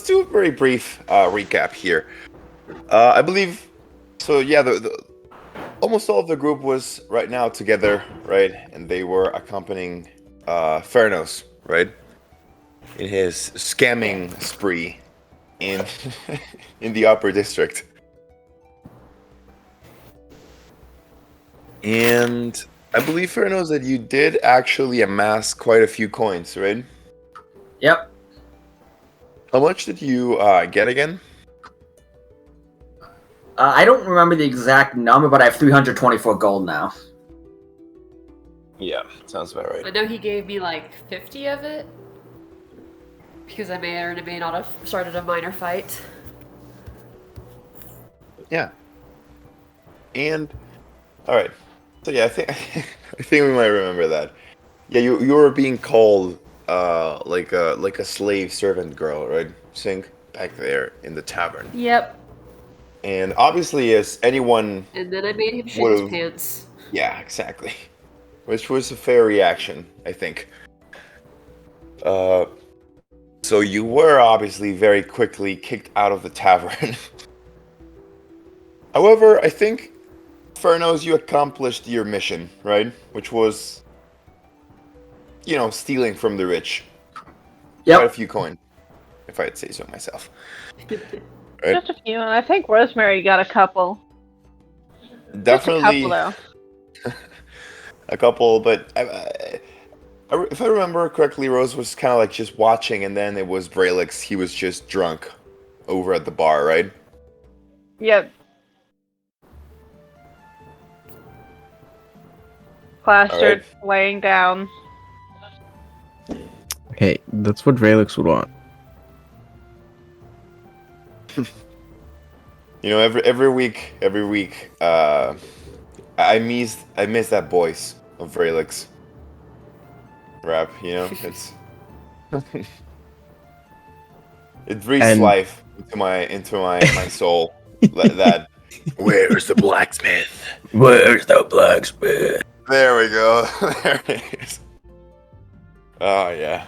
do a very brief recap here. I believe so. Yeah, almost all of the group was right now together, right, and they were accompanying Fernos, right, in his Yeah. scamming spree in in the upper district. And I believe Fernos that you did actually amass quite a few coins, right? Yep. How much did you get again? I don't remember the exact number, but I have 324 gold now. Yeah, sounds about I right. know he gave me like 50 of it because I may or may not have started a minor fight. Yeah. And all right. So yeah, I think I think we might remember that. Yeah, you were being called like a slave servant girl, right? Sink back there in the tavern. Yep. And obviously, as anyone And then I made him shit would his have, pants. yeah, exactly. Which was a fair reaction, I think. Uh, so you were obviously very quickly kicked out of the tavern. However, I think Furnos, you accomplished your mission, right? Which was, stealing from the rich. Quite a Yep. few coins, if I'd say so myself. Right? Just a few, and I think Rosemary got a couple. Just a couple, Definitely though. a couple, but if I remember correctly, Rose was kind of like just watching, and then it was Braylix. He was just drunk over at the bar, right? Yep. Plastered, laying down. Hey, that's what Raelix would want. Every week, I miss that voice of Braylix rap. It's it breathes And- life into my soul. That where's the blacksmith? Where's the blacksmith? There we go. There it is. Oh yeah.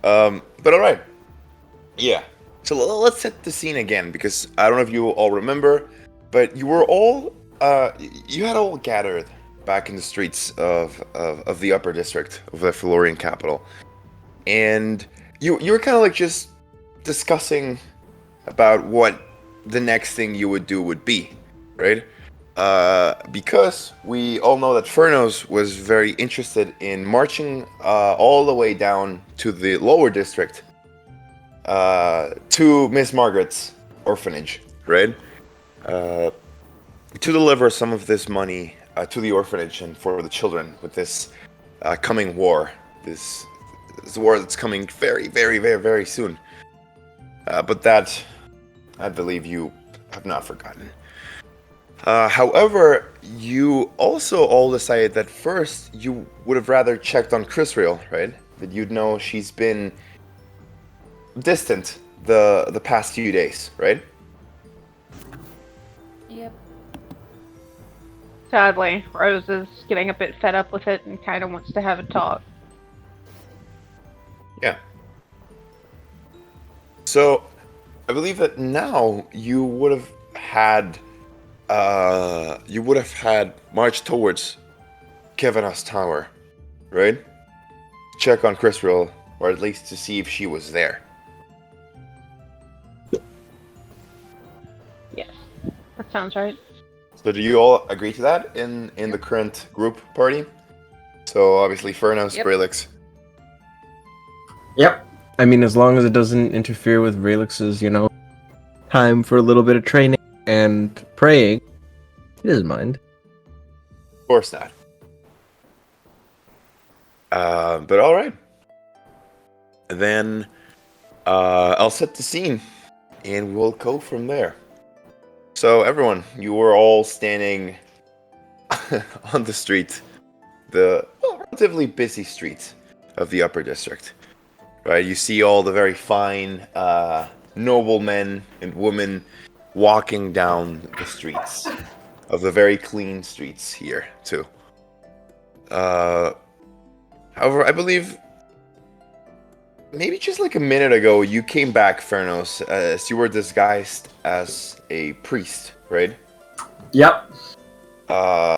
But all right. Yeah. So let's set the scene again, because I don't know if you all remember, but you were all you had all gathered back in the streets of the upper district of the Florian capital, and you were kind of like just discussing about what the next thing you would do would be, right? Because we all know that Furnos was very interested in marching all the way down to the lower district to Miss Margaret's orphanage, right? To deliver some of this money to the orphanage and for the children with this coming war. This war that's coming very, very, very, very soon. But that, I believe, you have not forgotten. However, you also all decided that first you would have rather checked on Chrisreal, right? That you'd know she's been distant the past few days, right? Yep. Sadly, Rose is getting a bit fed up with it and kind of wants to have a talk. Yeah. So, I believe that now you would have had marched towards Kevanos Tower, right? Check on Chrisreal, or at least to see if she was there. Yes, that sounds right. So do you all agree to that in the current group party? So obviously Furnos, Yep. Braylix. Yep. I mean, as long as it doesn't interfere with Raelix's, time for a little bit of training and praying, he doesn't mind. Of course not. But all right. Then I'll set the scene, and we'll go from there. So everyone, you were all standing on the street, the relatively busy street of the upper district. Right, you see all the very fine noble men and women walking down the streets of the very clean streets here too. However, I believe maybe just like a minute ago, you came back, Fernos, as you were disguised as a priest, right? Yep. Uh,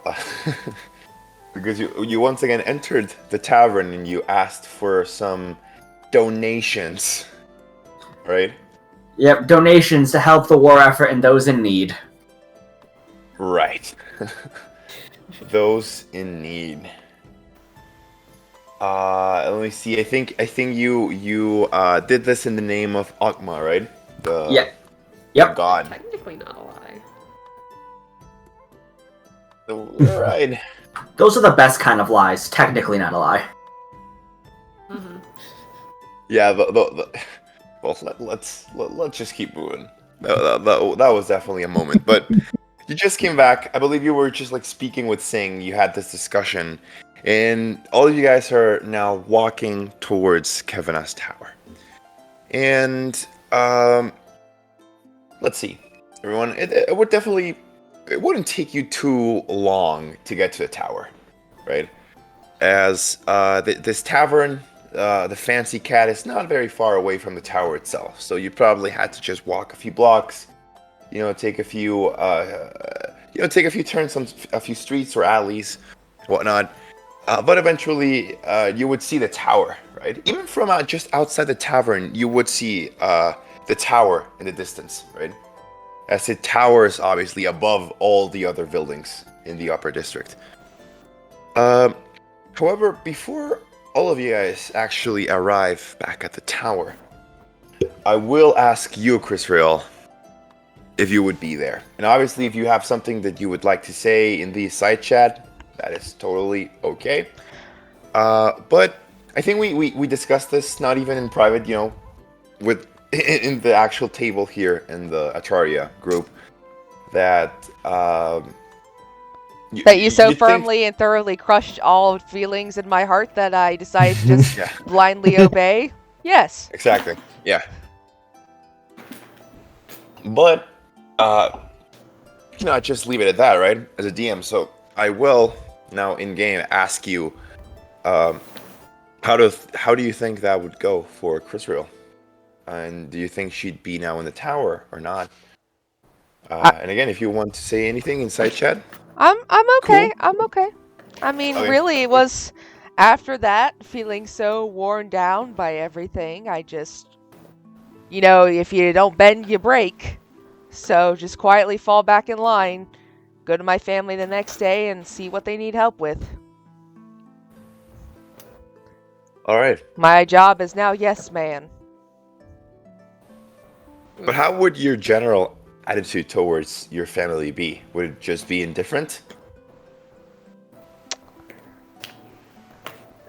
because you once again entered the tavern and you asked for some donations, right? Yep. Donations to help the war effort and those in need. Right. Those in need. Let me see. I think you did this in the name of Akma, right? Yeah. The Yep. god. Technically not a lie. Right. Those are the best kind of lies. Technically not a lie. Mm-hmm. Yeah. Well, let's just keep moving. That was definitely a moment, but you just came back. I believe you were just like speaking with Singh. You had this discussion, and all of you guys are now walking towards Kevina's tower. And let's see, everyone. It would definitely. It wouldn't take you too long to get to the tower, right? As this tavern, the Fancy Cat, is not very far away from the tower itself. So you probably had to just walk a few blocks, take a few, take a few turns on a few streets or alleys, whatnot. But eventually, you would see the tower, right? Even from just outside the tavern, you would see the tower in the distance, right? As it towers, obviously, above all the other buildings in the upper district. However, before all of you guys actually arrive back at the tower, I will ask you, Chris Real, if you would be there. And obviously, if you have something that you would like to say in the side chat, that is totally okay. But I think we discussed this not even in private, with in the actual table here in the Atraria group, that That you so you think, firmly and thoroughly crushed all feelings in my heart that I decided to just yeah, blindly obey? Yes. exactly, yeah. But not just leave it at that, right? As a DM, so I will now in game ask you, how do you think that would go for Chrisreal? And do you think she'd be now in the tower or not? And again, if you want to say anything inside chat, I'm okay. cool. I'm okay. I mean, Okay. really, it was after that feeling so worn down by everything. I just, if you don't bend, you break. So just quietly fall back in line, go to my family the next day, and see what they need help with. All right. My job is now yes man. But how would your general attitude towards your family be? Would it just be indifferent?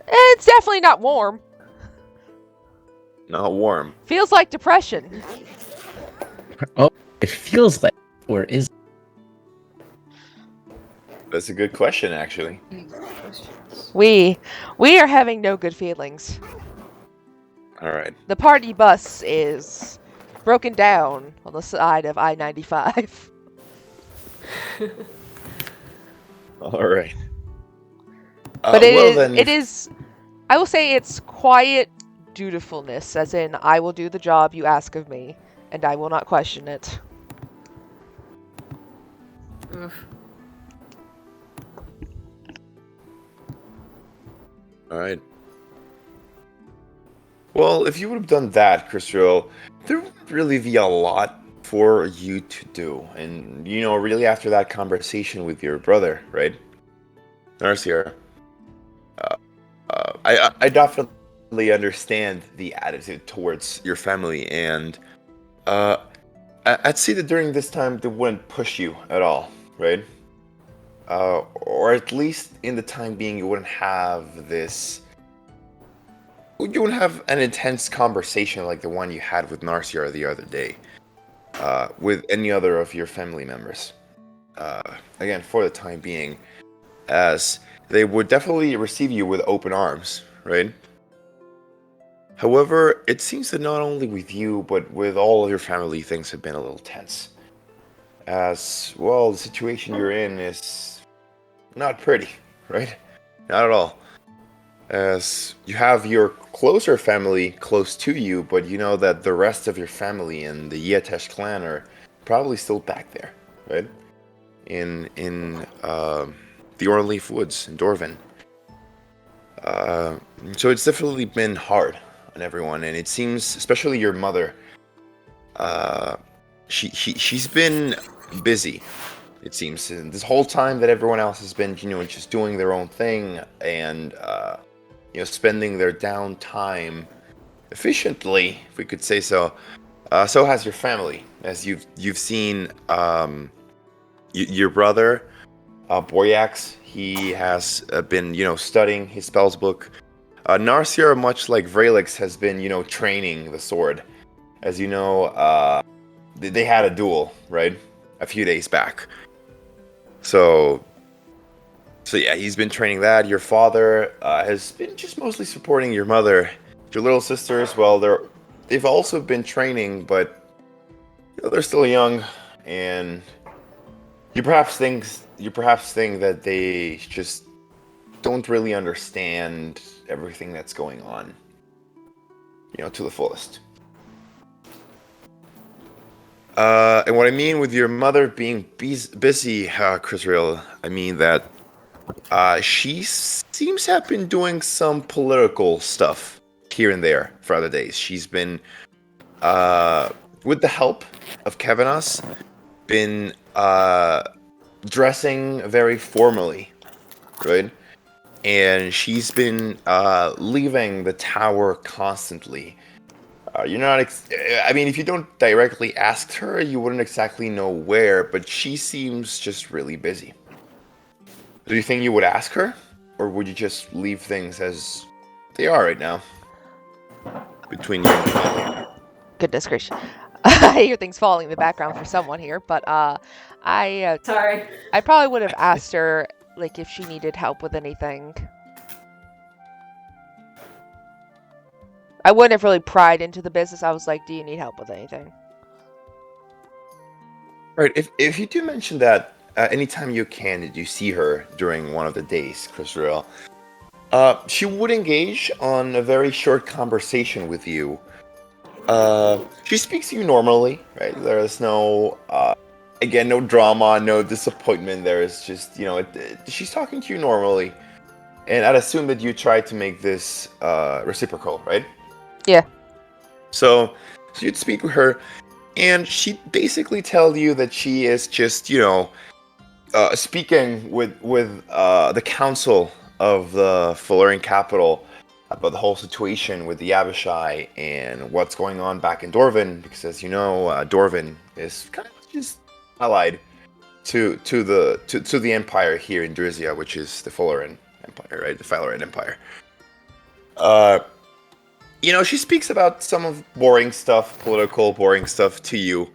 It's definitely not warm. Not warm. Feels like depression. Oh, it feels like, or is That's a good question, actually. We are having no good feelings. All right. The party bus is broken down on the side of I-95. All right. But then, I will say it's quiet dutifulness, as in I will do the job you ask of me, and I will not question it. Oof. All right. Well, if you would have done that, Christopher, there wouldn't really be a lot for you to do. And, really after that conversation with your brother, right? Narcier, I definitely understand the attitude towards your family. And I'd say that during this time, they wouldn't push you at all, right? Or at least in the time being, you wouldn't have this. You wouldn't have an intense conversation like the one you had with Narciar the other day, with any other of your family members. Again, for the time being, as they would definitely receive you with open arms, right? However, it seems that not only with you, but with all of your family, things have been a little tense. As well, the situation you're in is not pretty, right? Not at all. as you have your closer family close to you, but you know that the rest of your family and the Yetesh clan are probably still back there, right? In the Orleaf Woods in Dorvan. So it's definitely been hard on everyone, and it seems, especially your mother, she's been busy. It seems and this whole time that everyone else has been, just doing their own thing and spending their downtime efficiently, if we could say so. So has your family, as you've seen your brother, Boryax. He has been, studying his spells book. Narciar, much like Vrelix, has been, training the sword. As you know, they had a duel, right? A few days back. So yeah, he's been training that. Your father has been just mostly supporting your mother. Your little sisters, well, they've also been training, but they're still young, and you perhaps think that they just don't really understand everything that's going on, to the fullest. And what I mean with your mother being busy, Chrisreal, I mean that she seems to have been doing some political stuff here and there for other days. She's been, with the help of Kevinas, been dressing very formally, right? And she's been leaving the tower constantly. You're not. I mean, if you don't directly ask her, you wouldn't exactly know where. But she seems just really busy. Do you think you would ask her, or would you just leave things as they are right now between you and your family? Goodness gracious. I hear things falling in the background for someone here, but Sorry. I probably would have asked her like if she needed help with anything. I wouldn't have really pried into the business. I was like, "Do you need help with anything?" Right. If you do mention that anytime you can, did you see her during one of the days, Chrisreal? She would engage on a very short conversation with you. She speaks to you normally, right? There is no, again, no drama, no disappointment. There is just, she's talking to you normally. And I'd assume that you tried to make this reciprocal, right? Yeah. So you'd speak with her, and she'd basically tell you that she is just, speaking with the council of the Falarian capital about the whole situation with the Abishai and what's going on back in Dorvan, because as you know, Dorvan is kind of just allied to the empire here in Drizia, which is the Falarian Empire, right? The Falarian Empire. She speaks about some of boring stuff, political boring stuff to you.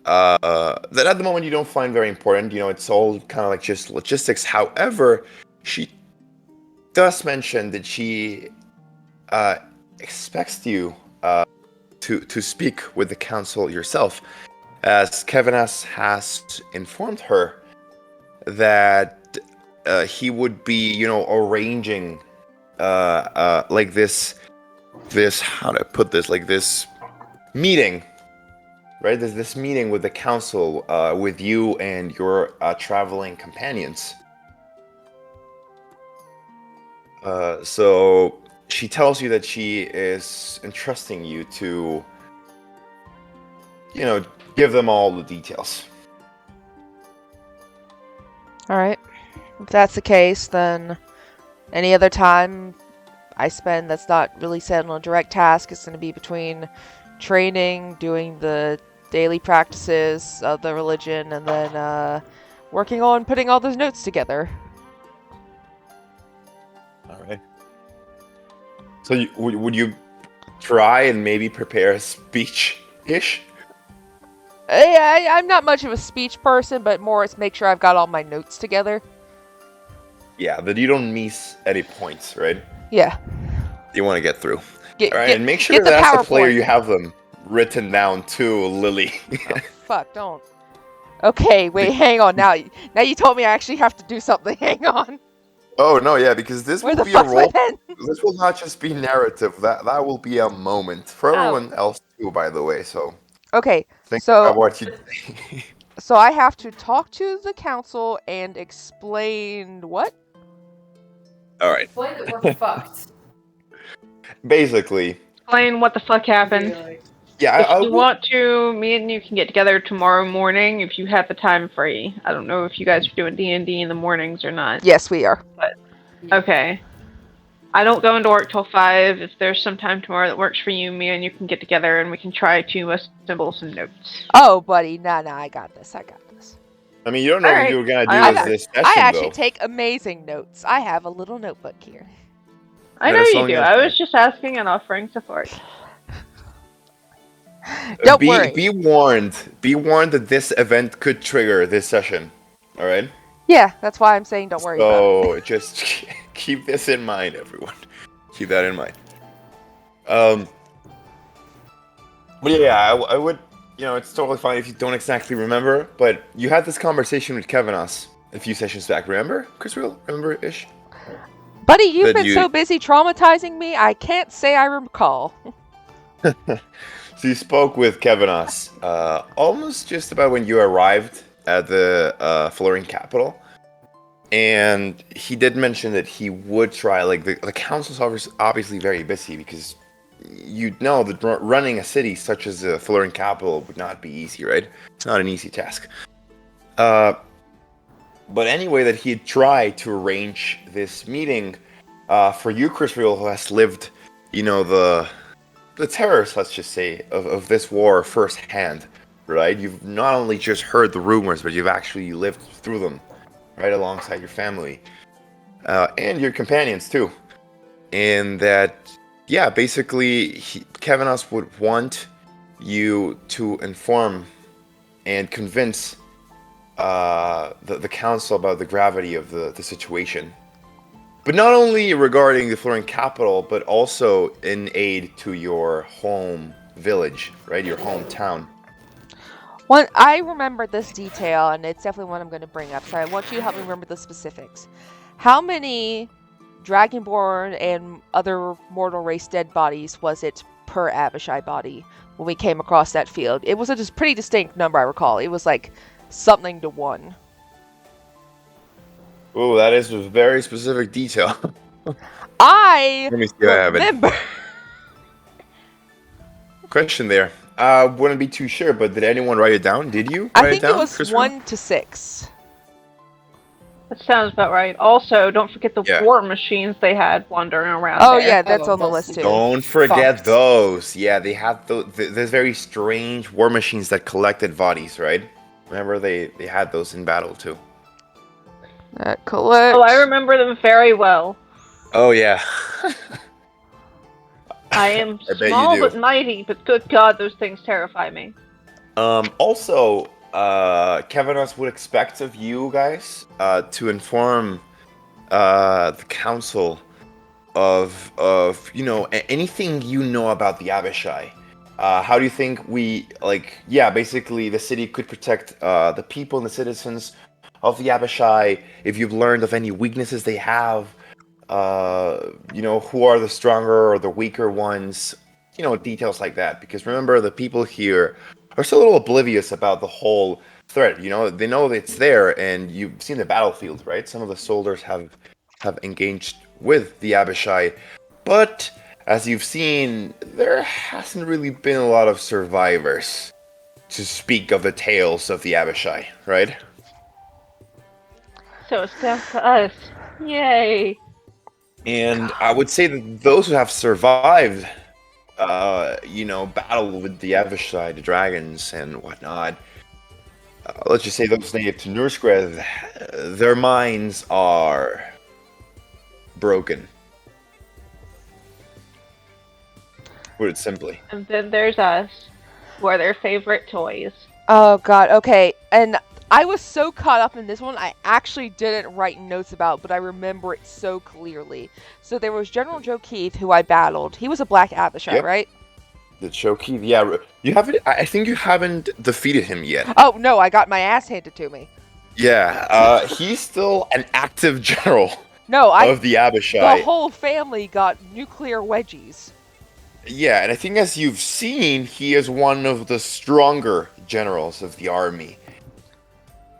That at the moment you don't find very important. It's all kind of like just logistics. However, she does mention that she expects you to speak with the council yourself, as Kevinas has informed her that he would be, arranging like this how do I put this, like this meeting, right? There's this meeting with the council, with you and your traveling companions. So she tells you that she is entrusting you to, give them all the details. All right. If that's the case, then any other time I spend that's not really set on a direct task is going to be between training, doing the daily practices of the religion, and then working on putting all those notes together. All right. So would you try and maybe prepare a speech-ish? I'm not much of a speech person, but more it's make sure I've got all my notes together. Yeah, that you don't miss any points, right? Yeah. You want to get through. Get, All right, get, and make sure get the that as a player PowerPoint. you have them written down too, Lily. Oh, fuck, don't. Okay, wait, hang on. Now you told me I actually have to do something. Hang on. Oh no, yeah, because this Where will the be a fuck's my role. pen? This will not just be narrative. That will be a moment for everyone else too, by the way. So Okay, think so about what you. so I have to talk to the council and explain what? All right. Explain that we're fucked. Basically, Explain what the fuck happened. Really. yeah, If I you would. want to, me and you can get together tomorrow morning if you have the time free. I don't know if you guys are doing D&D in the mornings or not. Yes, we are. Okay. I don't go into work till 5. If there's some time tomorrow that works for you, me and you can get together and we can try to assemble some notes. Oh, buddy, nah, I got this. I got this. I mean, you don't know All what right. you were gonna I do this I session, actually though. take amazing notes. I have a little notebook here. I That know is you something do. else. I was just asking and offering support. Don't worry. Be warned. Be warned that this event could trigger this session. All right. Yeah, that's why I'm saying don't worry about it. So just keep this in mind, everyone. Keep that in mind. But yeah, I would. You know, it's totally fine if you don't exactly remember. But you had this conversation with Kevin us a few sessions back. Remember, Chris? Remember ish? Buddy, you've That been you- so busy traumatizing me, I can't say I recall. So you spoke with Kevin us almost just about when you arrived at the Florian capital, and he did mention that he would try. Like the council's obviously very busy because you know that running a city such as the Florian capital would not be easy, right? It's not an easy task. But anyway, that he'd try to arrange this meeting for you, Chris Real, who has lived, you know, the terrors, let's just say, of this war firsthand, right? You've not only just heard the rumors, but you've actually lived through them, right, alongside your family and your companions too. And that, yeah, basically, Kevin us would want you to inform and convince the council about the gravity of the situation. But not only regarding the Florian capital, but also in aid to your home village, right? Your hometown. I remember this detail, and it's definitely one I'm going to bring up, so I want you to help me remember the specifics. How many Dragonborn and other mortal race dead bodies was it per Abishai body when we came across that field? It was a pretty distinct number, I recall. It was like something to 1. Oh, that is a very specific detail. I Let me see if I have it. remember. Question there. Wouldn't be too sure, but did anyone write it down? Did you I write think it down? it was Chris? 1 to 6. That sounds about right. Also, don't forget the Yeah. war machines they had wandering around Oh there. yeah, that's Oh, on the that's list too. Don't forget Fucked. those. Yeah, they had those very strange war machines that collected bodies, right? Remember they had those in battle too. That collects. Oh, I remember them very well. Oh yeah. I am I bet you small do. but mighty, but good God, those things terrify me. Also, Kevin us would expect of you guys to inform the council of you know anything you know about the Abishai. How do you think we basically the city could protect the people and the citizens of the Abishai? If you've learned of any weaknesses they have, you know, who are the stronger or the weaker ones, you know, details like that. Because remember, the people here are still a little oblivious about the whole threat. You know, they know that it's there, and you've seen the battlefield, right? Some of the soldiers have engaged with the Abishai, but as you've seen, there hasn't really been a lot of survivors to speak of the tales of the Abishai, right? So it's down to us. Yay! And I would say that those who have survived, you know, battle with the Avishai, the dragons, and whatnot, let's just say those native to Nurskred, their minds are broken. Put it simply. And then there's us, who are their favorite toys. Oh god, okay. And I was so caught up in this one, I actually didn't write notes about, but I remember it so clearly. So there was General Joe Keith, who I battled. He was a Black Abishai, Yep. right? The Choki, yeah, you haven't. I think you haven't defeated him yet. Oh no, I got my ass handed to me. Yeah, he's still an active general. No, of the the Abishai. whole family got nuclear wedgies. Yeah, and I think as you've seen, he is one of the stronger generals of the army.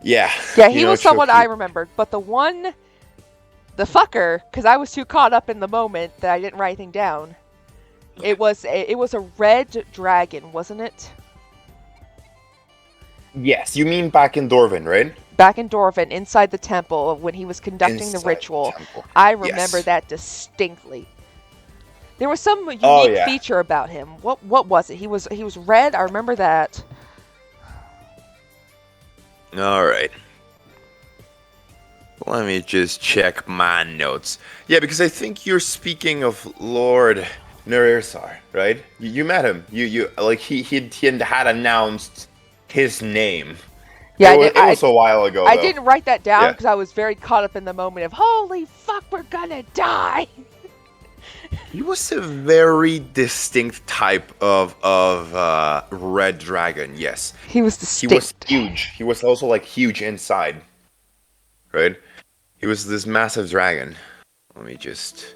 Yeah. Yeah, he was Choke someone you. I remembered, but the fucker, because I was too caught up in the moment that I didn't write anything down. It was a red dragon, wasn't it? Yes, you mean back in Dorvin, right? Back in Dorvin, inside the temple, when he was conducting Inside the ritual. temple. I remember Yes. that distinctly. There was some unique Oh, yeah. feature about him. What was it? He was red. I remember that. All right. Let me just check my notes. Yeah, because I think you're speaking of Lord Nurirsar, right? You met him. You like he had announced his name. Yeah, it was a while ago. I though. didn't write that down Yeah. because I was very caught up in the moment of holy fuck, we're gonna die. He was a very distinct type of red dragon. Yes, He was distinct. he was huge. He was also like huge inside, right? He was this massive dragon. Let me just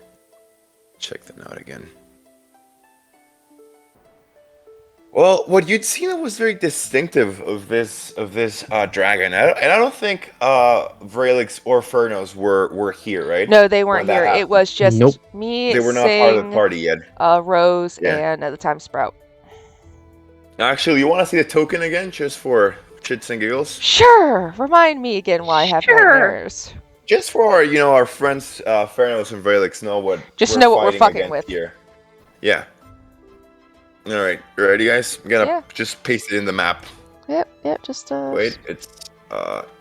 check that out again. Well, what you'd seen that was very distinctive of this dragon, and I don't think Vrelix or Furnos were here, right? No, they weren't When that here. It happened. was just Nope. me, They were not part of the Sing, party yet. Rose, Yeah. and at the time Sprout. Actually, you want to see the token again, just for chits and giggles? Sure. Remind me again why I have Sure. nightmares. Just for our friends, Furnos and Vrelix know what Just know what we're fighting fucking against with. here. Yeah. All right, you ready, guys? I'm gonna Yeah. just paste it in the map. Yep. Just Wait,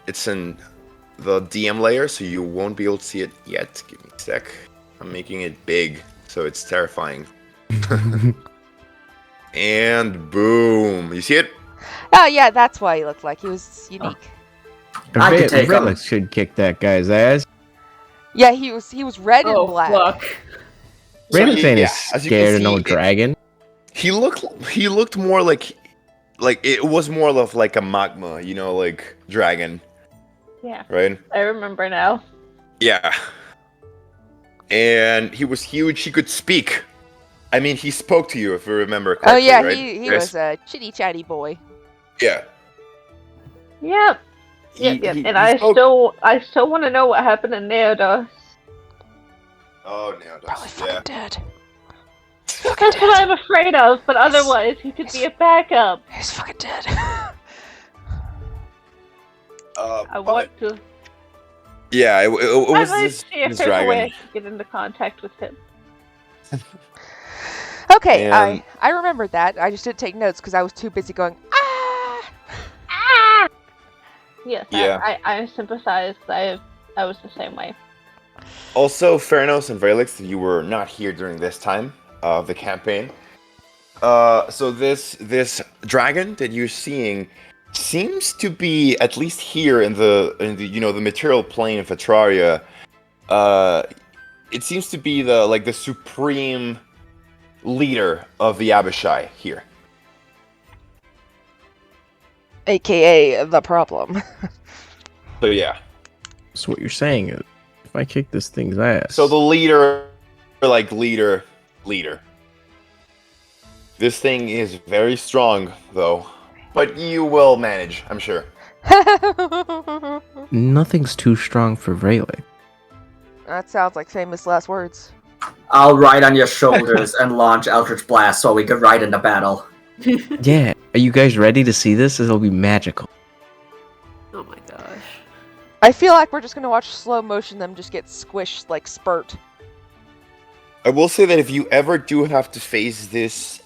it's in the DM layer, so you won't be able to see it yet. Give me a sec. I'm making it big, so it's terrifying. And boom, you see it? Oh yeah, that's why he looked like he was unique. I could take him. Relics should kick that guy's ass. Yeah, he was red and Oh black. fuck! So, Relics ain't yeah, as as you can scared of no see, dragon. He looked more like it was more of like a magma, like dragon, Yeah, right? I remember now. Yeah. And he was huge. He could speak. I mean, he spoke to you if you remember correctly. Oh yeah, right? he Chris? was a chitty chatty boy. Yeah. Yep. He- Yep. he- And he I spoke- still want to know what happened in Neodos. Oh, no, Probably that's fucking yeah. dead. That's what I'm afraid of. But otherwise, he could be a backup. He's fucking dead. I want to. Yeah, it was I'd like this, to see if this there's a way I dragon. could get into contact with him. Okay, And- I remembered that. I just didn't take notes because I was too busy going ah. Ah! Yes, Yeah. I sympathize. I was the same way. Also, Fernos and Vrelix, you were not here during this time of the campaign. So this dragon that you're seeing seems to be, at least here in the the material plane of Atraria, it seems to be the supreme leader of the Abishai here. AKA the problem. So yeah. So what you're saying is, if I kick this thing's ass, So the leader. This thing is very strong, though. But you will manage, I'm sure. nothing's too strong for Vraylick. That sounds like famous last words. I'll ride on your shoulders and launch Eldritch Blast so we could ride into battle. Yeah, are you guys ready to see this? It'll be magical. Oh my gosh. I feel like we're just gonna watch slow motion them just get squished like Spurt. I will say that if you ever do have to face this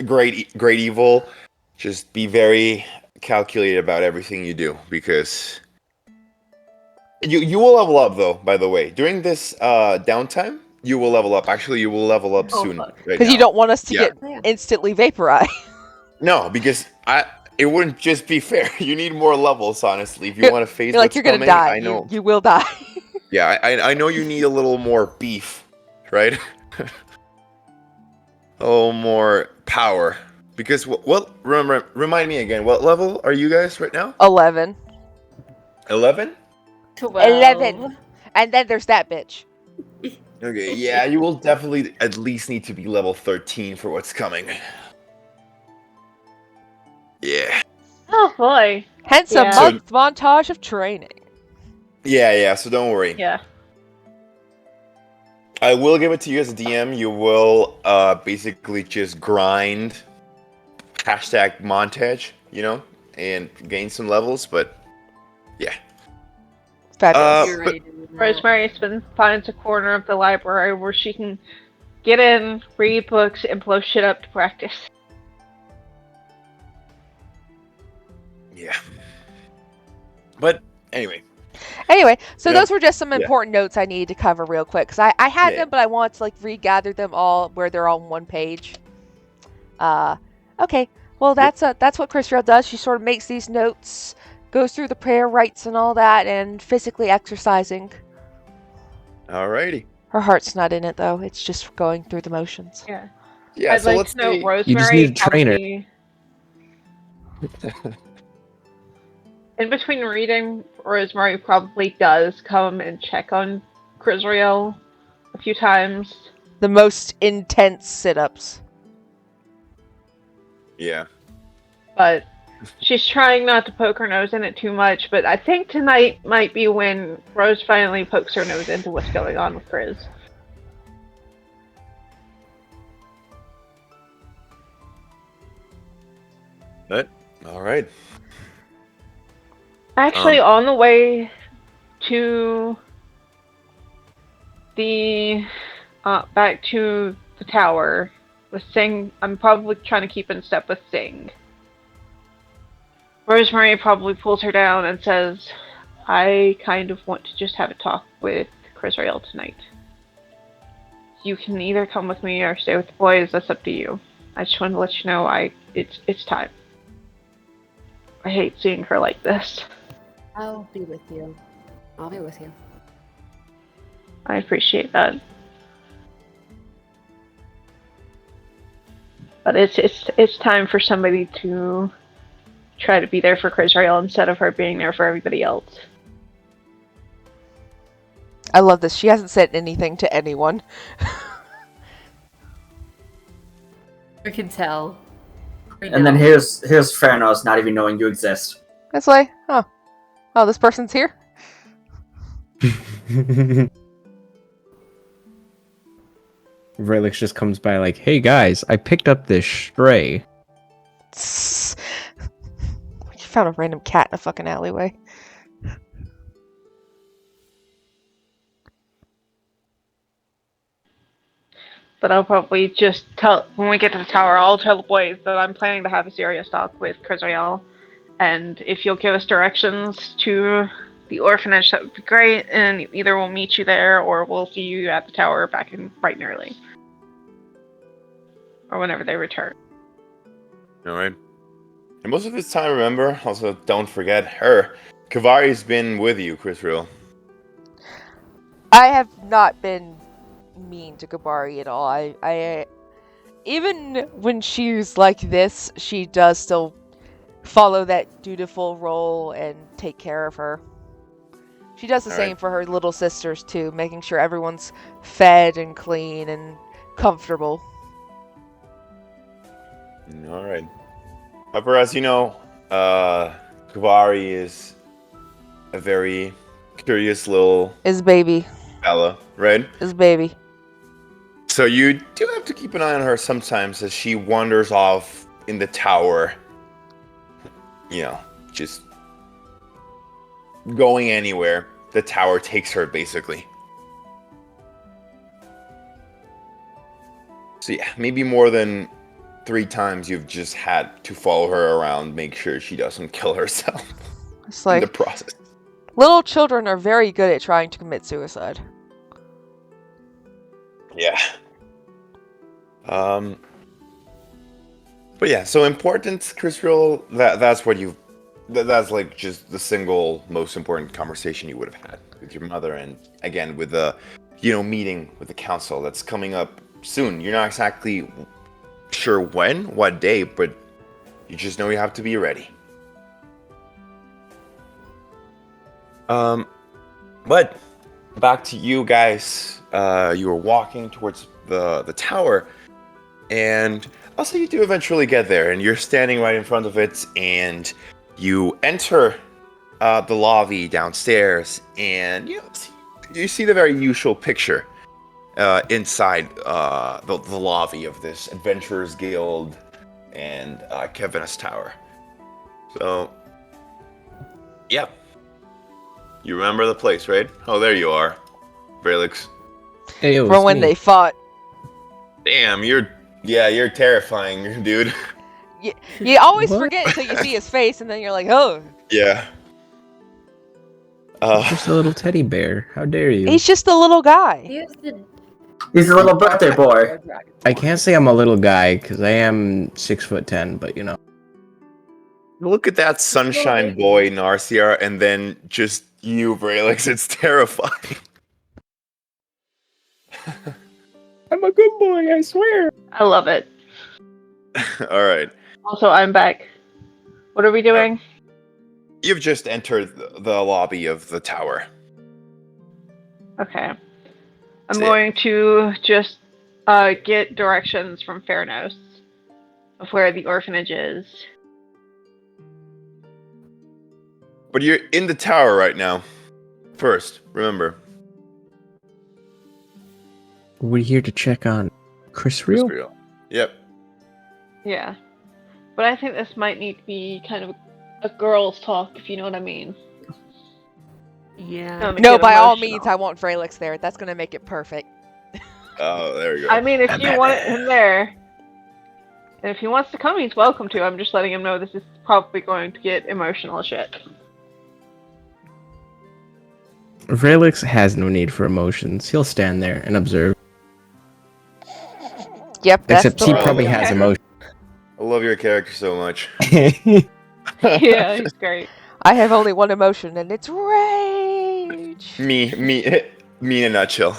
great evil, just be very calculated about everything you do, because you will level up, though. By the way, during this downtime, you will level up. Actually, you will level up Oh, soon. fuck. Right Because you now. don't want us to Yeah. get instantly vaporized. No, because it wouldn't just be fair. You need more levels, honestly, if you want to face. You're like, what's you're gonna coming. die. I know. You will die. Yeah, I know you need a little more beef, right? A little more power. Because, remind me again, what level are you guys right now? 11. 11? 12. 11. And then there's that bitch. Okay, yeah, you will definitely at least need to be level 13 for what's coming. Yeah. Oh boy. Hence Yeah. a So- month montage of training. Yeah, so don't worry. Yeah. I will give it to you as a DM. You will basically just grind hashtag montage, and gain some levels, but yeah. Fabulous. You're but- right. doing that. Rosemary finds a corner of the library where she can get in, read books, and blow shit up to practice. Yeah. But anyway. Anyway, so Yeah. those were just some Yeah. important notes I needed to cover real quick. Because I had Yeah. them, but I want to, like, regather them all where they're on one page. Okay. Well, that's what Chris Rail does. She sort of makes these notes, goes through the prayer rites and all that, and physically exercising. Alrighty. Her heart's not in it, though. It's just going through the motions. Yeah. Yeah, I'd so like let's to know say Rosemary You just need a trainer. probably- In between reading, Rosemary probably does come and check on Crisriel a few times. The most intense sit-ups. Yeah. But she's trying not to poke her nose in it too much. But I think tonight might be when Rose finally pokes her nose into what's going on with Chris. But alright. Actually, on the way to the back to the tower with Sing, I'm probably trying to keep in step with Sing. Rosemary probably pulls her down and says, I kind of want to just have a talk with Crisrael tonight. You can either come with me or stay with the boys, that's up to you. I just want to let you know it's time. I hate seeing her like this. I'll be with you. I'll be with you. I appreciate that. But it's time for somebody to try to be there for Crisrael instead of her being there for everybody else. I love this. She hasn't said anything to anyone. I can tell. Right And then now. here's Fernos not even knowing you exist. It's like, oh, this person's here? Relix just comes by like, hey guys, I picked up this stray. You found a random cat in a fucking alleyway. But I'll probably just tell, when we get to the tower, I'll tell the boys that I'm planning to have a serious talk with Crisrael. And if you'll give us directions to the orphanage, that would be great. And either we'll meet you there or we'll see you at the tower back in bright and early. Or whenever they return. Alright. And most of this time, remember, also don't forget her. Kavari's been with you, Crisrael. I have not been mean to Gabari at all. I even when she's like this, she does still follow that dutiful role and take care of her. She does the All same right. for her little sisters too, making sure everyone's fed and clean and comfortable. Alright. However, as you know, Kavari is a very curious little His baby. fella, right? His baby. So you do have to keep an eye on her sometimes as she wanders off in the tower. Just going anywhere. The tower takes her, basically. So yeah, maybe more than 3 times you've just had to follow her around, make sure she doesn't kill herself It's in the like process. little children are very good at trying to commit suicide. Yeah. But yeah, so important, Crisrael, that's what you that's like just the single most important conversation you would have had with your mother, and again with the meeting with the council that's coming up soon. You're not exactly sure when, what day, but you just know you have to be ready. But back to you guys. You were walking towards the tower, and also you do eventually get there, and you're standing right in front of it, and you enter the lobby downstairs, and you see the very usual picture inside the lobby of this Adventurers Guild and Kevinus Tower. So, yeah. You remember the place, right? Oh, there you are, Brelix. Hey, yo, From it's when me. they fought. Damn, you're terrifying, dude. You always What? forget until you see his face, and then you're like, oh. Yeah. He's just a little teddy bear. How dare you? He's just a little guy. He is the He's a little birthday boy. I can't say I'm a little guy because I am 6'10", but you know. Look at that sunshine boy, Narcia, and then just you, Brelix. It's terrifying. I'm a good boy, I swear. I love it. All right. Also, I'm back. What are we doing? You've just entered the lobby of the tower. Okay. I'm So, yeah. going to just get directions from Fernos of where the orphanage is. But you're in the tower right now. First, remember. We're here to check on Chris Real. Real. Yep. Yeah. But I think this might need to be kind of a girl's talk, if you know what I mean. Yeah. Make No, it by all emotional. means, I want Frelix there. That's gonna make it perfect. Oh, there you go. I mean, if you want him there, and if he wants to come, he's welcome to. I'm just letting him know this is probably going to get emotional as shit. Relix has no need for emotions. He'll stand there and observe. Yep, that's Except the he rule. probably has emotions. I love your character so much. Yeah, he's great. I have only one emotion, and it's rage. me in a nutshell.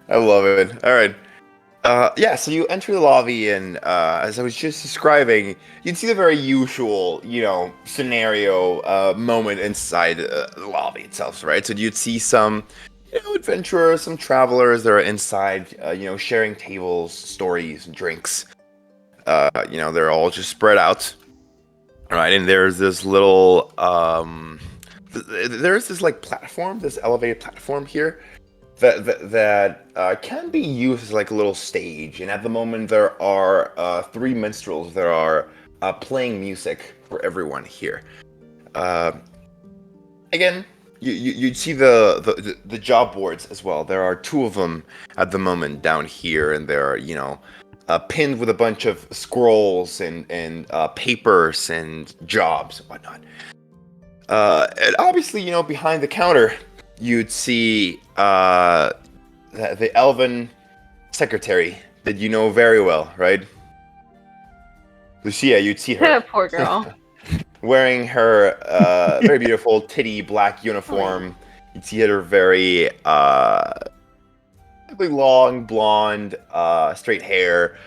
I love it. All right. Yeah, so you enter the lobby, and as I was just describing, you'd see the very usual, scenario moment inside the lobby itself, right? So you'd see some, adventurers, some travelers that are inside, sharing tables, stories, drinks. They're all just spread out, right? And there's this little, there's this platform, this elevated platform here. That can be used as a little stage, and at the moment there are 3 minstrels that are playing music for everyone here. Again, you'd see the job boards as well. There are 2 of them at the moment down here, and they're pinned with a bunch of scrolls and papers and jobs and whatnot. And obviously, behind the counter, you'd see the elven secretary that you know very well, right? Lucia, you'd see her Poor girl. wearing her very beautiful titty black uniform. You'd see her very long blonde straight hair,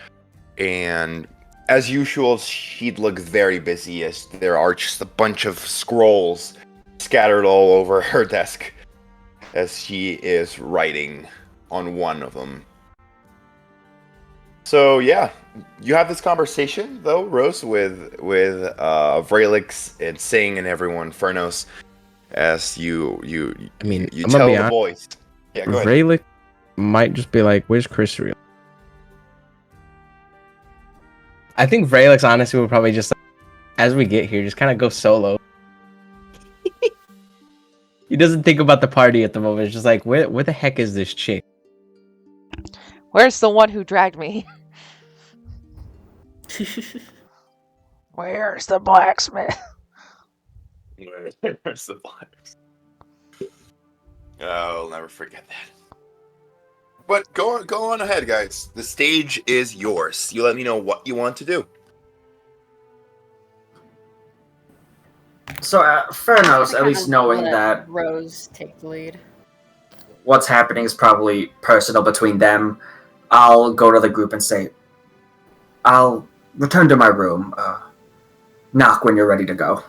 and as usual, she'd look very busy as there are just a bunch of scrolls scattered all over her desk as she is writing on one of them. So yeah, you have this conversation though, Rose, with Vrelix and Sing and everyone, Fernos, as you I mean, you I'm tell gonna be the honest. boys. Yeah, go ahead. Vrelix might just be like, "Where's Chris Real?" I think Vrelix honestly would probably just, as we get here, just kind of go solo. He doesn't think about the party at the moment. It's just like, where the heck is this chick? Where's the one who dragged me? Where's the blacksmith? Where's the blacks? I'll never forget that. But go on ahead, guys. The stage is yours. You let me know what you want to do. So, Fernos, at least knowing Let that Rose take the lead. what's happening is probably personal between them, I'll go to the group and say, I'll return to my room. Knock when you're ready to go.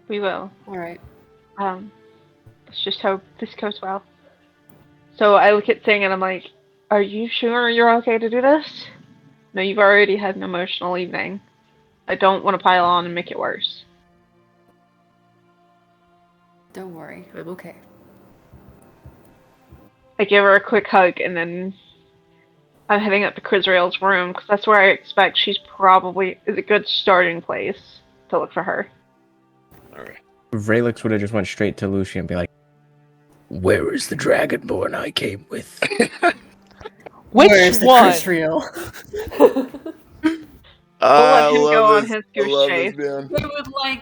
We will. All right. Let's just hope this goes well. So I look at Sing and I'm like, are you sure you're okay to do this? No, you've already had an emotional evening. I don't want to pile on and make it worse. Don't worry, I'm okay. I give her a quick hug and then I'm heading up to Crisrael's room because that's where I expect she's probably is a good starting place to look for her. All right. Raelix would have just went straight to Lucy and be like, "Where is the dragonborn I came with?" Which Where's the one? Chris real? We'll let I him love go on this. his I goose love chase. this, man. With like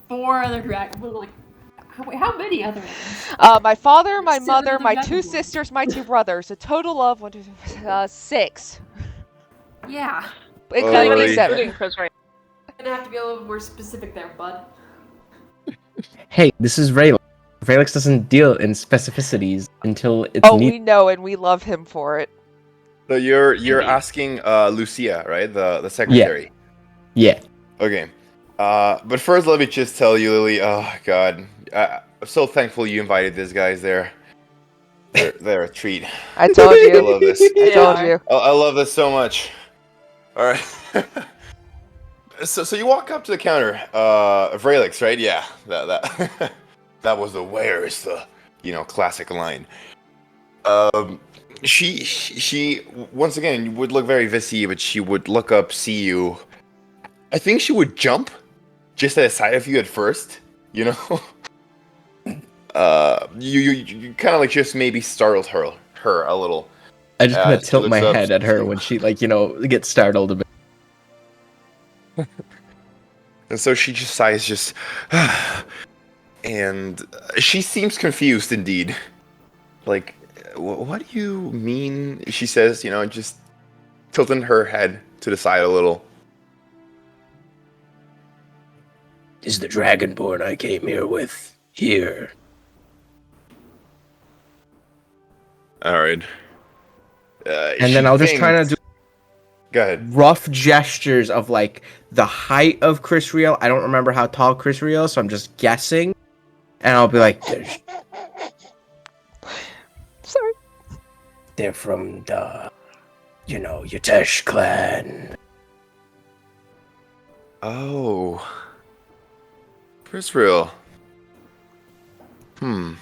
4 other dragons. Like, how many other ones? My father, my 7 mother, other my 2 dragonborn. sisters, my 2 brothers. A total of 6, Yeah. including me, Holy. 7. Including Crisrael. Gonna have to be a little more specific there, bud. Hey, this is Raelix. Raelix doesn't deal in specificities until it's Oh, needed. we know, and we love him for it. So you're Indeed. asking Lucia, right? The secretary. Yeah. Okay. But first, let me just tell you, Lily. Oh God, I'm so thankful you invited these guys there. They're a treat. I told I you. love this. I They told are. you. I love this so much. All right. So you walk up to the counter of Raelix, right? Yeah, that that was the where's the classic line. She once again would look very Vissy, but she would look up, see you. I think she would jump just at the sight of you at first, you know. You kind of like just maybe startled her a little. I just kind of She tilt looks my up, head at her when she gets startled a bit. and so she just sighs, just, and she seems confused indeed. Like, what do you mean? She says, just tilting her head to the side a little. Is the dragonborn I came here with here? All right. And then I'll just try to do Go ahead. rough gestures of like the height of Crisrael. I don't remember how tall Crisrael is, so I'm just guessing. And I'll be like, Sorry. they're from the, Yatesh clan. Oh. Israel. There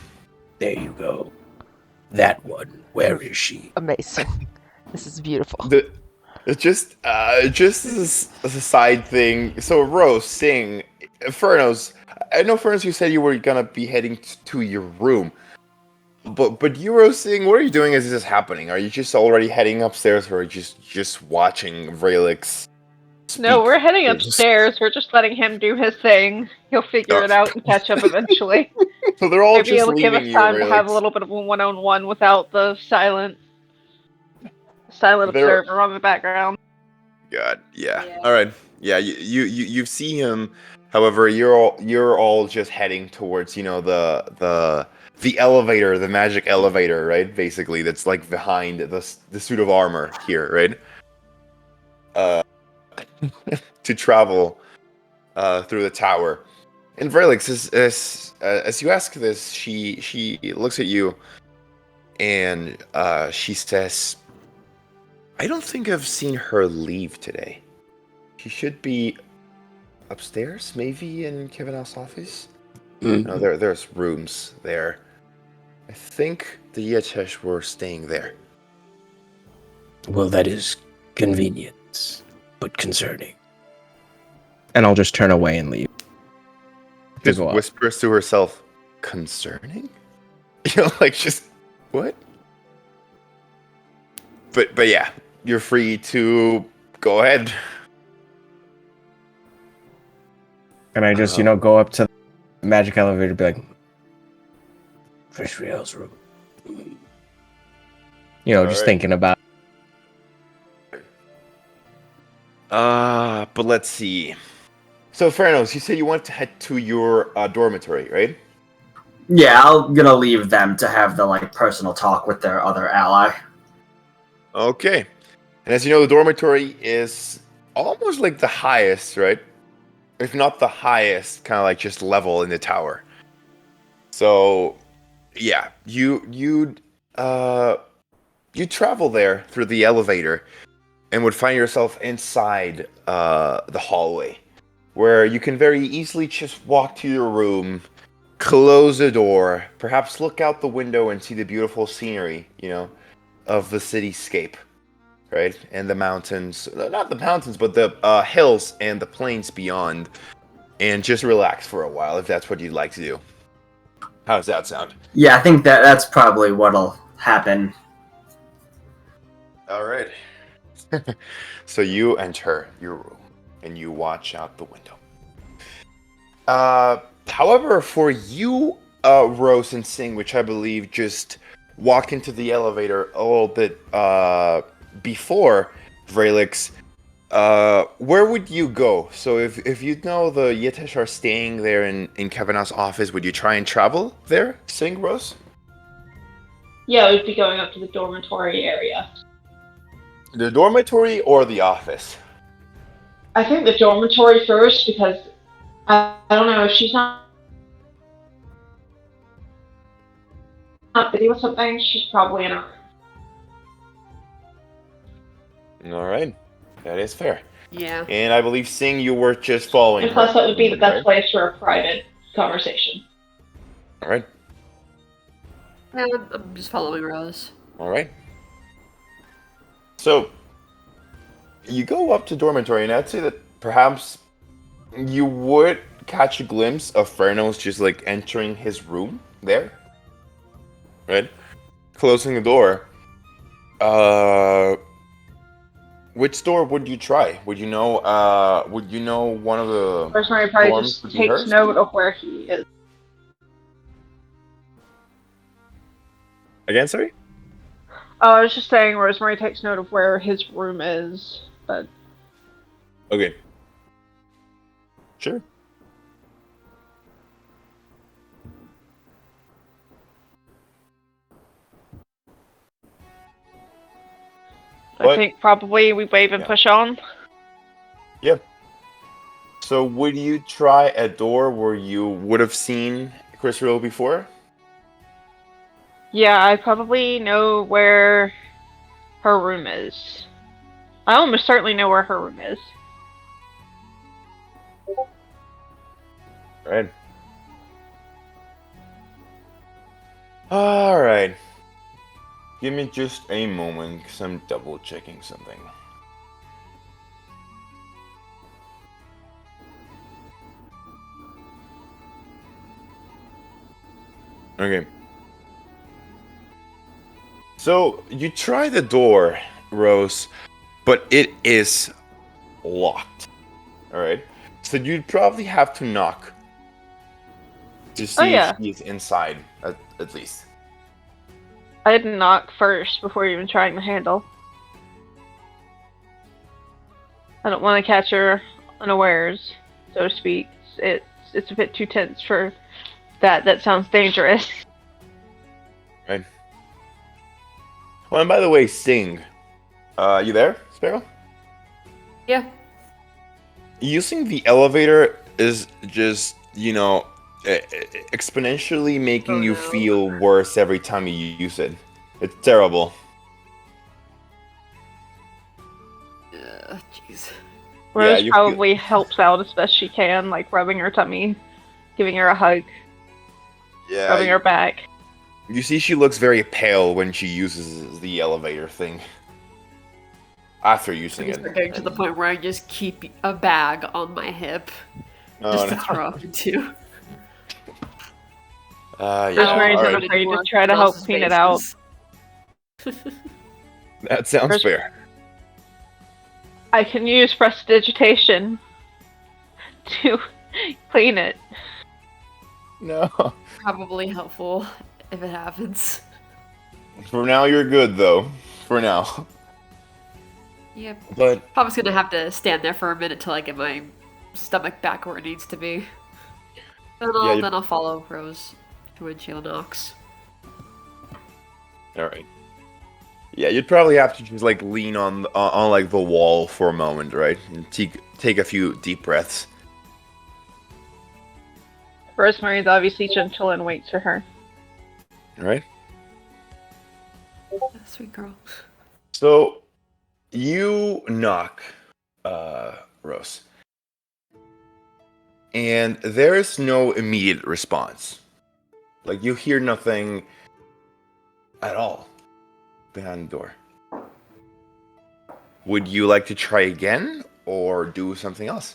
you go. That one. Where is she? Amazing. This is beautiful. It's just as a side thing. So Rose, Sing, Furnos. I know Furnos, you said you were gonna be heading to your room, but you, Rose, Sing, what are you doing as this is happening? Are you just already heading upstairs, or are you just watching Raelix? No, we're heading speak? upstairs. We're just letting him do his thing. He'll figure it out and catch up eventually. So they're all Maybe just it'll give leaving us you, time to have a Raelix. little bit of a one-on-one without the silent They're- observer on the background. God, yeah. Yeah. All right, yeah. You see him. However, you're all just heading towards the elevator, the magic elevator, right? Basically, that's like behind the suit of armor here, right? To travel through the tower. And Verlix, as you ask this, she looks at you and she says, "I don't think I've seen her leave today. She should be upstairs, maybe in Kevin's office. No, there's rooms there. I think the Yetesh were staying there." Well, that is convenient, but concerning. And I'll just turn away and leave. Just go up. whispers to herself, "Concerning?" Like just what? But yeah, you're free to go ahead. And I just, go up to the magic elevator and be like, Crisrael's room. Just Alright. thinking about. But let's see. So, Fernos, you said you want to head to your dormitory, right? Yeah, I'm gonna leave them to have the personal talk with their other ally. Okay. And as you know, the dormitory is almost like the highest, right? If not the highest, kind of like just level in the tower. So, yeah, uh you travel there through the elevator and would find yourself inside the hallway, where you can very easily just walk to your room, close the door, perhaps look out the window and see the beautiful scenery, of the cityscape, right? And the mountains, not the mountains, but the hills and the plains beyond, and just relax for a while if that's what you'd like to do. How does that sound? Yeah, I think that's probably what'll happen. All right. So you enter your room and you watch out the window. However, for you, Rose and Singh, which I believe just walked into the elevator a little bit before Vrelix, where would you go? So if you know the Yetish are staying there in Kavanaugh's office, would you try and travel there, Singh, Rose? Yeah, we'd be going up to the dormitory area. The dormitory or the office? I think the dormitory first because I don't know if she's not busy with something. She's probably in her room. All right, that is fair. Yeah. And I believe, Singh, you were just following And plus, her, that would be the best right? place for a private conversation. All right. Yeah, I'm just following Rose. All right. So you go up to dormitory, and I'd say that perhaps you would catch a glimpse of Fernos just like entering his room there, right? Closing the door. Which door would you try? Would you know? One of the Rosemary probably dorms just would be takes hers? note of where he is. Again, sorry. I was just saying Rosemary takes note of where his room is, but Okay. Sure. I What? think probably we wave and Yeah. push on. Yep. So would you try a door where you would have seen Chris Rill before? Yeah, I probably know where her room is. I almost certainly know where her room is. Right. All right. Give me just a moment, because I'm double checking something. Okay. So you try the door, Rose, but it is locked. All right. So you'd probably have to knock to see yeah. if he's inside, at least. I didn't knock first before even trying the handle. I don't want to catch her unawares, so to speak. It's a bit too tense for that. That sounds dangerous. Right. Well, and by the way, Sting, you there, Sparrow? Yeah. Using the elevator is just, exponentially making Oh, you no. feel worse every time you use it. It's terrible. Jeez. Rose you probably helps out as best she can, like rubbing her tummy, giving her a hug, rubbing her back. You see she looks very pale when she uses the elevator thing. After using it. We're getting to the point where I just keep a bag on my hip just to throw up into. Yeah. Rosemary's Alright. not afraid to try to help clean it out. That sounds fair. I can use prestidigitation to clean it. No. Probably helpful if it happens. For now, you're good, though. For now. Yep. But Probably gonna have to stand there for a minute till I get my stomach back where it needs to be. Then I'll follow Rose to when she knocks. all right. Yeah, you'd probably have to just like lean on like the wall for a moment, right? And take a few deep breaths. Rosemary's obviously gentle and waits for her. All right. Sweet girl. So you knock, Rose, and there is no immediate response. Like you hear nothing at all behind the door. Would you like to try again or do something else?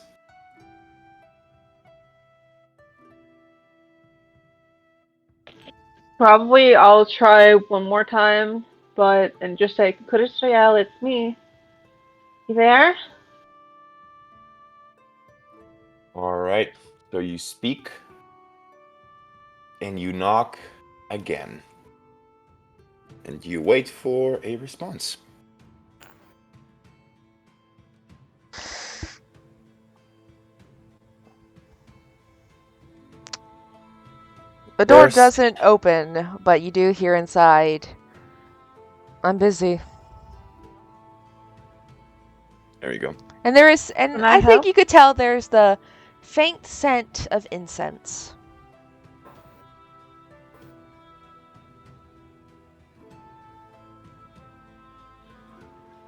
Probably I'll try one more time, and just say, Kurisriel, it's me. You there? All right. So you speak and you knock again. And you wait for a response. The door There's- doesn't open, but you do hear inside. I'm busy. There you go. And there is, Can and I I think help? you could tell there's the faint scent of incense.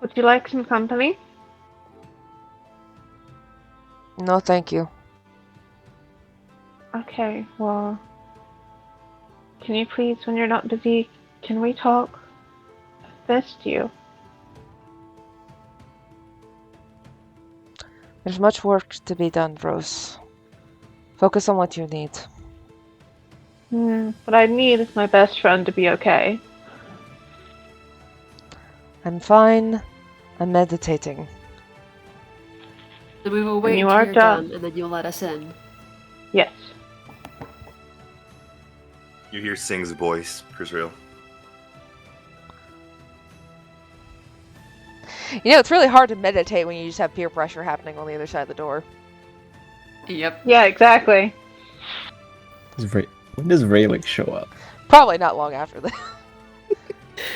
Would you like some company? No, thank you. Okay, well, can you please, when you're not busy, can we talk? I've missed you. There's much work to be done, Rose. Focus on what you need. What I need is my best friend to be okay. I'm fine. I'm meditating. Then we will wait you until are you're done. done, and then you'll let us in. Yes. You hear Singh's voice, Chrisreal. You know, it's really hard to meditate when you just have peer pressure happening on the other side of the door. Yep. Yeah, exactly. When does Rayleigh show up? Probably not long after that.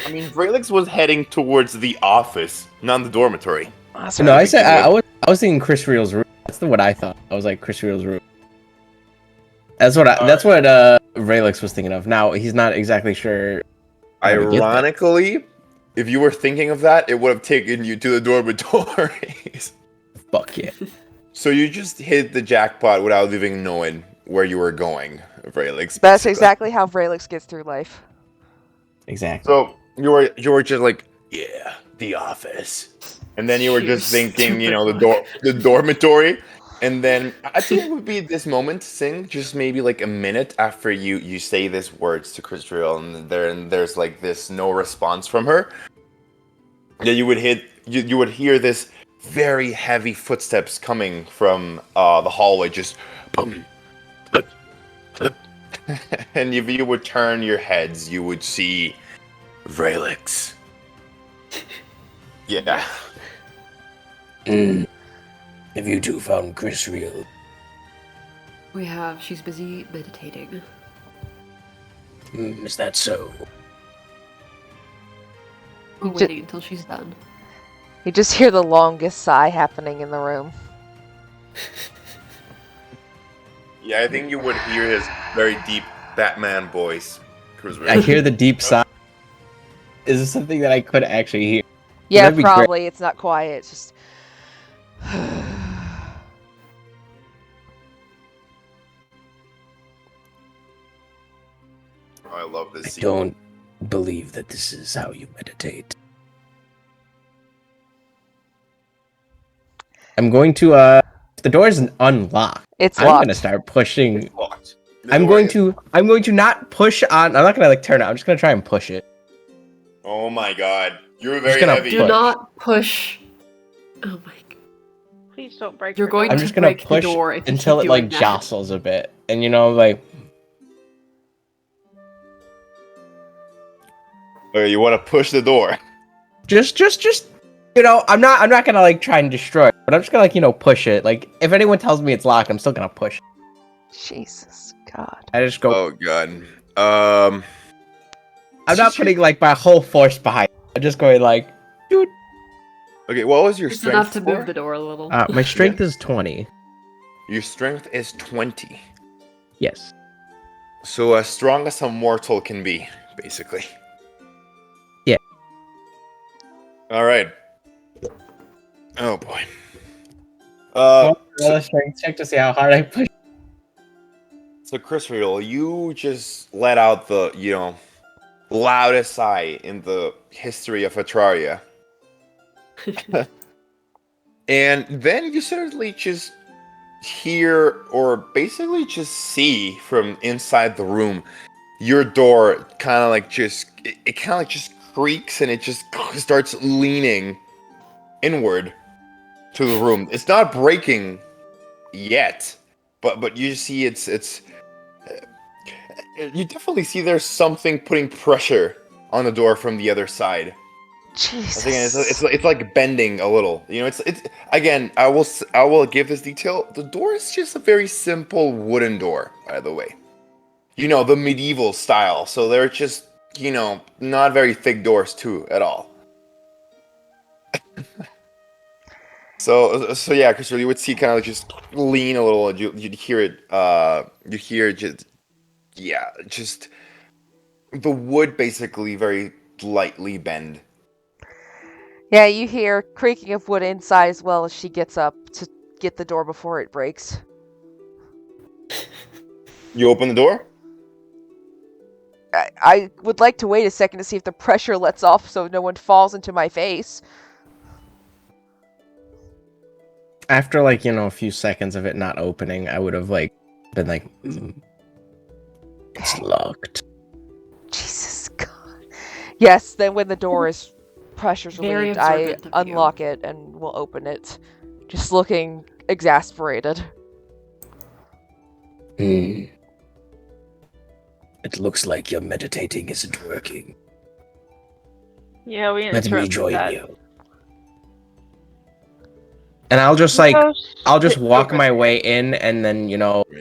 I mean, Vrelix was heading towards the office, not the dormitory. No, I said I was thinking Chris Real's room. That's what I thought. I was like Chris Real's room. That's what Raylix was thinking of. Now he's not exactly sure. how to get there. Ironically, if you were thinking of that, it would have taken you to the dormitories. Fuck yeah. So you just hit the jackpot without even knowing where you were going, Vrelix. That's basically. exactly how Raylix gets through life. Exactly. So you were just like, yeah, the office, and then you were just thinking, you know, the dormitory, and then I think it would be this moment, Sing, just maybe like a minute after you say these words to Christriel, and there's like this no response from her. Yeah, you would hear this very heavy footsteps coming from the hallway, just boom, flip, flip. And if you would turn your heads, you would see Vrelix. Yeah. Have you two found Chris Real? We have. She's busy meditating. Is that so? We're waiting until she's done. You just hear the longest sigh happening in the room. Yeah, I think you would hear his very deep Batman voice. I hear the deep sigh. Is this something that I could actually hear? Yeah, That'd be great. probably. It's not quiet. It's just. I love this I scene. don't believe that this is how you meditate. I'm going to if the door isn't unlocked, It's I'm locked. gonna start pushing. It's locked. The I'm door going is- to not push on. I'm not gonna like turn it. I'm just gonna try and push it. Oh my god. You're Just very gonna heavy. Do not push. Oh my god. Please don't break You're her going door. I'm to just gonna break the push door if you until keep it like doing that. jostles a bit, and you know, like Okay, you want to push the door. just you know, I'm not gonna like try and destroy it, but I'm just gonna like, you know, push it. Like if anyone tells me it's locked, I'm still gonna push it. Jesus God. I just go. Oh god. I'm not putting like my whole force behind it. I'm just going like, dude. Okay, what was your Just strength enough to score? move the door a little. My strength is 20. Your strength is 20. Yes. So as strong as a mortal can be, basically. Yeah. All right. Oh boy. Roll a strength check to see how hard I push. So Chris Riddle, you just let out the, loudest sigh in the history of Atraria. And then you suddenly just hear, or basically just see from inside the room, your door kind of like it kind of like just creaks and it just starts leaning inward to the room. It's not breaking yet, but you see it's you definitely see there's something putting pressure on the door from the other side. Jesus. Again, it's like bending a little. It's again. I will give this detail. The door is just a very simple wooden door, by the way. The medieval style. So they're just not very thick doors too at all. So yeah, Chris, you would see kind of like just lean a little. You'd hear it. You hear just just the wood basically very lightly bend. Yeah, you hear creaking of wood inside as well as she gets up to get the door before it breaks. You open the door? I would like to wait a second to see if the pressure lets off so no one falls into my face. After a few seconds of it not opening, I would have been like, it's locked. Jesus God. Yes, then when the door is pressure's Very relieved, I observant of you. unlock it and will open it. Just looking exasperated. It looks like your meditating isn't working. Yeah, we Let me interrupted join that. you. And I'll just walk my way in and then,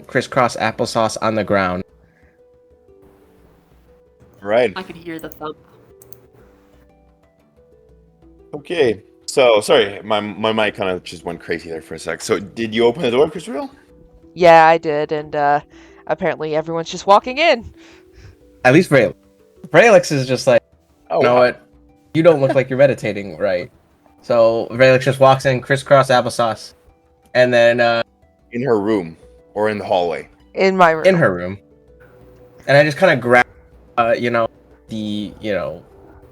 crisscross applesauce on the ground. Right. I could hear the thump. Okay. So sorry, my mic kind of just went crazy there for a sec. So did you open the door, Christopher? Yeah, I did, and apparently everyone's just walking in. At least Raelix. Raelix is just like, Oh, you know wow. what? You don't look like you're meditating, right? So Raelix just walks in, crisscross applesauce, and then In her room or in the hallway? In my room. in her room, and I just kind of grab, the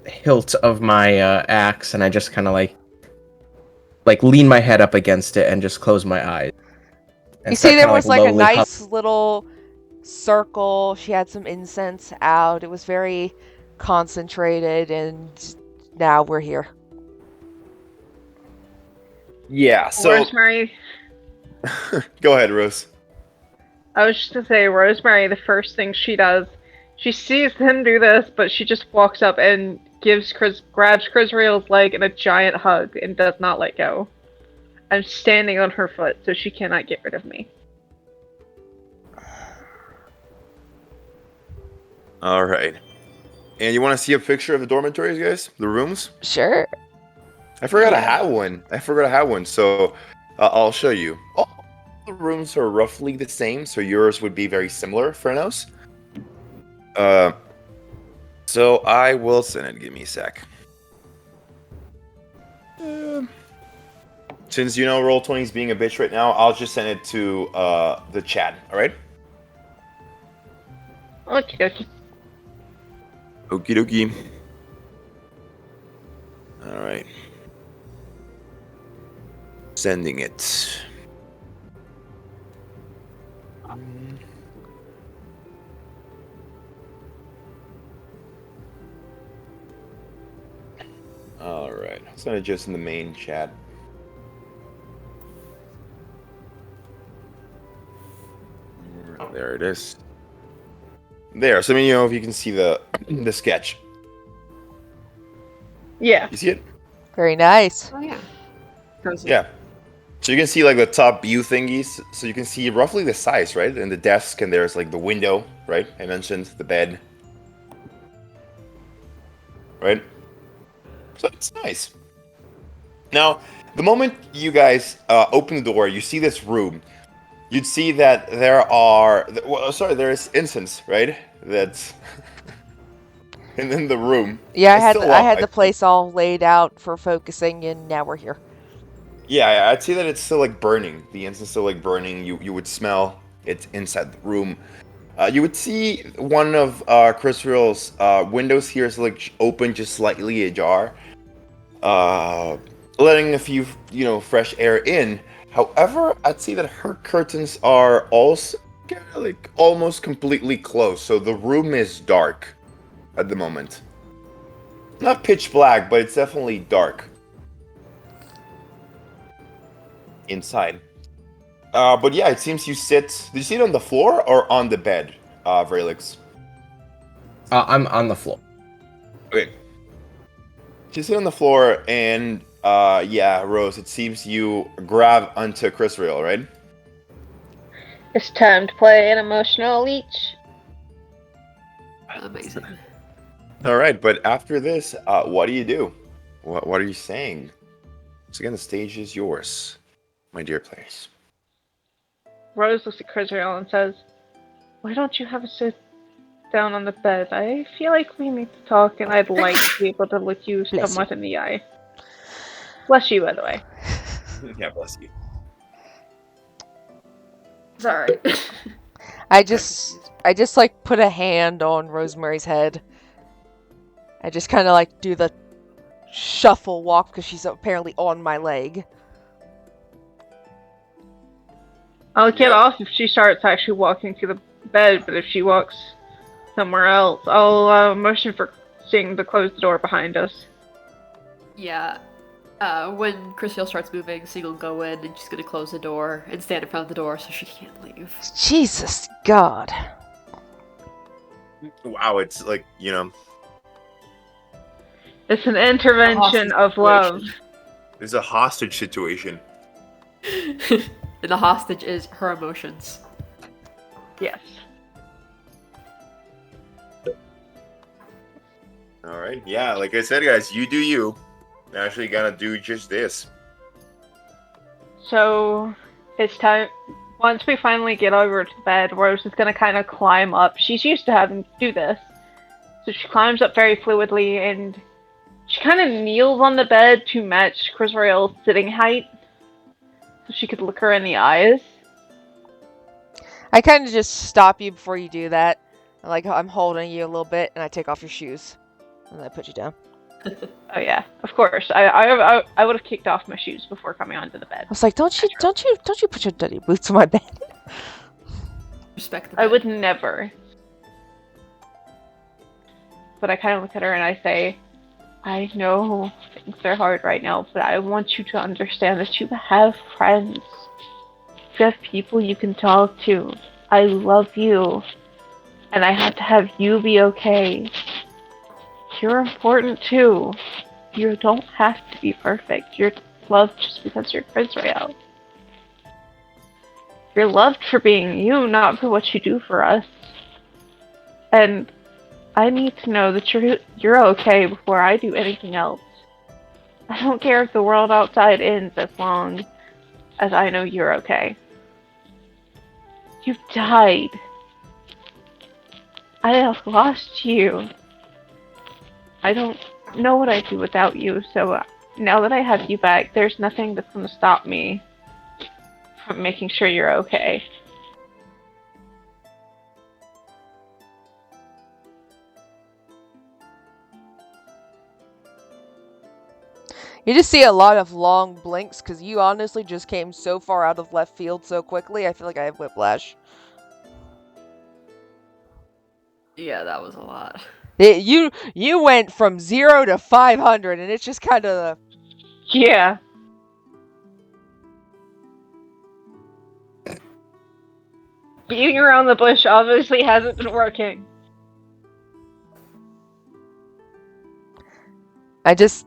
hilt of my axe, and I just kind of like lean my head up against it and just close my eyes. And You start see, there kinda, was like a lowly nice little circle. She had some incense out. It was very concentrated, and now we're here. Yeah. So Rosemary, go ahead, Rose. I was just to say, Rosemary, the first thing she does, she sees him do this, but she just walks up and grabs Chris Reel's leg in a giant hug and does not let go. I'm standing on her foot, so she cannot get rid of me. All right. And you want to see a picture of the dormitories, guys? The rooms? Sure. I forgot I had one. So I'll show you. All the rooms are roughly the same, so yours would be very similar, Frenos. So I will send it. Give me a sec. Since Roll20's being a bitch right now, I'll just send it to the chat. All right? Okie dokie. Okie dokie. All right. Sending it. All right. I'll send it just in the main chat. There it is. There. So if you can see the sketch. Yeah. You see it? Very nice. Oh yeah. Frozen. Yeah. So you can see the top view thingies. So you can see roughly the size, right? And the desk, and there's the window, right? I mentioned the bed. Right? So it's nice. Now, the moment you guys open the door, you see this room. you'd see that there is incense, right? That's and in the room. Yeah, It's still I up, had I the think. place all laid out for focusing, and now we're here. Yeah, I'd see that it's still like burning. The incense still like burning. You would smell it inside the room. You would see one of Chris Real's windows here is like open just slightly ajar, uh, letting a few fresh air in. However, I'd say that her curtains are also like almost completely closed, so the room is dark at the moment. Not pitch black, but it's definitely dark inside. But yeah, it seems you sit. Did you sit on the floor or on the bed, Vrelix? I'm on the floor. Okay. You sit on the floor, and yeah, Rose. It seems you grab onto Chris Real, right? It's time to play an emotional leech. Amazing. All right, but after this, what do you do? What are you saying? Once again, the stage is yours, my dear players. Rose looks at Crisrael and says, "Why don't you have a sit down on the bed? I feel like we need to talk, and I'd like to be able to look you Bless somewhat in the eye." Bless you, by the way. Yeah, bless you. It's alright. I just like put a hand on Rosemary's head. I just kind of like do the shuffle walk because she's apparently on my leg. I'll get Yep. off if she starts actually walking to the bed, but if she walks somewhere else, I'll motion for Sing to close the door behind us. Yeah. When Christelle starts moving, Sing will go in and she's gonna close the door and stand in front of the door so she can't leave. Jesus God. Wow, it's like It's an intervention of love. there's a hostage situation. And the hostage is her emotions. Yes. All right, yeah, like I said, guys, you do you. I'm actually gonna do just this. So it's time. Once we finally get over to bed, Rose is gonna kind of climb up. She's used to having to do this, so she climbs up very fluidly, and she kind of kneels on the bed to match Crisrael's sitting height, so she could look her in the eyes. I kind of just stop you before you do that. Like I'm holding you a little bit, and I take off your shoes, and I put you down. Oh yeah, of course. I would have kicked off my shoes before coming onto the bed. I was like, don't you put your dirty boots on my bed. Respect the I bed. would never. But I kind of look at her and I say, I know things are hard right now, but I want you to understand that you have friends. You have people you can talk to. I love you. And I have to have you be okay. You're important too. You don't have to be perfect. You're loved just because you're Israel. You're loved for being you, not for what you do for us. And I need to know that you're okay before I do anything else. I don't care if the world outside ends as long as I know you're okay. You've died. I have lost you. I don't know what I'd do without you, so now that I have you back, there's nothing that's going to stop me from making sure you're okay. You just see a lot of long blinks because you honestly just came so far out of left field so quickly. I feel like I have whiplash. Yeah, that was a lot. You went from 0 to 500, and it's just kind of. Yeah. Beating around the bush obviously hasn't been working. I just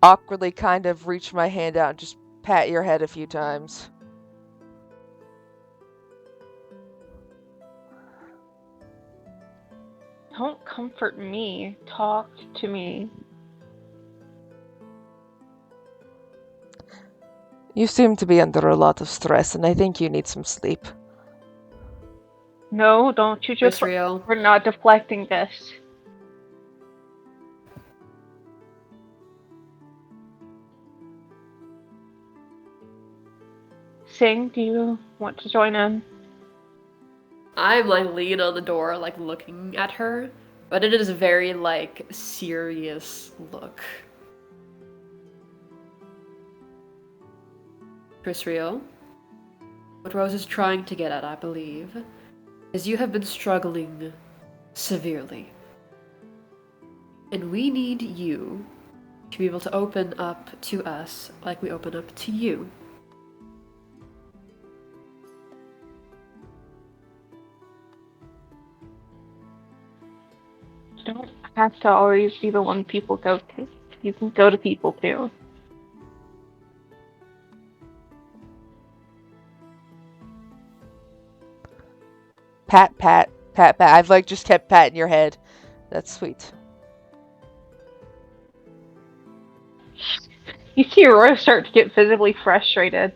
awkwardly kind of reach my hand out and just pat your head a few times. Don't comfort me. Talk to me. You seem to be under a lot of stress, and I think you need some sleep. No, don't you just... Israel. We're not deflecting this. Sing, do you want to join in? I'm like leaning on the door, like looking at her, but it is a very like serious look. Israel, what Rose is trying to get at, I believe, is you have been struggling severely. And we need you to be able to open up to us like we open up to you. You don't have to always be the one people go to. You can go to people too. Pat, pat, pat, pat. I've like just kept patting your head. That's sweet. You see Aurora start to get visibly frustrated,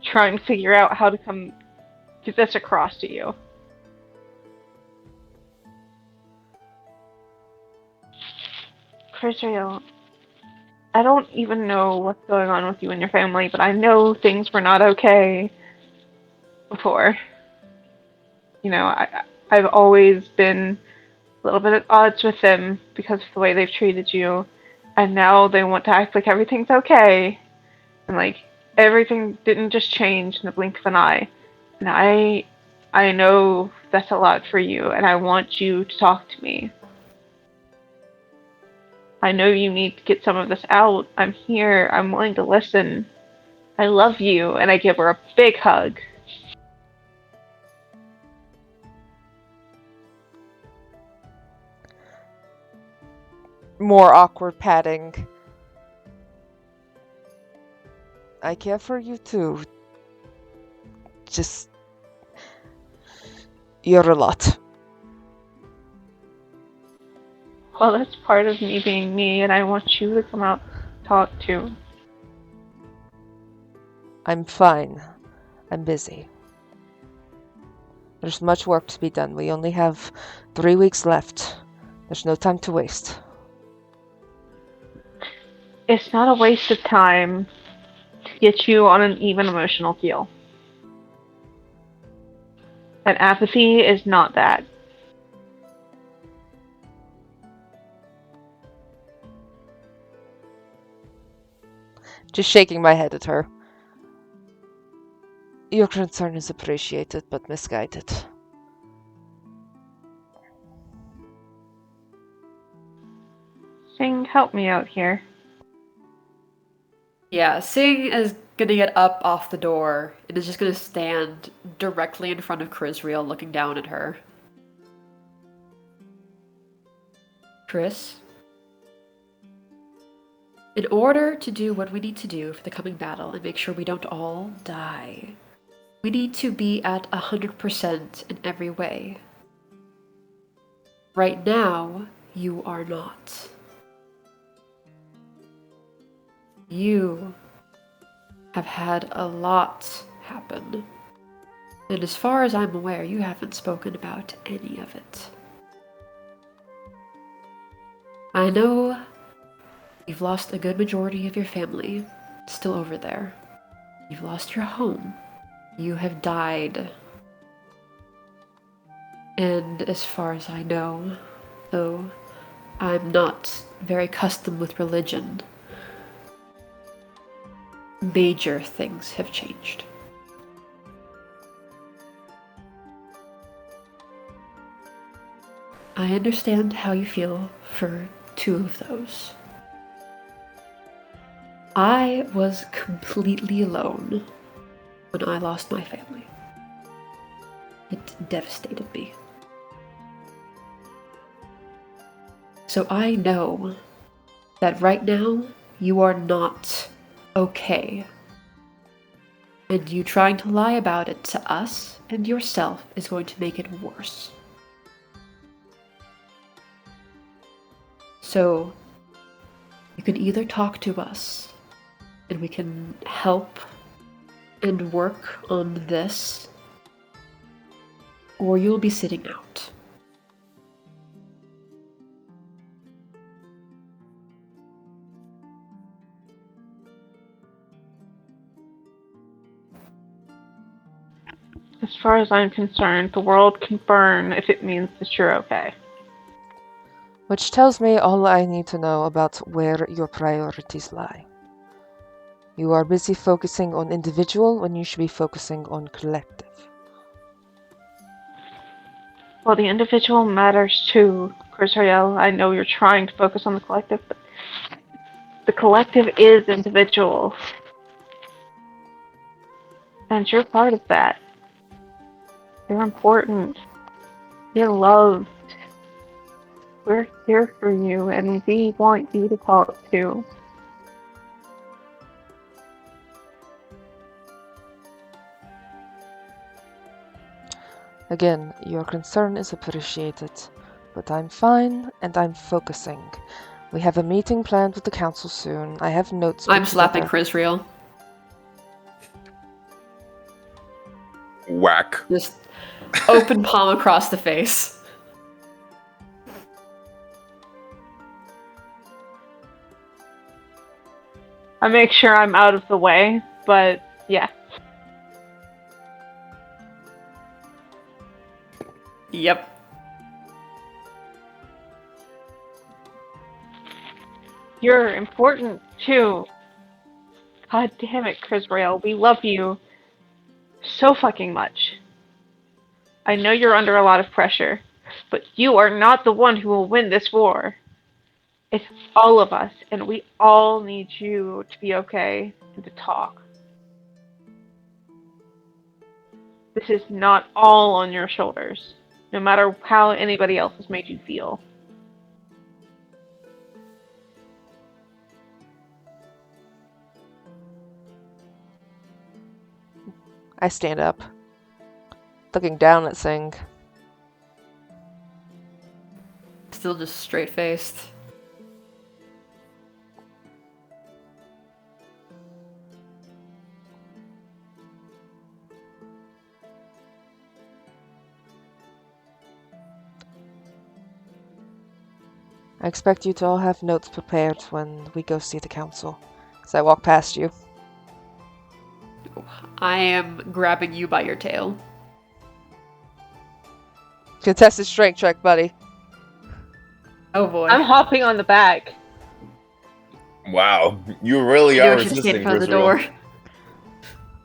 trying to figure out how to get this across to you. Chrisrael, I don't even know what's going on with you and your family, but I know things were not okay before. You know, I've always been a little bit at odds with them because of the way they've treated you, and now they want to act like everything's okay, and like everything didn't just change in the blink of an eye. And I know that's a lot for you, and I want you to talk to me. I know you need to get some of this out. I'm here. I'm willing to listen. I love you. And I give her a big hug. More awkward patting. I care for you too. Just... You're a lot. Well, that's part of me being me, and I want you to come out and talk too. I'm fine. I'm busy. There's much work to be done. We only have 3 weeks left. There's no time to waste. It's not a waste of time to get you on an even emotional keel. And apathy is not that. Just shaking my head at her. Your concern is appreciated, but misguided. Sing, help me out here. Yeah, Sing is gonna get up off the door and is just gonna stand directly in front of Crisriel looking down at her. Chris? In order to do what we need to do for the coming battle and make sure we don't all die, we need to be at 100% in every way. Right now, you are not. You have had a lot happen. And as far as I'm aware, you haven't spoken about any of it. I know you've lost a good majority of your family still over there. You've lost your home. You have died. And as far as I know, though I'm not very accustomed with religion, major things have changed. I understand how you feel for 2 of those. I was completely alone when I lost my family. It devastated me. So I know that right now you are not okay. And you trying to lie about it to us and yourself is going to make it worse. So you can either talk to us and we can help and work on this, or you'll be sitting out. As far as I'm concerned, the world can burn if it means that you're okay. Which tells me all I need to know about where your priorities lie. You are busy focusing on individual when you should be focusing on collective. Well, the individual matters too, Chris Ariel. I know you're trying to focus on the collective, but the collective is individual. And you're part of that. You're important. You're loved. We're here for you, and we want you to talk too. Again, your concern is appreciated, but I'm fine and I'm focusing. We have a meeting planned with the council soon. I have notes. I'm put slapping together. Chris real. Whack. Just open palm across the face. I make sure I'm out of the way, but yeah. Yep. You're important too. God damn it, Chris Rail. We love you so fucking much. I know you're under a lot of pressure, but you are not the one who will win this war. It's all of us, and we all need you to be okay and to talk. This is not all on your shoulders, no matter how anybody else has made you feel. I stand up, looking down at Singh. Still just straight faced. I expect you to all have notes prepared when we go see the council. As I walk past you. I am grabbing you by your tail. Contested strength check, buddy. Oh boy. I'm hopping on the back. Wow, you really I are knew I should stand resisting, in front of the Chris Real. door.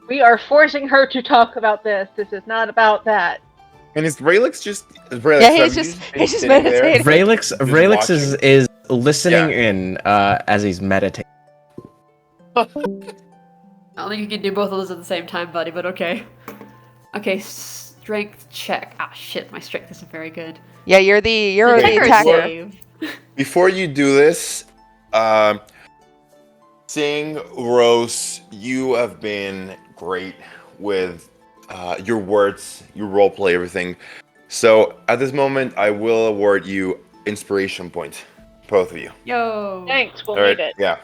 We are forcing her to talk about this. This is not about that. And is Raelix just? Raelix, Yeah, have he's you just- been he's just sitting there? meditating. Raelix is watching? listening Yeah. in as he's meditating. I don't think you can do both of those at the same time, buddy, but okay. Okay, strength check. Ah, shit, my strength isn't very good. Yeah, you're the Okay, Check or attacker. save? Before you do this, Sing, Rose, you have been great with your words, your roleplay, everything. So at this moment, I will award you inspiration point, both of you. Yo. Thanks, we'll All right? need it. Yeah.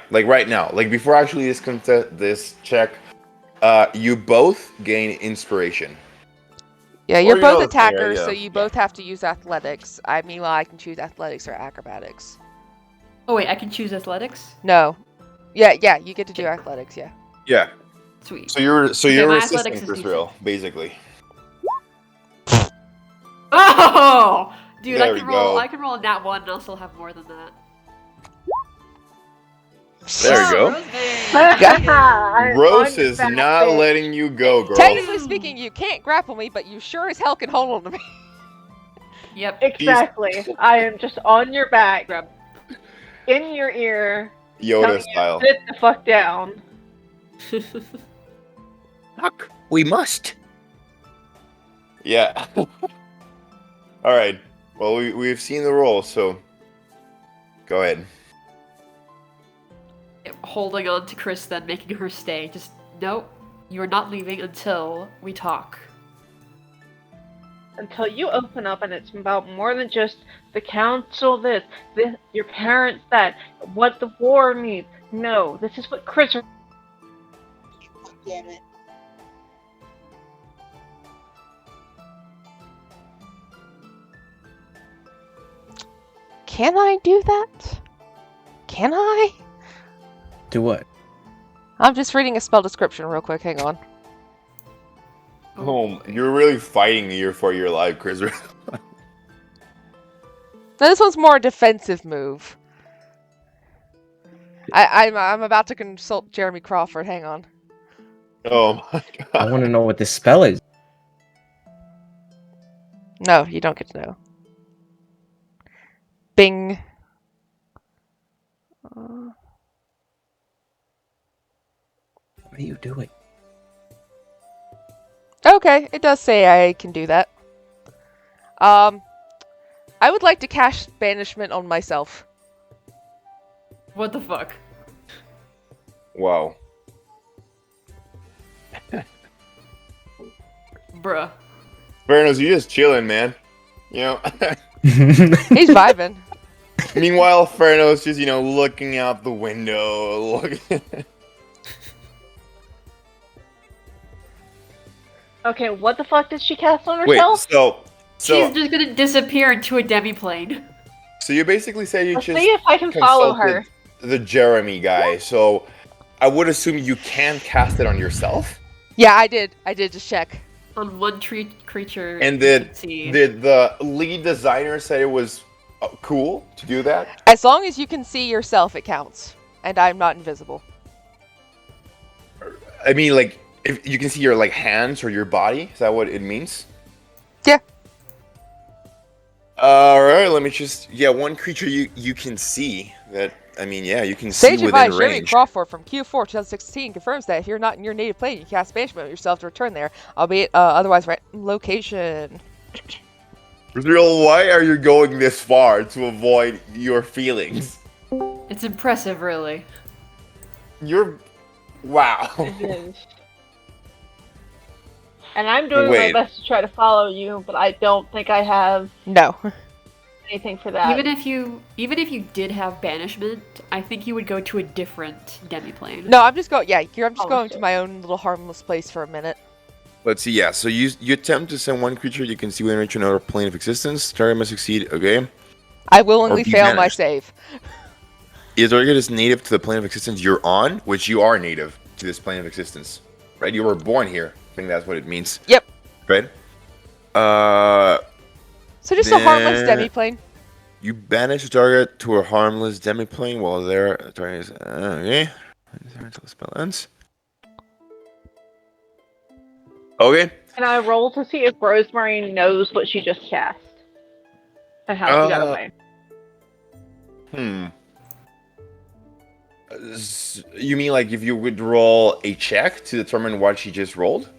Like right now, like before actually this check, you both gain inspiration. Yeah, Or you're you both know the thing, right? attackers, so Yeah. you both have to use athletics. Meanwhile, I can choose athletics or acrobatics. Oh wait, I can choose athletics? No. Yeah, you get to do athletics, yeah. Yeah. Sweet. So you're my resisting athletics is Chris decent. Real, basically. Oh! Dude, There we go. I can roll a nat 1 and I'll still have more than that. There you go. I'm Rose on your is back, not bitch. letting you go, girl. Technically speaking, you can't grapple me, but you sure as hell can hold on to me. Yep. Exactly. I am just on your back, Grab. in your ear, Yoda telling style. you, sit the fuck down. Fuck, we must. Yeah. All right. Well, we've seen the roll, so go ahead. Holding on to Chris, then making her stay. Just, nope, you're not leaving until we talk. Until you open up and it's about more than just the council, this, your parents, that, what the war needs. No, this is what Chris. Damn it. Can I do that? Can I? Do what? I'm just reading a spell description real quick. Hang on. Oh, you're really fighting here for your life, Chris. Now, this one's more a defensive move. I'm about to consult Jeremy Crawford. Hang on. Oh my I god. want to know what this spell is. No, you don't get to know. Bing. What are you doing? Okay, it does say I can do that. I would like to cast banishment on myself. What the fuck? Wow. Bruh. Vernos, you just chilling, man. You know. He's vibing. Meanwhile, Ferno's just, looking out the window. Okay, what the fuck did she cast on Wait, herself? so She's just gonna disappear into a demiplane. so you basically say you Let's just see if I can follow consulted her. the Jeremy guy. So I would assume you can cast it on yourself. Yeah, I did. I did just check. On one creature. And you can see. did the lead designer say it was cool to do that? As long as you can see yourself, it counts. And I'm not invisible. I mean, like, if you can see your hands or your body, is that what it means? Yeah. Alright, let me just one creature you can see that. I mean, yeah, you can see Sage within advised Jeremy range. Crawford from Q4 2016 confirms that if you're not in your native plane, you cast banishment on yourself to return there, albeit otherwise random location. Israel, why are you going this far to avoid your feelings? It's impressive, really. You're wow. It is. And I'm doing Wait. my best to try to follow you, but I don't think I have No. anything for that. Even if you did have banishment, I think you would go to a different demiplane. No, I'm just going. Yeah, I'm just Oh, going shit. to my own little harmless place for a minute. Let's see. Yeah. So you attempt to send one creature you can see within reach another plane of existence. Target must succeed. Okay. I willingly Or be fail my banished. save. Your target is native to the plane of existence you're on, which you are native to this plane of existence, right? You were born here. I think that's what it means. Yep. Right. So just a harmless Then- demiplane. You banish the target to a harmless demiplane while their target is okay. Until the spell ends. Okay. Can I roll to see if Rosemary knows what she just cast? And how she got away? You mean like if you would roll a check to determine what she just rolled?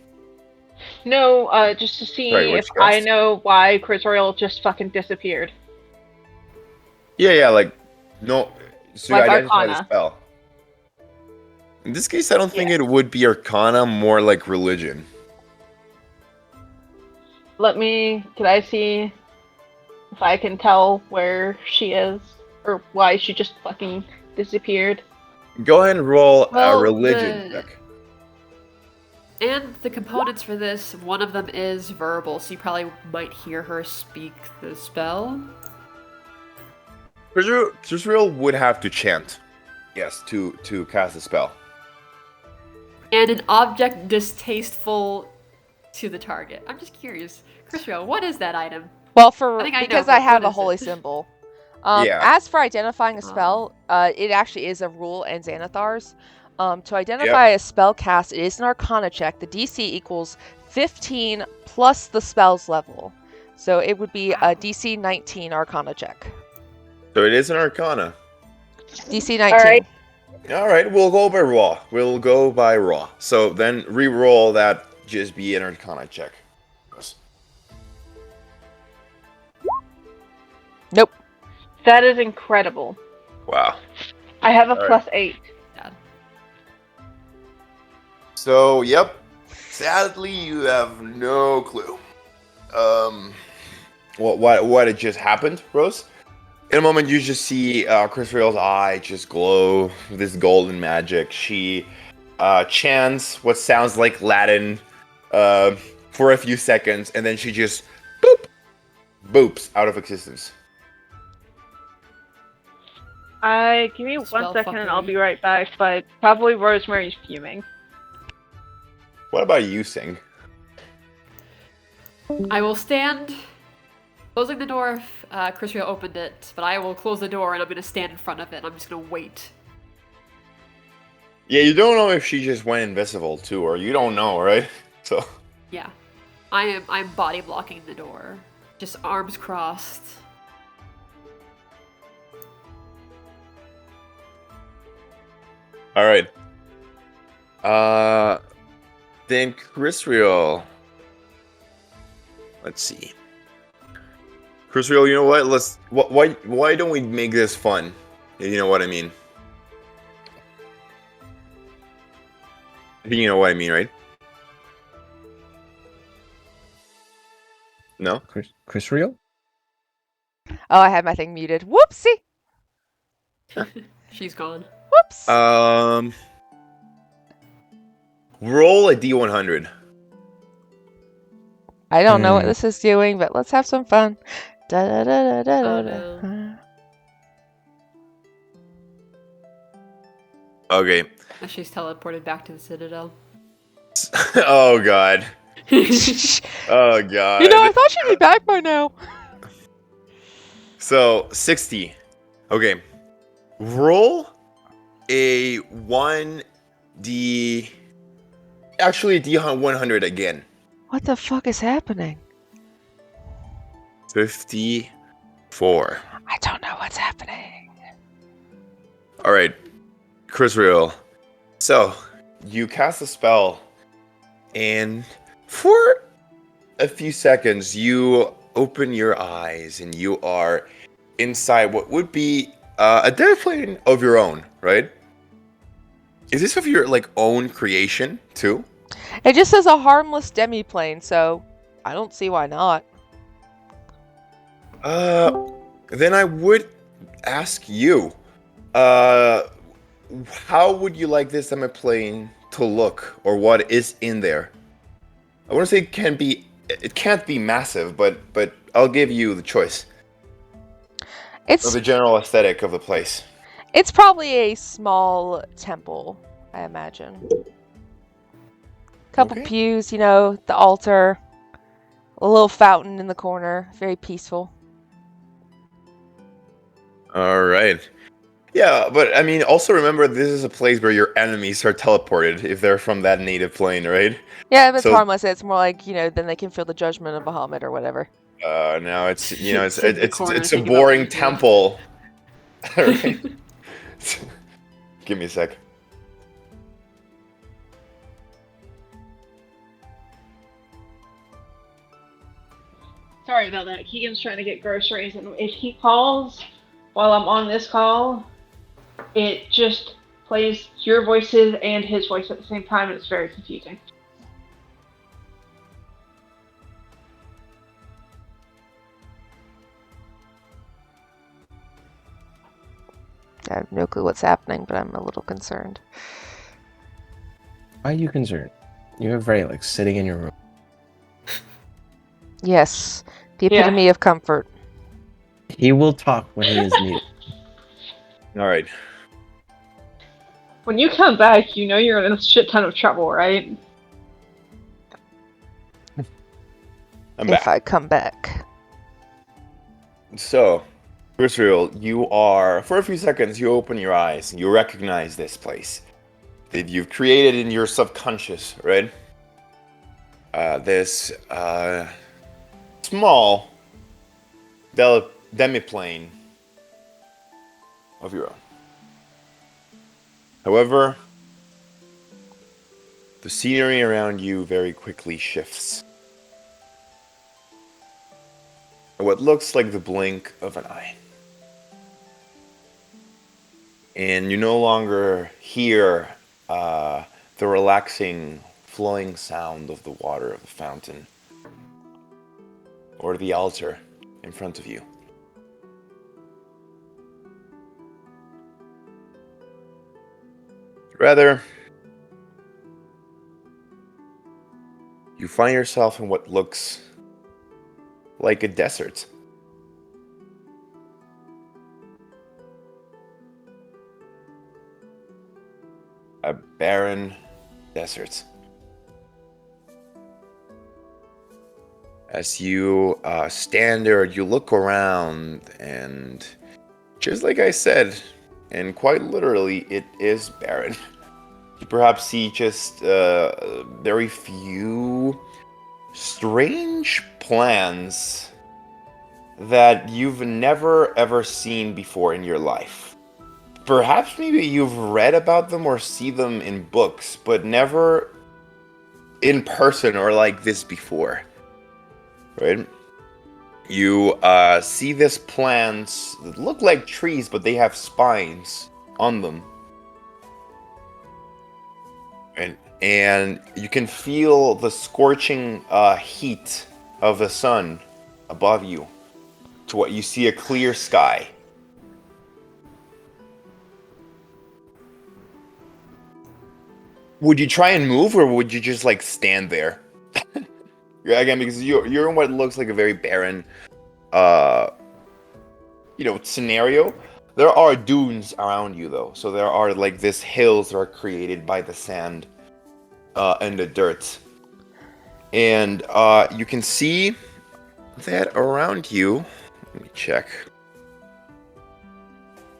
No, just to see Sorry, what if you I cast? know why Chris Royal just fucking disappeared. Yeah, like no. So Like you identify the Arcana. spell. In this case, I don't think it would be Arcana, more like religion. Can I see if I can tell where she is? Or why she just fucking disappeared? Go ahead and roll Well, a religion the- check. And the components for this, one of them is verbal, so you probably might hear her speak the spell. Israel would have to chant, yes, to cast the spell. And an object distasteful to the target. I'm just curious. Christopher, what is that item? Well, I think I know, because but I have what a is holy it? symbol. Yeah. As for identifying a spell, it actually is a rule in Xanathar's. To identify a spell cast, it is an Arcana check. The DC equals 15 plus the spell's level. So it would be a DC 19 Arcana check. So it is an Arcana. DC 19. Alright. All right, we'll go by raw. We'll go by raw. So then re-roll that. Just be an Arcana check. Nope. That is incredible. Wow. I have a Alright. +8. So, yep. Sadly, you have no clue. What had just happened, Rose? In a moment, you just see Chris eye just glow with this golden magic. She chants what sounds like Latin for a few seconds, and then she just boops out of existence. Give me Spell 1 second and fuckery. I'll be right back, but probably Rosemary's fuming. What about you, Sing? I will stand closing the door if Chris opened it, but I will close the door and I'm gonna stand in front of it and I'm just gonna wait. Yeah, you don't know if she just went invisible too, or you don't know, right? So Yeah. I'm body blocking the door. Just arms crossed. all right. Then Chrisreal. Let's see. Chrisreal, you know what? Why don't we make this fun? You know what I mean? I think you know what I mean, right? No? Chris Real? Oh, I had my thing muted. Whoopsie. She's gone. Whoops. Roll a D100. I don't know what this is doing, but let's have some fun. Da, da, da, da, da, Oh, da. no. Okay. And she's teleported back to the Citadel. Oh god. Oh god. You know, I thought she'd be back by now. So 60. Okay. Roll a 1D. Actually, a D100 again. What the fuck is happening? 54. I don't know what's happening. All right, Chris Real. So you cast a spell, and for a few seconds, you open your eyes, and you are inside what would be a demiplane of your own, right? Is this of your own creation too? It just says a harmless demiplane, so I don't see why not. Then I would ask you, how would you like this demiplane to look, or what is in there? I want to say it can't be massive, but I'll give you the choice of It's the general aesthetic of the place. it's probably a small temple, I imagine. Couple Okay. pews, you know, the altar, a little fountain in the corner, very peaceful. All right. Yeah, but I mean, also remember this is a place where your enemies are teleported if they're from that native plane, right? Yeah, if it's So- harmless, it's more like, you know, then they can feel the judgment of Bahamut or whatever. Now it's it's Sit in the it's corner it's a thinking about boring what you did. temple. All right. Give me a sec. Sorry about that. Keegan's trying to get groceries, and if he calls while I'm on this call, it just plays your voices and his voice at the same time, and it's very confusing. I have no clue what's happening, but I'm a little concerned. Why are you concerned? You have Raelix sitting in your room. Yes, the Yeah. epitome of comfort. He will talk when he is needed. All right. When you come back, you know you're in a shit ton of trouble, right? I'm If back. I come back. So, Israel, you are, for a few seconds, you open your eyes and you recognize this place that you've created in your subconscious, right? This small demiplane of your own. However, the scenery around you very quickly shifts. What looks like the blink of an eye. And you no longer hear the relaxing, flowing sound of the water of the fountain or the altar in front of you. Rather, you find yourself in what looks like a desert. A barren desert. As you stand there, you look around, and just like I said, and quite literally, it is barren. You perhaps see just very few strange plants that you've never ever seen before in your life. Perhaps maybe you've read about them or see them in books, but never in person or like this before. Right? You see these plants that look like trees, but they have spines on them. And you can feel the scorching heat of the sun above you. To what you see a clear sky. Would you try and move, or would you just like stand there? Yeah, again, because you're in what looks like a very barren, scenario. There are dunes around you, though, so there are like these hills that are created by the sand, and the dirt, and you can see that around you. Let me check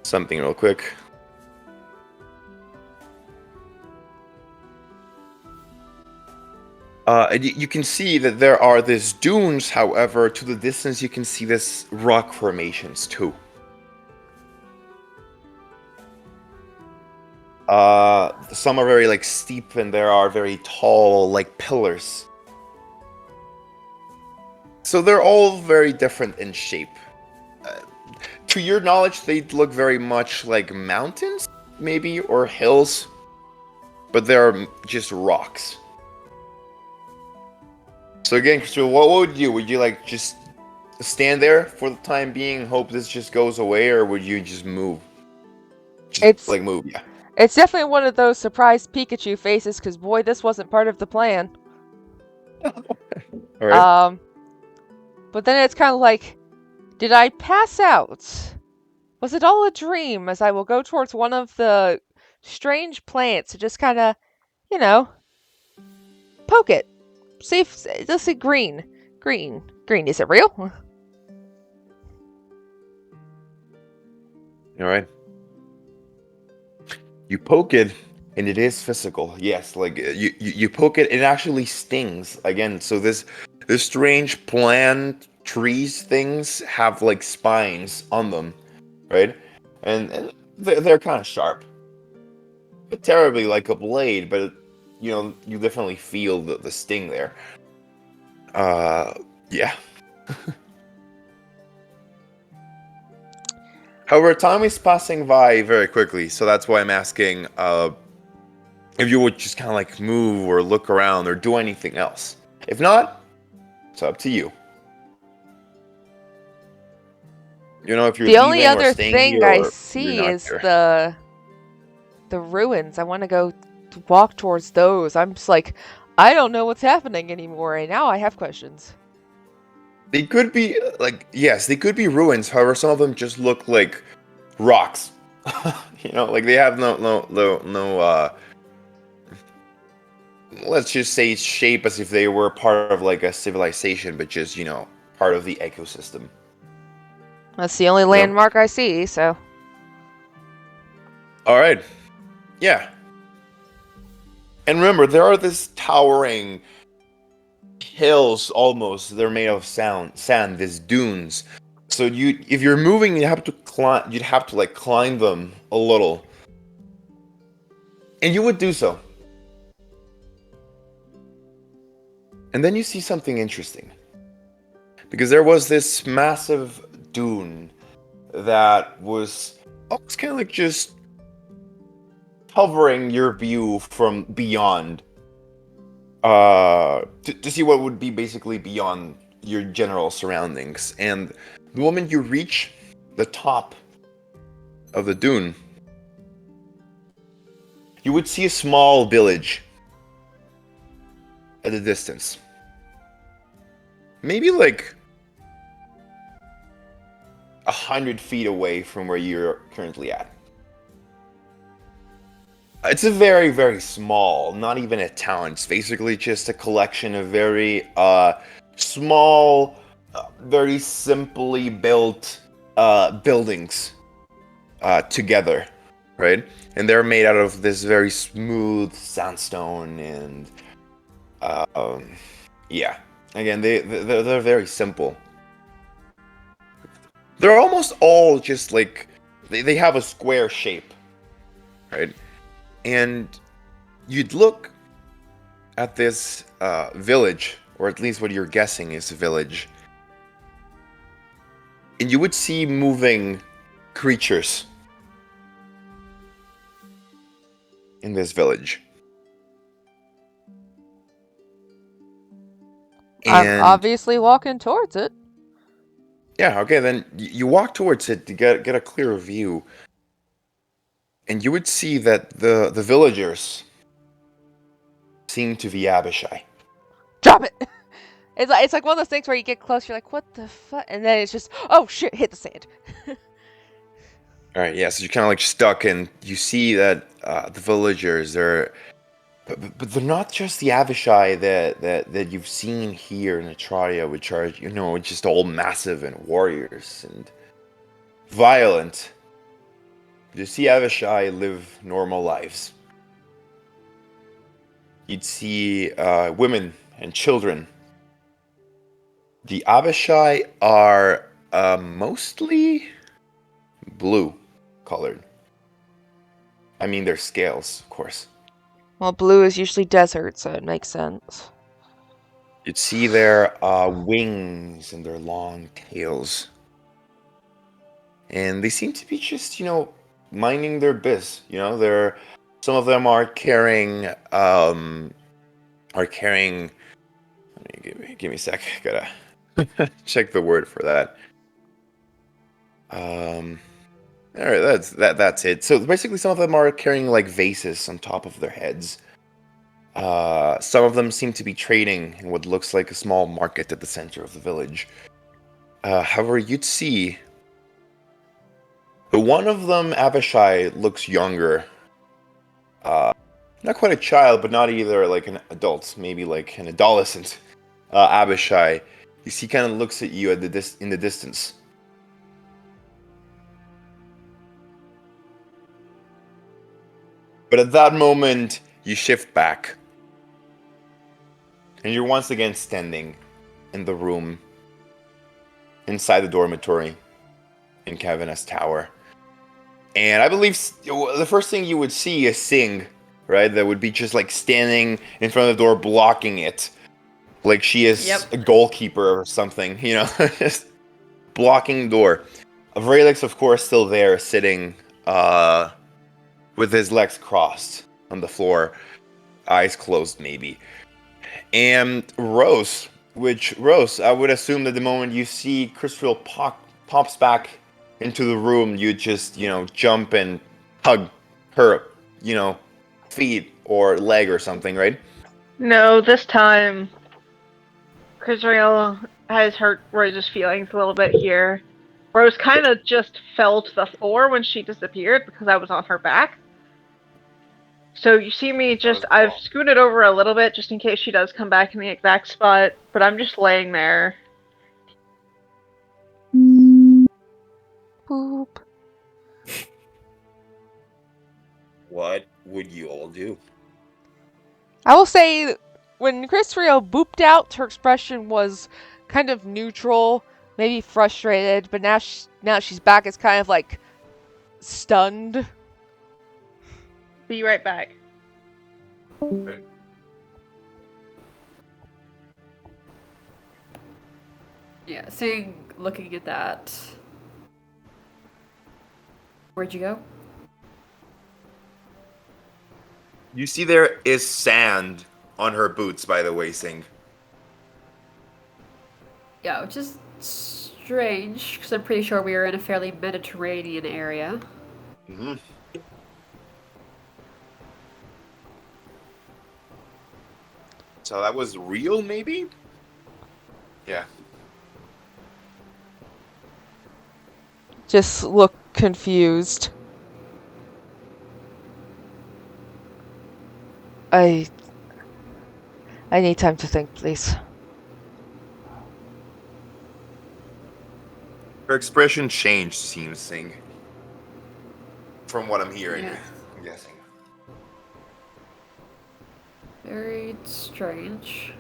something real quick. You can see that there are these dunes, however, to the distance you can see this rock formations too. Some are very like steep, and there are very tall like pillars. So they're all very different in shape. To your knowledge, they look very much like mountains, maybe, or hills, but they're just rocks. So again, Christopher, what would you do? Would you like just stand there for the time being, hope this just goes away, or would you just move? It's like move, yeah. It's definitely one of those surprised Pikachu faces, because boy, this wasn't part of the plan. All right. But then it's kind of like, did I pass out? Was it all a dream? As I will go towards one of the strange plants to just kind of, poke it. See if let's see, green. Is it real? All right. You poke it, and it is physical. Yes, like you poke it, it actually stings again. So this strange plant trees things have like spines on them, right? And they're kind of sharp. Not terribly like a blade, but you definitely feel the sting there. Yeah. However, time is passing by very quickly, so that's why I'm asking if you would just kind of like move or look around or do anything else. If not, it's up to you. If you're The only leaving or other staying thing here, I or you're see not is here. the ruins. I want to go walk towards those. I'm just like, I don't know what's happening anymore, and now I have questions. They could be yes, they could be ruins. However, some of them just look like rocks. Like they have no let's just say shape, as if they were part of like a civilization, but just part of the ecosystem. That's the only landmark I see, so. All right. Yeah. And remember, there are these towering hills almost. They're made of sand, these dunes. So if you're moving, you have to climb. You'd have to like climb them a little, and you would do so. And then you see something interesting, because there was this massive dune that was almost kind of like just covering your view from beyond, to see what would be basically beyond your general surroundings. And the moment you reach the top of the dune, you would see a small village at a distance. Maybe like 100 feet away from where you're currently at. It's a very, very small, not even a town. It's basically just a collection of very small, very simply built buildings together, right? And they're made out of this very smooth sandstone, and yeah. Again, they're very simple. They're almost all just like they have a square shape, right? And you'd look at this village, or at least what you're guessing is a village, and you would see moving creatures in this village. I'm And obviously walking towards it. yeah, okay, then you walk towards it to get a clearer view, and you would see that the villagers seem to be Abishai. Drop it. It's like one of those things where you get close, you're like, what the fuck? And then it's just, oh shit, hit the sand. All right, yeah, so you're kind of like stuck, and you see that the villagers are, but they're not just the Avishai that you've seen here in Atraria, which are just all massive and warriors and violent. You see Avishai live normal lives. You'd see women and children. The Abishai are mostly blue colored. I mean, their scales, of course. Well, blue is usually desert, so it makes sense. You'd see their wings and their long tails. And they seem to be just, minding their biz. Some of them are carrying, give me a sec. Gotta check the word for that. All right, that's it. So basically, some of them are carrying like vases on top of their heads. Some of them seem to be trading in what looks like a small market at the center of the village. However, you'd see one of them, Abishai, looks younger. Not quite a child, but not either like an adult, maybe like an adolescent. Abishai, you see, kind of looks at you in the distance. But at that moment, you shift back. And you're once again standing in the room inside the dormitory in Kavana's tower. And I believe the first thing you would see is Sing, right? That would be just like standing in front of the door, blocking it. Like she is a goalkeeper or something, just blocking the door. Vrelix, of course, still there, sitting with his legs crossed on the floor, eyes closed maybe. And Rose, I would assume that the moment you see Crystal pops back into the room, you just, jump and hug her, feet or leg or something, right? No, this time, Crisrael has hurt Rose's feelings a little bit here. Rose kind of just fell to the floor when she disappeared because I was on her back. So you see me I've scooted over a little bit just in case she does come back in the exact spot, but I'm just laying there. Boop. What would you all do? I will say, when Chris Rio booped out, her expression was kind of neutral, maybe frustrated, but now she's back, it's kind of like stunned. Be right back. Okay. Yeah, seeing, looking at that. Where'd you go? You see there is sand on her boots, by the way, Sing. Yeah, which is strange, because I'm pretty sure we are in a fairly Mediterranean area. Mm-hmm. So that was real, maybe? Yeah. Just look confused. I need time to think, please. Her expression changed, seems Sing. From what I'm hearing, Yeah. I'm guessing. Very strange.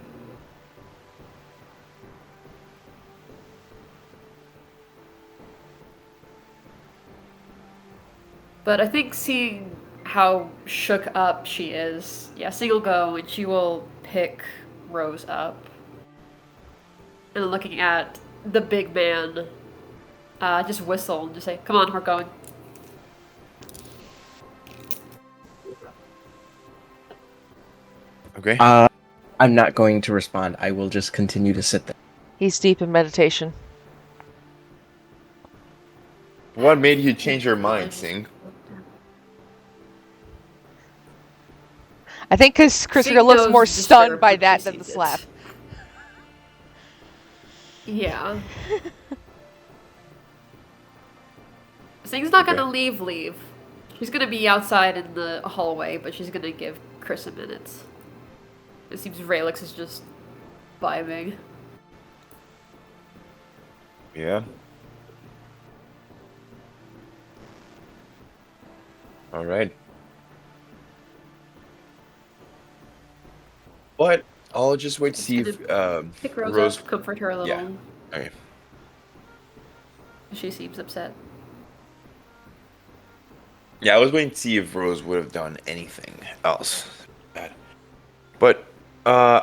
But I think seeing how shook up she is, yeah, Sing will go and she will pick Rose up. And looking at the big man, just whistle and just say, "Come on, we're going." Okay. I'm not going to respond. I will just continue to sit there. He's deep in meditation. What made you change your mind, Sing? I think because Christopher Sing looks knows more disturbed stunned by when that she than the sees it. slap. Yeah. Sing's not gonna leave. She's gonna be outside in the hallway, but she's gonna give Chris a minute. It seems Raelix is just vibing. Yeah. All right. But I'll just wait to see if Pick Rose, Rose. up, comfort her a little. Yeah. Okay. She seems upset. Yeah, I was waiting to see if Rose would have done anything else. But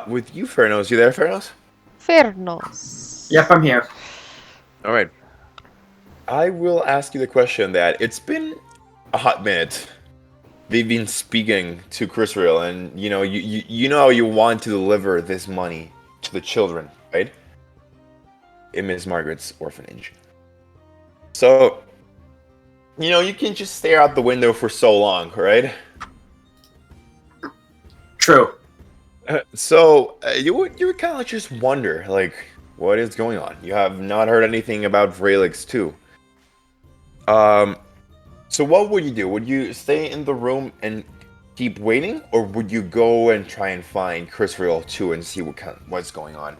with you, Fernos, you there, Fernos? Fernos. Yep, I'm here. All right. I will ask you the question that it's been a hot minute. They've been speaking to Chrisreal, and you know how you want to deliver this money to the children, right? In Miss Margaret's orphanage. So, you can just stare out the window for so long, right? True. So you would kind of just wonder, like, what is going on? You have not heard anything about Vrelix too. So what would you do? Would you stay in the room and keep waiting, or would you go and try and find Chrisreal too and see what's going on?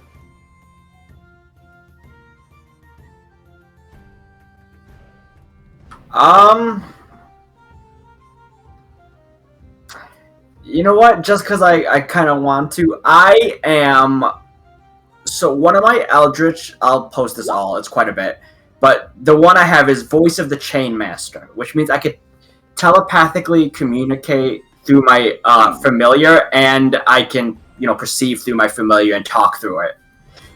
You know what? Just because I kind of want to, I am. So one of my Eldritch, I'll post this all. It's quite a bit, but the one I have is Voice of the Chainmaster, which means I could telepathically communicate through my familiar, and I can perceive through my familiar and talk through it.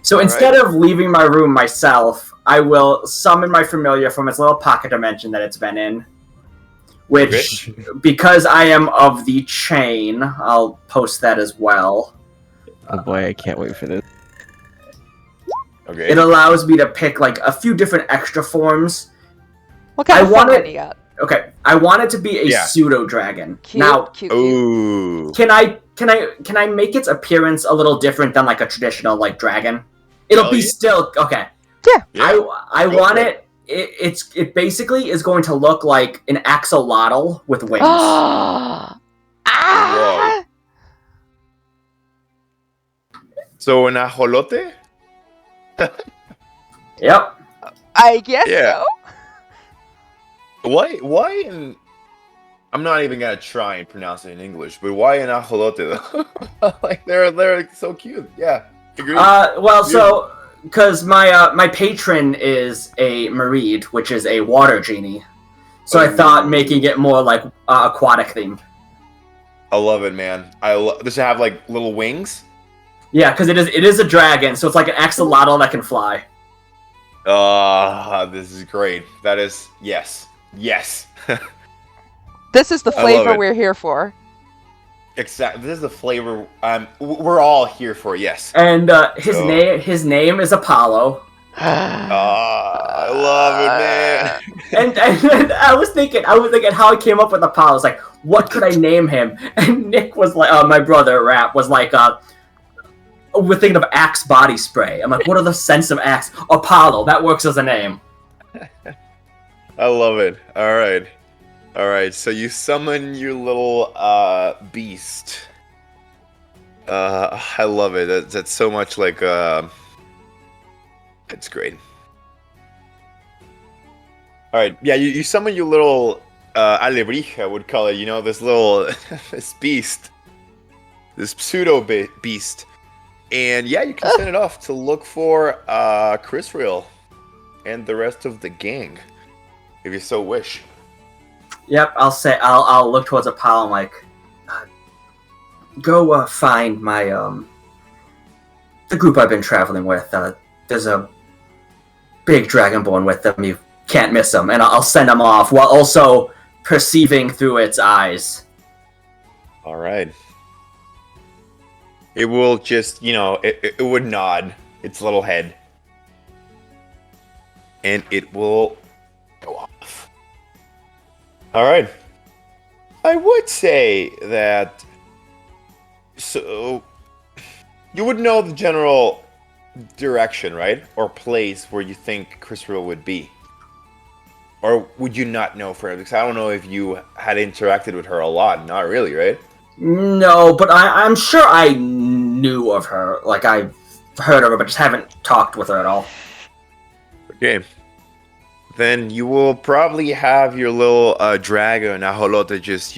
So instead of leaving my room myself, I will summon my familiar from its little pocket dimension that it's been in. Which, because I am of the chain, I'll post that as well. Oh boy, I can't wait for this. Okay. It allows me to pick like a few different extra forms. What kind of form you got? Okay, I want it to be a pseudo dragon. Cute, now, cute. Ooh. Can I make its appearance a little different than like a traditional like dragon? It'll be still okay. Yeah. I want it. It basically is going to look like an axolotl with wings. Ah! Whoa. So an ajolote? Yep. I guess so. Why I'm not even gonna try and pronounce it in English, but why an ajolote though? Like they're so cute. Yeah. Agreed. So because my patron is a Mareed, which is a water genie, so I thought making it more like aquatic themed. I love it, man. Does it have like little wings? Yeah, because it is a dragon, so it's like an axolotl that can fly. This is great. That is yes. This is the flavor we're here for. Exactly. This is the flavor we're all here for. Yes. And his name is Apollo. I love it, man. and I was thinking how I came up with Apollo. I was like, what could I name him? And Nick was like, my brother Rap was like, we're thinking of Axe body spray. I'm like, what are the scents of Axe? Apollo. That works as a name. I love it. All right. So you summon your little beast. I love it. That's so much like it's great. All right. Yeah, you summon your little alebrije, I would call it. You know, this little this beast, this pseudo beast, and yeah, you can send it off to look for Chris Real and the rest of the gang, if you so wish. Yep, I'll look towards Apollo. I'm like, go find my the group I've been traveling with. There's a big dragonborn with them. You can't miss them, and I'll send them off while also perceiving through its eyes. All right. It will just, it would nod its little head, and it will go off. All right. I would say that. So, you would know the general direction, right? Or place where you think Chris Real would be. Or would you not know for her? Because I don't know if you had interacted with her a lot. Not really, right? No, but I'm sure I knew of her. Like, I've heard of her, but just haven't talked with her at all. Okay. Then you will probably have your little dragon, Ajolote, just,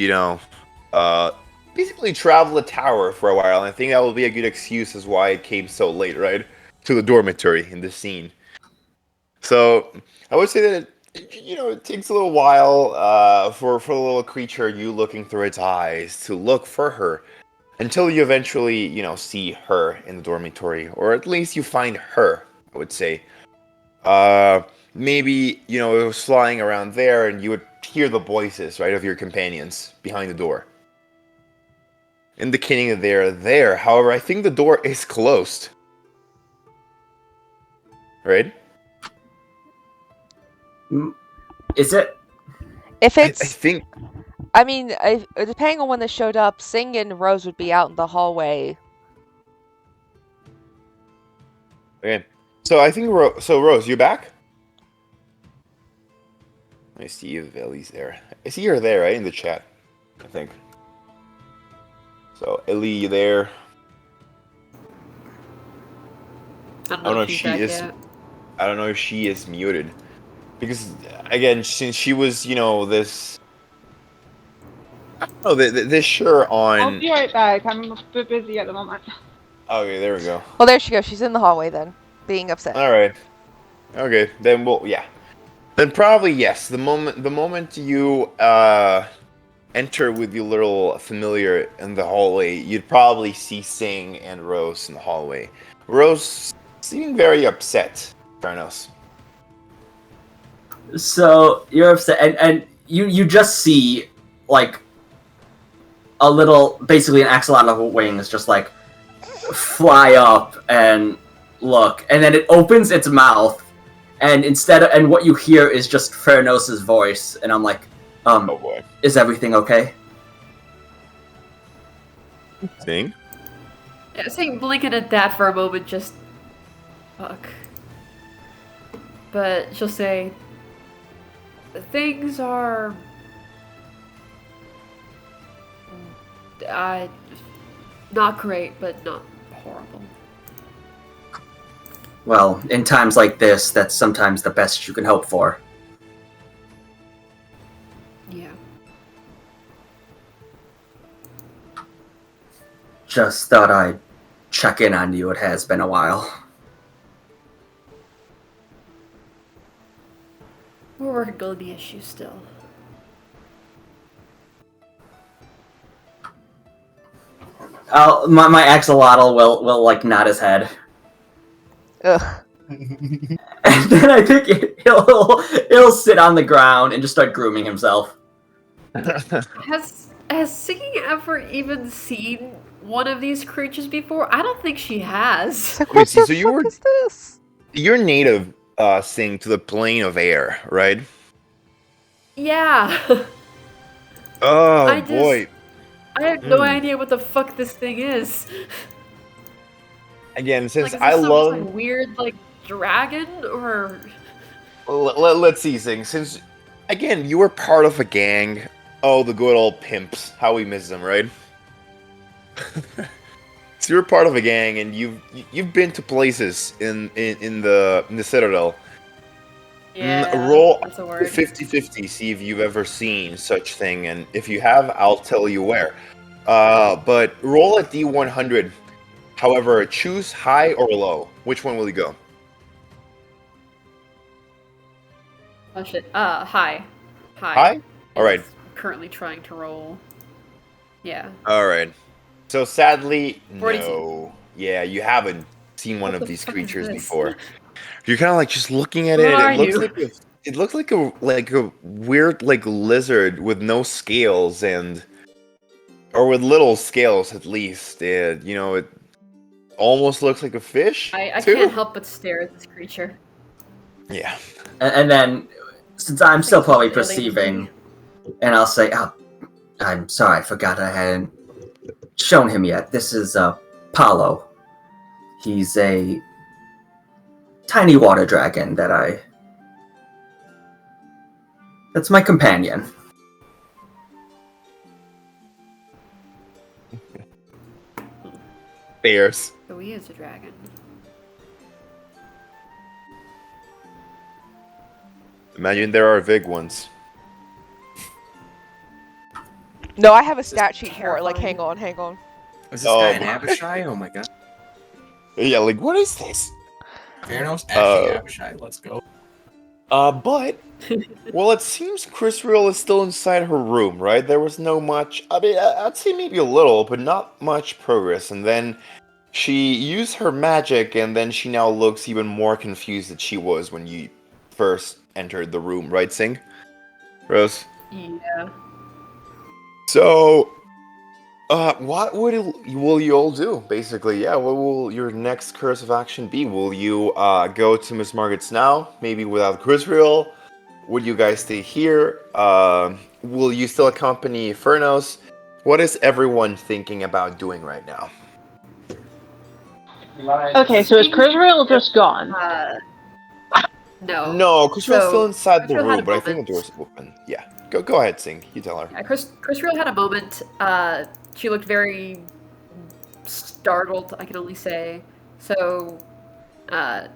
basically travel the tower for a while. And I think that will be a good excuse as why it came so late, right? To the dormitory in this scene. So, I would say that it takes a little while for the little creature, you looking through its eyes, to look for her until you eventually, see her in the dormitory, or at least you find her, I would say. Maybe, it was flying around there and you would hear the voices, right, of your companions behind the door. Indicating that they're there. However, I think the door is closed. Right? Is it? If it's, I think. I mean, depending on when they showed up, Sing and Rose would be out in the hallway. Okay. So I think Rose, you back? I see if Ellie's there. I see her there, right, in the chat. I think. So Ellie, you there? I don't know if she is. I don't know if she is muted. Because, again, since she was, this... I don't know, this sure on... I'll be right back. I'm a bit busy at the moment. Okay, there we go. Well, there she goes. She's in the hallway then, being upset. Alright. Okay, then yeah. Then probably, yes. The moment you, enter with your little familiar in the hallway, you'd probably see Sing and Rose in the hallway. Rose seeming very upset, Farnos. So you're upset, and you just see like a little, basically an axolotl of wings, just like fly up and look, and then it opens its mouth, and and what you hear is just Fernos's voice, and I'm like, oh boy, is everything okay? Sing? Yeah, Sing blinking at that for a moment, just fuck. But she'll say, things are not great, but not horrible. Well, in times like this, that's sometimes the best you can hope for. Yeah. Just thought I'd check in on you. It has been a while. We're working on the issue still. My axolotl will like nod his head. Ugh. And then I think he'll sit on the ground and just start grooming himself. Has Singing ever even seen one of these creatures before? I don't think she has. It's like, what the so fuck is this? You're native, Sing, to the plane of air, right? Yeah. Oh boy. I have no idea what the fuck this thing is. again, since Like, is I this some love. like weird like dragon or? Let's see, Sing. Since, again, you were part of a gang. Oh, the good old pimps. How we miss them, right? So you're part of a gang, and you've been to places in the Citadel. Yeah, Roll that's a word. 50-50, see if you've ever seen such thing, and if you have, I'll tell you where. But roll a D100. However, choose high or low. Which one will you go? Oh shit. Hi. High? Alright. Is currently trying to roll. Yeah. Alright. So sadly, 42. no. Yeah, you haven't seen one What of the these fuck is creatures this? before. You're kind of like just looking at Who it, and are it looks you? like a weird like lizard with no scales or with little scales at least. And it almost looks like a fish I too. can't help but stare at this creature. Yeah. And then, since I'm It's still like probably an alien perceiving, thing. and I'll say, "Oh, I'm sorry, I forgot I hadn't shown him yet. This is Paulo. He's a tiny water dragon that's my companion." Bears. So he is a dragon. Imagine there are big ones. No, I have a stat sheet for it. Like, terrifying. hang on. Is this guy an Abishai? Oh my god. Yeah, like what is this? Theranos? Actually, Abishai. Let's go. But well, it seems Chris Real is still inside her room, right? There was no much. I mean, I'd say maybe a little, but not much progress. And then she used her magic, and then she now looks even more confused than she was when you first entered the room, right, Sing? Rose? Yeah. So, what will you all do, basically? Yeah, what will your next curse of action be? Will you go to Miss Margaret's now, maybe without Chris Real? Would you guys stay here? Will you still accompany Furnos? What is everyone thinking about doing right now? Okay, so is Crisrael just gone? No. No, Chris Real's still So, inside the Chris Real had room, a but I think the moment. door's open. Yeah, go ahead, Sing. You tell her. Yeah, Chris Real had a moment. She looked very startled, I can only say. So,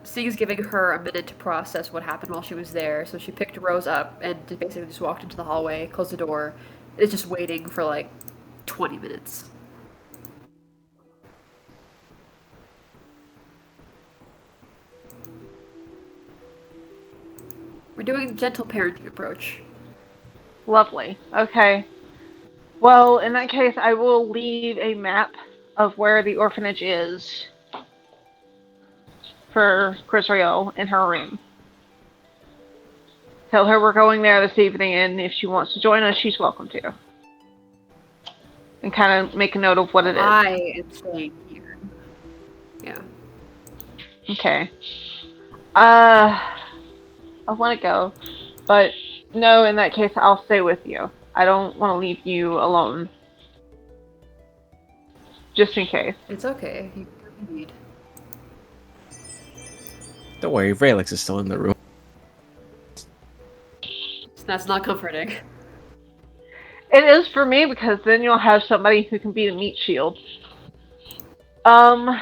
Sing's giving her a minute to process what happened while she was there. So she picked Rose up and basically just walked into the hallway, closed the door, and is just waiting for like 20 minutes. We're doing the gentle parenting approach. Lovely. Okay. Well, in that case, I will leave a map of where the orphanage is for Crisrael in her room. Tell her we're going there this evening, and if she wants to join us, she's welcome to. And kind of make a note of what it is. I am staying here. Yeah. Okay. I want to go, but no, in that case, I'll stay with you. I don't want to leave you alone. Just in case. It's okay. You need. Don't worry, Raelix is still in the room. That's not comforting. It is for me because then you'll have somebody who can be the meat shield. I'm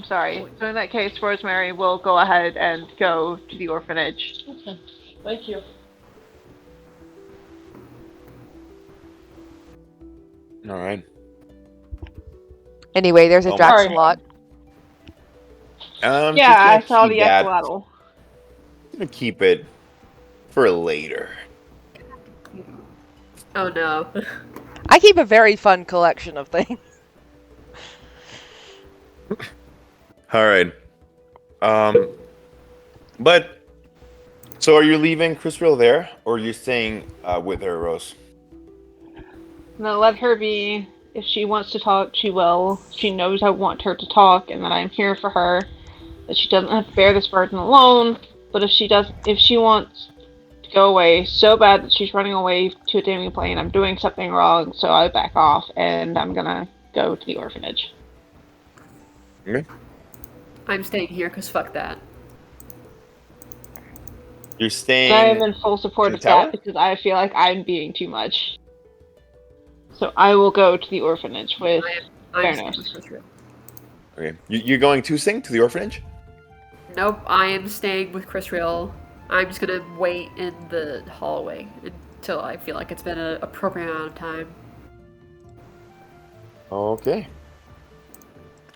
sorry. So in that case, Rosemary will go ahead and go to the orphanage. Okay. Thank you. All right. Anyway, there's a Oh, Drax sorry. lot. I'm Yeah, I just saw gonna the keep that. axolotl. I'm gonna keep it for later. Oh no. I keep a very fun collection of things. All right. But so are you leaving Chris Real there, or are you staying with her, Rose? No, let her be. If she wants to talk, she will. She knows I want her to talk and that I'm here for her. That she doesn't have to bear this burden alone. But if she wants to go away so bad that she's running away to a damning plane, I'm doing something wrong, so I back off and I'm gonna go to the orphanage. Okay. I'm staying here because fuck that. You're I staying am in full support in the of that tower? because I feel like I'm being too much. So I will go to the orphanage with I'm staying with Theranos. Chrisreal. Okay. You're going to sing to the orphanage? Nope, I am staying with Chrisreal. I'm just gonna wait in the hallway until I feel like it's been an appropriate amount of time. Okay.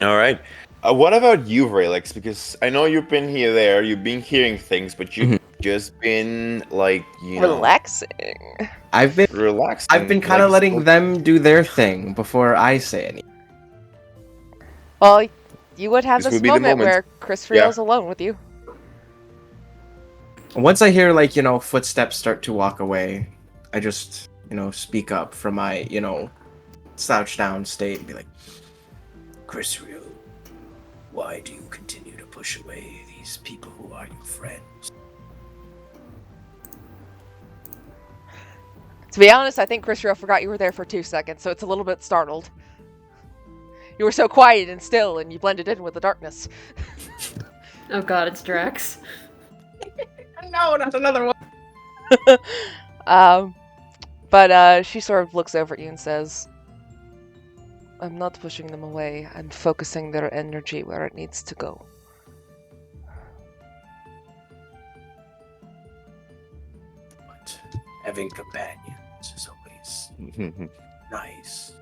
All right. What about you, Raelix? Because I know you've been here, there, you've been hearing things, but you've Mhm. just been like, Relaxing. I've been relaxing. kind of letting them do their thing before I say anything. Well, you would have This this would be the moment moment. where Chris Yeah. is alone with you. Once I hear like footsteps start to walk away, I just speak up from my slouch down state and be like, Chrisreal, why do you continue to push away these people who are your friends? To be honest, I think Chris forgot you were there for 2 seconds, so it's a little bit startled. You were so quiet and still, and you blended in with the darkness. Oh god, it's Drax. No, not another one. But she sort of looks over at you and says, I'm not pushing them away. I'm focusing their energy where it needs to go. But having companions is always nice.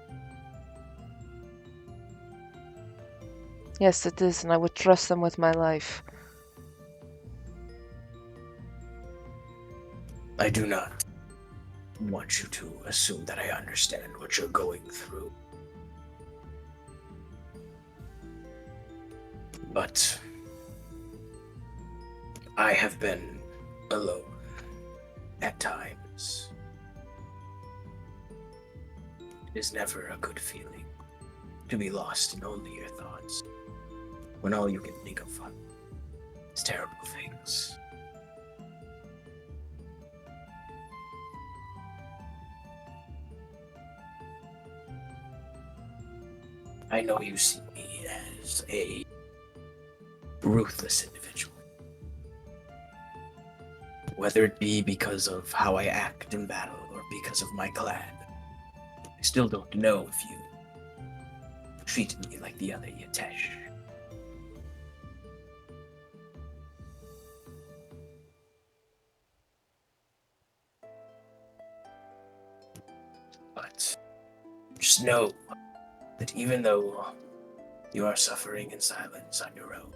Yes, it is, and I would trust them with my life. I do not want you to assume that I understand what you're going through. But I have been alone at times. It is never a good feeling to be lost in only your thoughts, when all you can think of is terrible things. I know you see me as a ruthless individual. Whether it be because of how I act in battle or because of my clan, I still don't know if you treated me like the other Yatesh. But just know that even though you are suffering in silence on your own,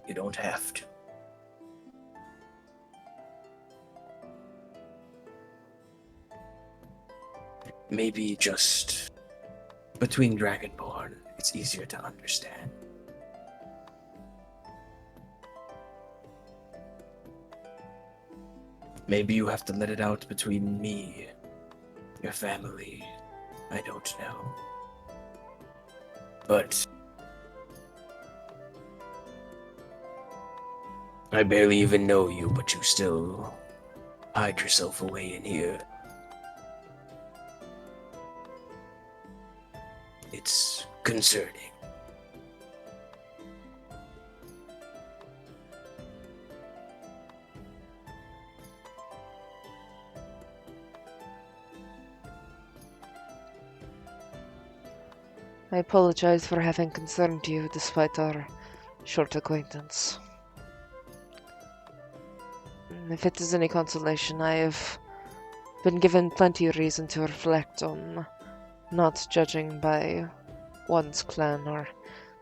you don't have to. Maybe just between Dragonborn, it's easier to understand. Maybe you have to let it out between me, your family, I don't know. But I barely even know you, but you still hide yourself away in here. It's concerning. I apologize for having concerned you despite our short acquaintance. If it is any consolation, I have been given plenty of reason to reflect on not judging by one's clan or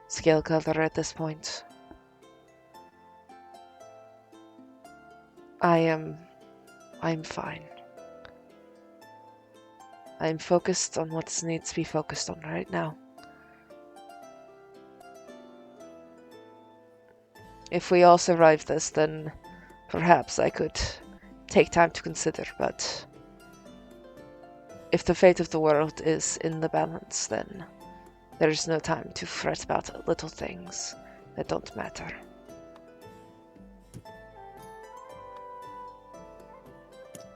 scale color at this point. I'm fine. I'm focused on what needs to be focused on right now. If we all survive this, then perhaps I could take time to consider, but if the fate of the world is in the balance, then there is no time to fret about little things that don't matter.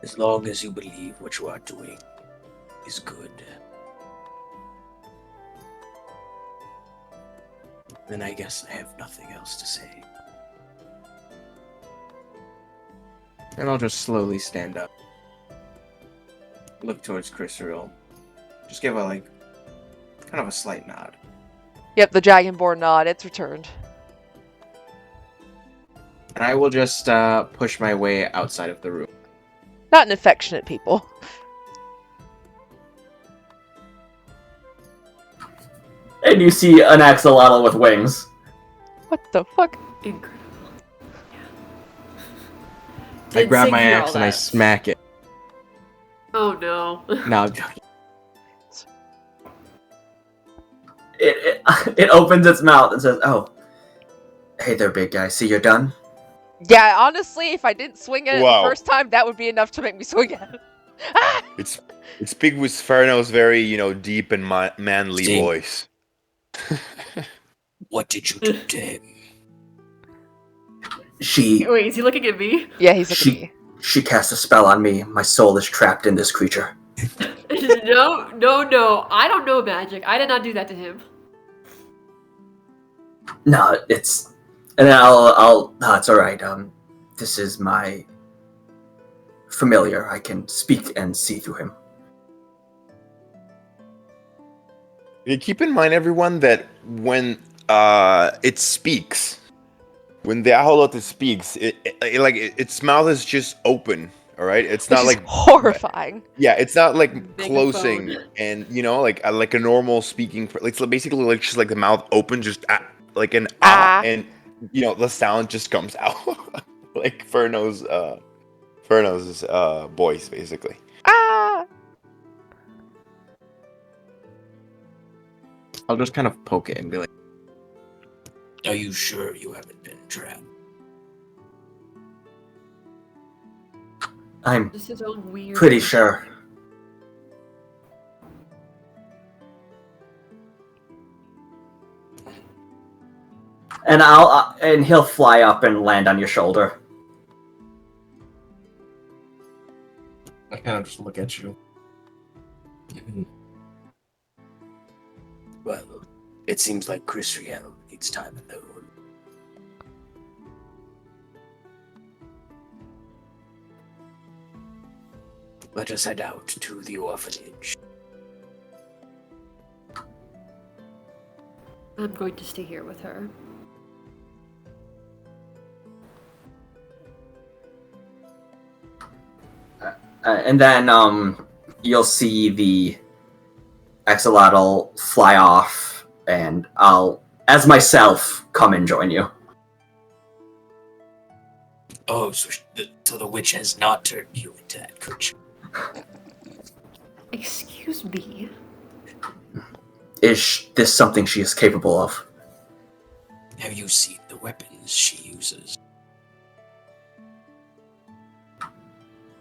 As long as you believe what you are doing is good. Then I guess I have nothing else to say. And I'll just slowly stand up. Look towards Crystal. Just give a, kind of a slight nod. Yep, the Dragonborn nod. It's returned. And I will just push my way outside of the room. Not an affectionate people. And you see an axolotl with wings. What the fuck? Incredible. I Did grab Sig my hear all axe and I that? smack it. Oh no. No, I'm joking. It opens its mouth and says, "Oh, hey there, big guy. See, you're done." Yeah, honestly, if I didn't swing at it the Wow. first time, that would be enough to make me swing at it. Ah! It's big with Ferno's very, deep and manly Sing. voice. What did you do to him? She Wait, is he looking at me? Yeah, he's looking at me. she cast a spell on me. My soul is trapped in this creature. No. I don't know magic. I did not do that to him. No, it's and I'll no, it's all right. This is my familiar. I can speak and see through him. Yeah, keep in mind, everyone, that when it speaks, when the Aholote speaks, its mouth is just open. All right, it's Which not is like horrifying. yeah, it's not like Big closing phone. and like a normal speaking. Like so basically, like just like the mouth open, just like an Ah. and the sound just comes out like Ferno's voice, basically. Ah! I'll just kind of poke it and be like, "Are you sure you haven't been trapped?" I'm Just his own weird. pretty sure. And and he'll fly up and land on your shoulder. I kind of just look at you. Well, it seems like Chris Riel needs time alone. Let us head out to the orphanage. I'm going to stay here with her. And then you'll see the axolotl fly off, and I'll, as myself, come and join you. Oh, so the witch has not turned you into that creature. Excuse me. Is this something she is capable of? Have you seen the weapons she uses?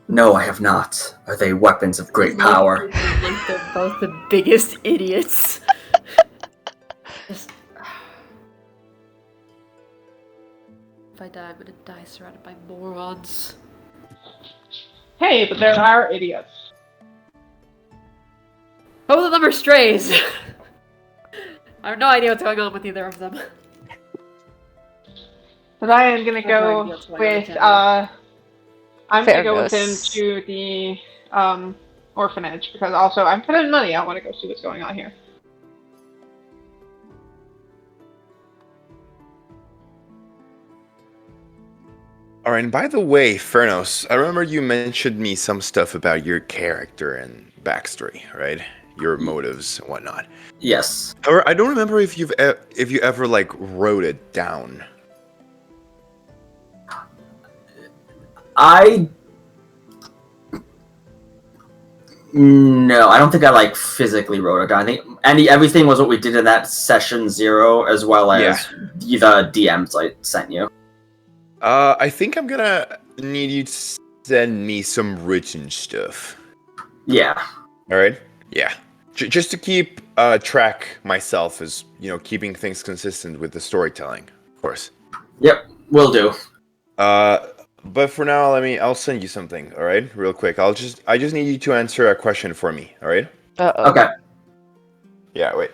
No, I have not. Are they weapons of great power? Like they're both the biggest idiots. Just... If I die, I'm gonna die surrounded by morons. Hey, but there are idiots. Both of them are strays. I have no idea what's going on with either of them. But I am gonna I've no go idea what's going on with with Canada. I'm gonna go with him Fairness. to the orphanage because also I'm putting money. I want to go see what's going on here. All right, and by the way, Fernos, I remember you mentioned me some stuff about your character and backstory, right? Your motives and whatnot. Yes. Or I don't remember if you ever like wrote it down. No, I don't think I physically wrote it down. I think everything was what we did in that session 0, as well as the DMs I sent you. I think I'm gonna need you to send me some written stuff. Yeah. All right. Yeah. Just to keep track myself, as keeping things consistent with the storytelling, of course. Yep, will do. But for now, I'll send you something. All right, real quick. I just need you to answer a question for me. All right. Uh-oh. Okay. Yeah. Wait.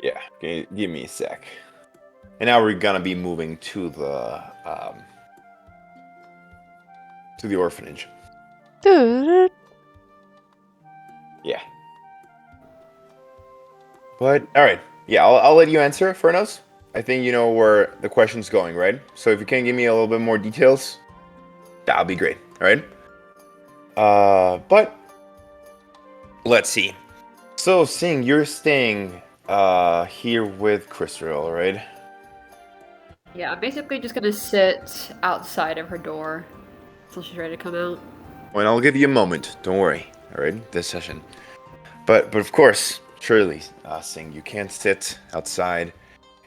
Yeah, give me a sec. And now we're gonna be moving to the orphanage. Yeah. But all right, yeah, I'll let you answer, Furnos. I think you know where the question's going, right? So if you can give me a little bit more details, that'll be great. All right. But let's see. So, Sing, you're staying here with Crystal, right? Yeah, I'm basically just gonna sit outside of her door until she's ready to come out. Well, I'll give you a moment. Don't worry. All right, this session. But of course, surely, Sing, you can't sit outside.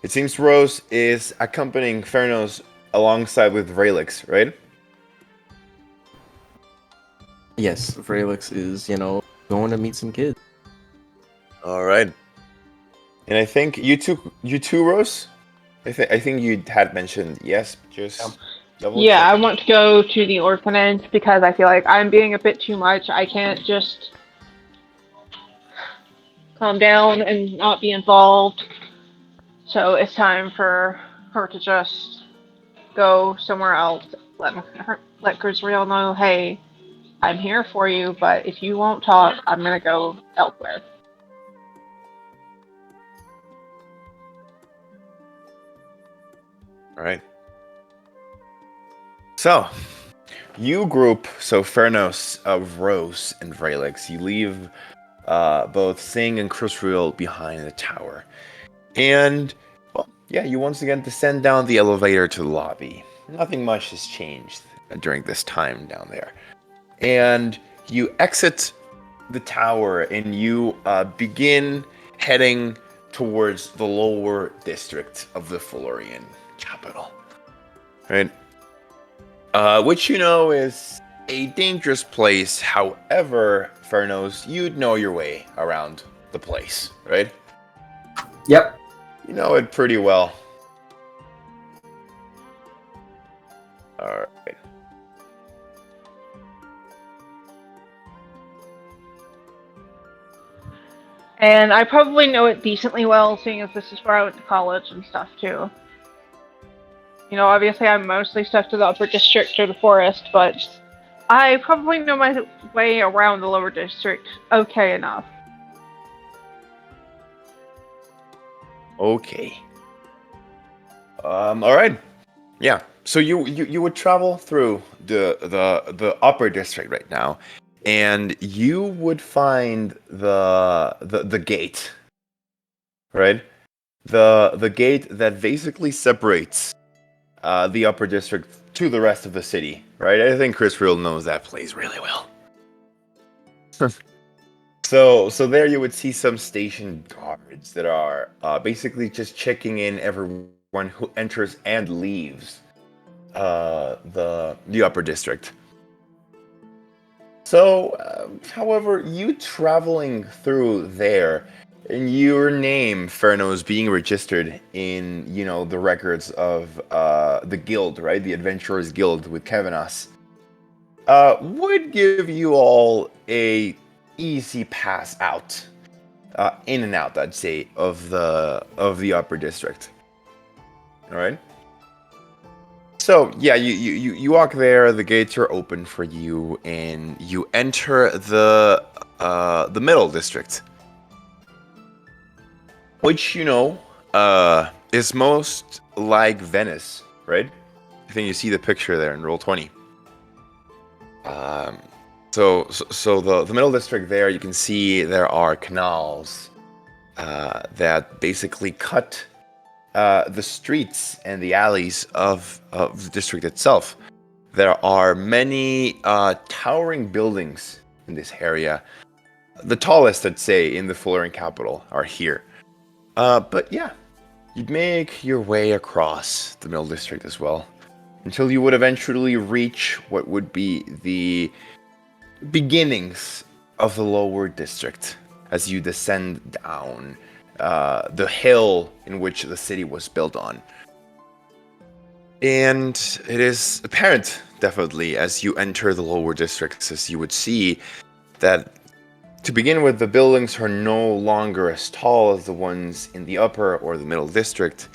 It seems Rose is accompanying Fernos alongside with Raelix, right? Yes, Fralix is, going to meet some kids. All right. And I think you too, Rose. I think you had mentioned yes. Just double Yeah, I checking. want to go to the orphanage because I feel like I'm being a bit too much. I can't just calm down and not be involved. So it's time for her to just go somewhere else. Let Grisriel know, hey, I'm here for you, but if you won't talk, I'm gonna go elsewhere. All right. So, you group, so Fernos, Rose, and Vrelix, you leave both Sing and Crusriel behind the tower. And, well, yeah, you once again descend down the elevator to the lobby. Nothing much has changed during this time down there. And you exit the tower and you begin heading towards the lower district of the Florian capital. Right? Which you know is a dangerous place. However, Fernos, you'd know your way around the place, right? Yep. You know it pretty well. Alright. And I probably know it decently well, seeing as this is where I went to college and stuff too. You know, obviously I'm mostly stuck to the upper district or the forest, but I probably know my way around the lower district okay enough. Okay. Alright. Yeah. So you would travel through the upper district right now, and you would find the gate. Right? The gate that basically separates the upper district to the rest of the city, right? I think Chris Real knows that place really well. So there you would see some station guards that are basically just checking in everyone who enters and leaves the upper district. So, however, you traveling through there, and your name, Ferno, is being registered in, the records of the guild, right? The Adventurers Guild with Kevinas, would give you all a easy pass out, in and out, I'd say, of the upper district. All right. So yeah, you walk there. The gates are open for you, and you enter the middle district, which is most like Venice, right? I think you see the picture there in Roll20. So the middle district there, you can see there are canals that basically cut the streets and the alleys of the district itself. There are many towering buildings in this area. The tallest, I'd say, in the Florian capital are here. But yeah, you'd make your way across the middle district as well, until you would eventually reach what would be the beginnings of the lower district as you descend down the hill in which the city was built on. And it is apparent, definitely, as you enter the lower districts, as you would see that To begin with, the buildings are no longer as tall as the ones in the upper or the middle district.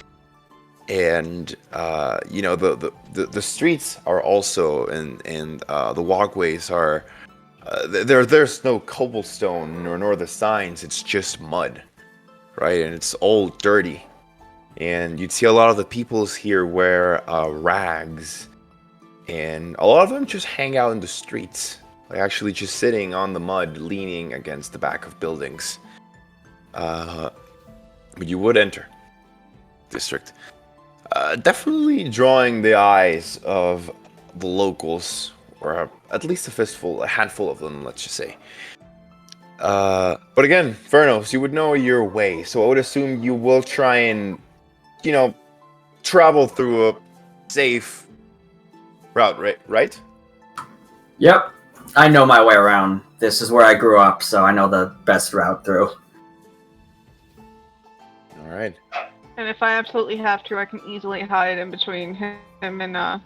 And the streets are also and the walkways are there's no cobblestone nor the signs. It's just mud, right? And it's all dirty. And you'd see a lot of the peoples here wear rags, and a lot of them just hang out in the streets, like actually just sitting on the mud, leaning against the back of buildings. But you would enter district. Definitely drawing the eyes of the locals, or at least a handful of them, let's just say. But again, Fernos, you would know your way, so I would assume you will try and, travel through a safe route, right? Yep. I know my way around. This is where I grew up, so I know the best route through. All right. And if I absolutely have to, I can easily hide in between him and oh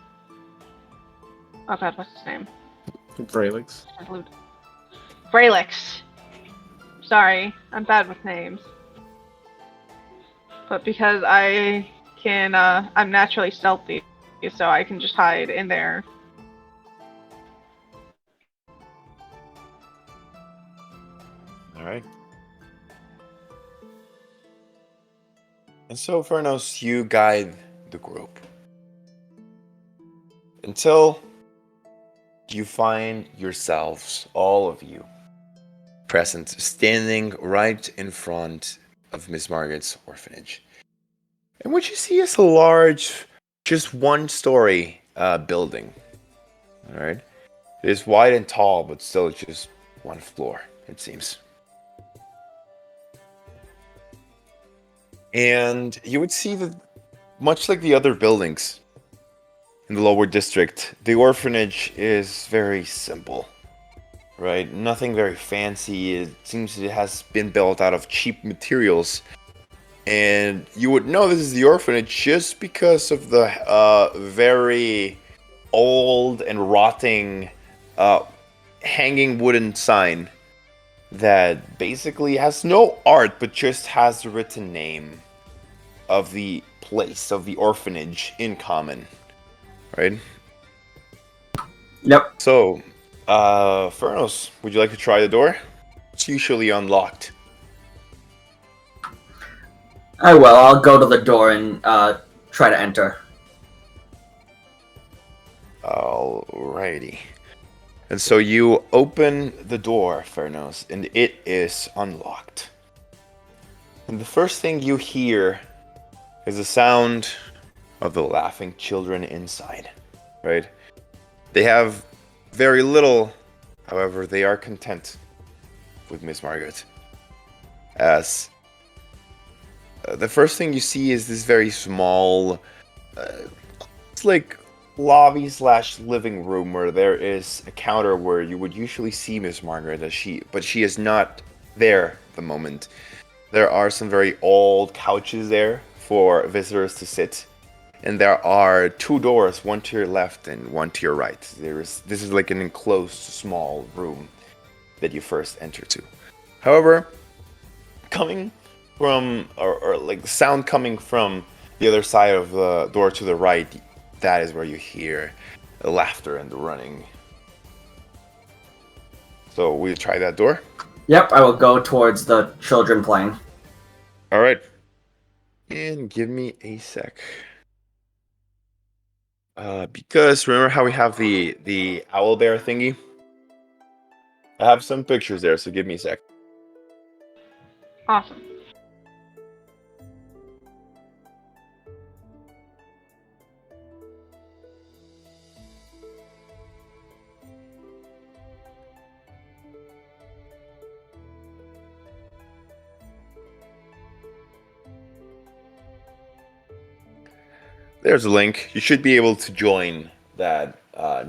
god, what's his name? Fralix. Fralix. Sorry, I'm bad with names. But because I can, I'm naturally stealthy, so I can just hide in there. All right. And so, Fernos, you guide the group until you find yourselves, all of you, present, standing right in front of Miss Margaret's orphanage. And what you see is a large, just one-story building. All right. It is wide and tall, but still just one floor, it seems. And you would see that, much like the other buildings in the lower district, the orphanage is very simple, right? Nothing very fancy. It seems it has been built out of cheap materials. And you would know this is the orphanage just because of the very old and rotting hanging wooden sign that basically has no art, but just has the written name of the place, of the orphanage in common, right? Yep. So, Fernos, would you like to try the door? It's usually unlocked. I will. I'll go to the door and try to enter. Alrighty. And so you open the door, Fernos, and it is unlocked. And the first thing you hear is the sound of the laughing children inside, right? They have very little, however, they are content with Miss Margaret. As the first thing you see is this very small, it's like lobby / living room where there is a counter where you would usually see Miss Margaret, but she is not there at the moment. There are some very old couches there for visitors to sit, and there are 2 doors, one to your left and one to your right. This is like an enclosed small room that you first enter to. However, coming from, or like the sound coming from the other side of the door to the right, that is where you hear the laughter and the running. So will you try that door? Yep, I will go towards the children playing. All right. And give me a sec. Because remember how we have the owl bear thingy? I have some pictures there, so give me a sec. Awesome. There's a link. You should be able to join that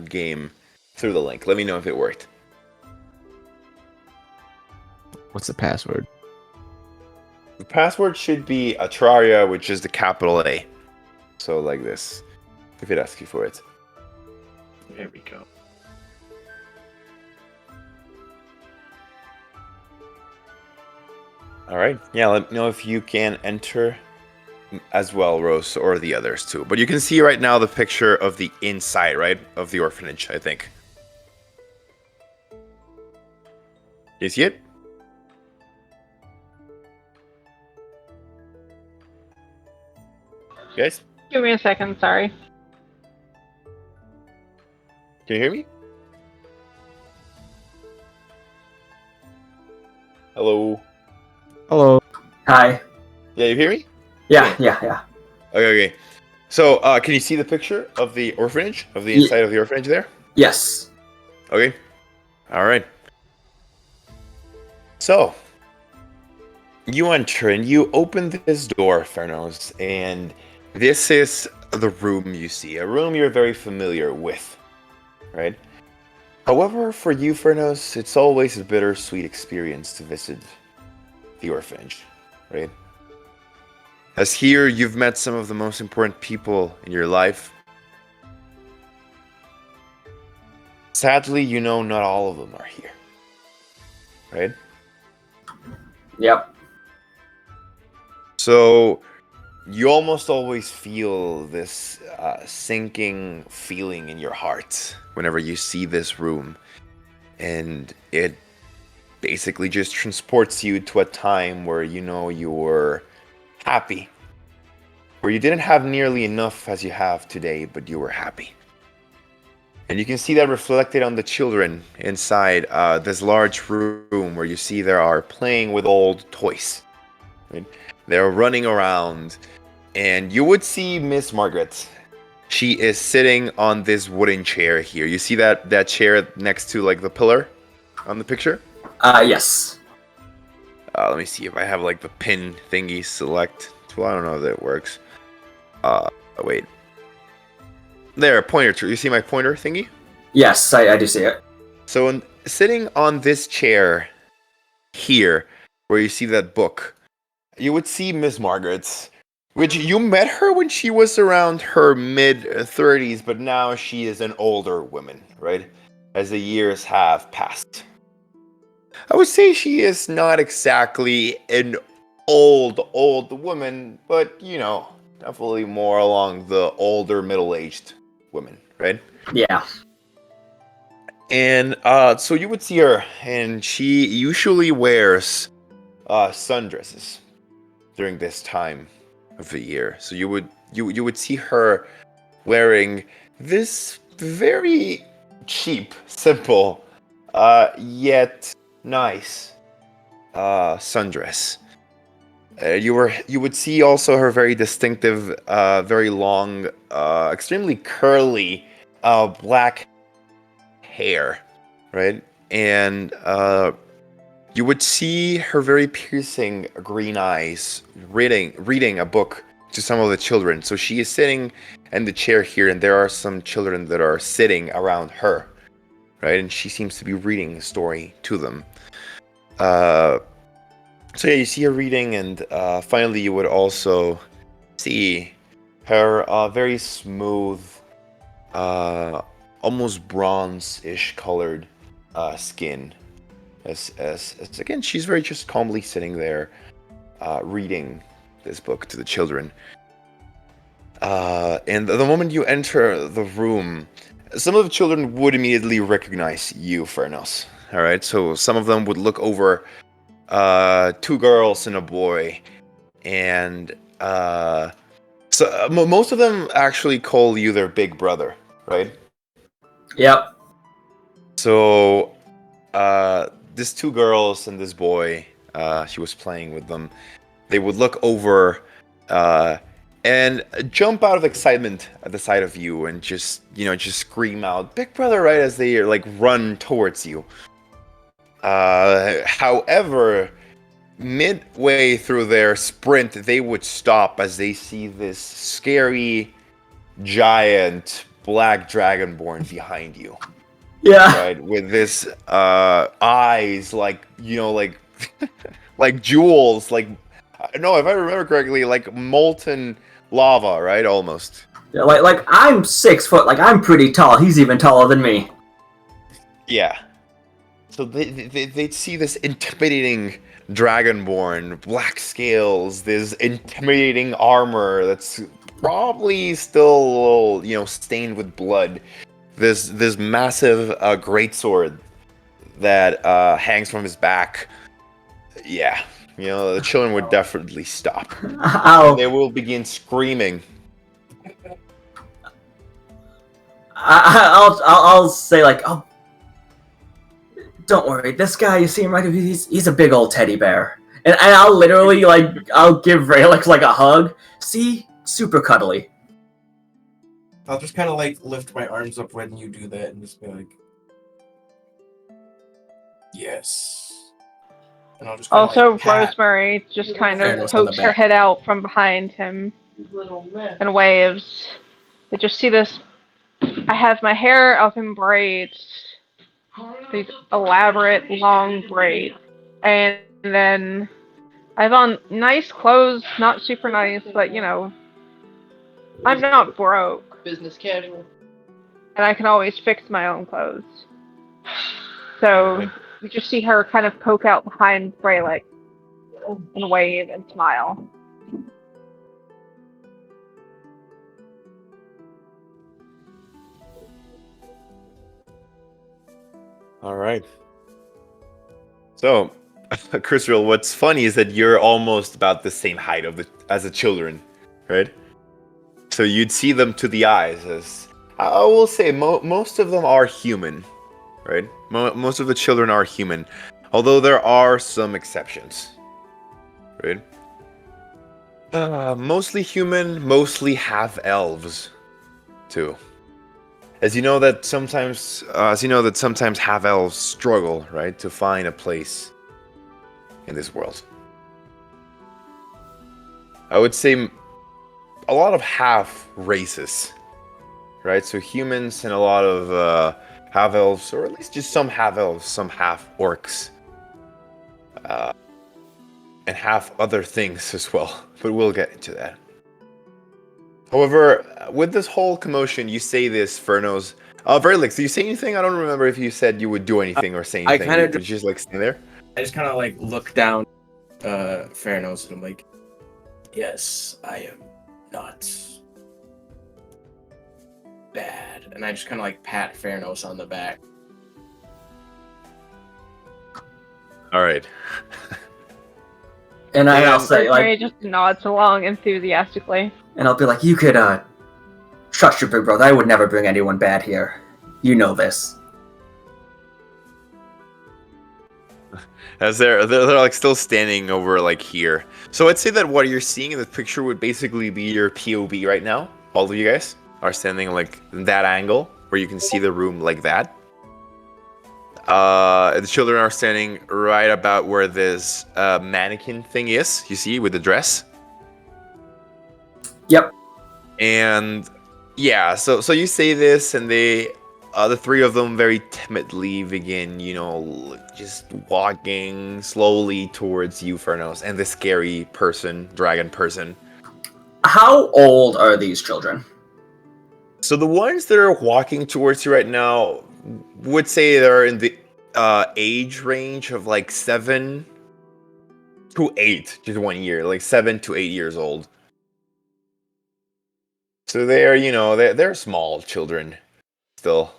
game through the link. Let me know if it worked. What's the password? The password should be Atraria, which is the capital A. So like this, if it asks you for it. There we go. All right. Yeah, let me know if you can enter as well, Rose, or the others too. But you can see right now the picture of the inside, right, of the orphanage, I think. You see it? Guys, Give me a second, sorry. can you hear me? Hello? Hello. Hi. Yeah, you hear me? Yeah. Okay. So, can you see the picture of the orphanage, of the inside of the orphanage there? Yes. Okay. All right. So, you enter and you open this door, Fernos, and this is the room you see, a room you're very familiar with, right? However, for you, Fernos, it's always a bittersweet experience to visit the orphanage, right? As here, you've met some of the most important people in your life. Sadly, you know not all of them are here, right? Yep. So, you almost always feel this sinking feeling in your heart whenever you see this room. And it basically just transports you to a time where you know you were happy. Where you didn't have nearly enough as you have today, but you were happy. And you can see that reflected on the children inside this large room where you see they are playing with old toys. Right? They're running around. And you would see Miss Margaret. She is sitting on this wooden chair here. You see that chair next to like the pillar on the picture? Yes. Let me see if I have like the pin thingy select. Well, I don't know if that works. Wait. There, pointer to. You see my pointer thingy? Yes, I do see it. So sitting on this chair here, where you see that book, you would see Miss Margaret. Which you met her when she was around her mid-30s, but now she is an older woman, right? As the years have passed. I would say she is not exactly an old woman, but, you know, definitely more along the older middle-aged woman, right? Yeah. And so you would see her, and she usually wears sundresses during this time of the year. So you would see her wearing this very cheap, simple, yet nice sundress. You would see also her very distinctive, very long, extremely curly, black hair, right? And you would see her very piercing green eyes reading a book to some of the children. So she is sitting in the chair here, and there are some children that are sitting around her, right? And she seems to be reading a story to them. So yeah, you see her reading, and finally you would also see her very smooth, almost bronze-ish colored skin. As again, she's very just calmly sitting there, reading this book to the children. And the moment you enter the room, some of the children would immediately recognize you, Fernos. All right, so some of them would look over, two girls and a boy, and most of them actually call you their big brother, right? Yep. So, these two girls and this boy, she was playing with them. They would look over, and jump out of excitement at the sight of you, and just scream out, "Big brother!" Right as they like run towards you. However, midway through their sprint, they would stop as they see this scary, giant black dragonborn behind you. Yeah. Right, with this eyes like like like jewels, like no, if I remember correctly, like molten lava, right? Almost. Yeah, like I'm 6 foot. Like I'm pretty tall. He's even taller than me. Yeah. So they'd see this intimidating dragonborn, black scales, this intimidating armor that's probably still a little, stained with blood. This massive greatsword that hangs from his back. Yeah, the children would definitely stop, and they will begin screaming. I'll say like, oh, don't worry, this guy, you see him right? He's a big old teddy bear, and I'll literally I'll give Raylex like a hug. See, super cuddly. I'll just kind of like lift my arms up when you do that and just be like, yes. And I'll just kinda, Also, like, pat Rosemary just kind of Fairness on the pokes her back. head out from behind him and waves. They just see this. I have my hair up in braids, these elaborate long braids, and then I have on nice clothes, not super nice, but I'm not broke. Business casual. And I can always fix my own clothes. So you just see her kind of poke out behind Freylick and wave and smile. All right. So, Chrisriel, what's funny is that you're almost about the same height as the children, right? So you'd see them to the eyes as I will say most of them are human, right? Most of the children are human, although there are some exceptions, right? Mostly human, mostly half elves, too. As you know that sometimes half elves struggle, right, to find a place in this world. I would say a lot of half races, right? So humans and a lot of half elves, or at least just some half elves, some half orcs, and half other things as well. But we'll get into that. However, with this whole commotion, you say this, Furnos. Verlix, do you say anything? I don't remember if you said you would do anything or say I anything. kinda You just like stand there. I just kind of like look down, Fairnose, and I'm like, yes, I am not bad. And I just kind of like pat Fairnose on the back. All right. And I'll say Rosemary like, just nods along enthusiastically. and I'll be like, you could trust your big brother. I would never bring anyone bad here. You know this. As they're like still standing over like here. So I'd say that what you're seeing in the picture would basically be your POV right now. All of you guys are standing like in that angle where you can see the room like that. The children are standing right about where this mannequin thing is. You see with the dress. Yep. And yeah, so you say this, and the three of them very timidly begin, just walking slowly towards you, Furnos, and the scary person, dragon person. How old are these children? So the ones that are walking towards you right now would say they're in the age range of like 7 to 8, just 1 year, like 7 to 8 years old. So they're small children still.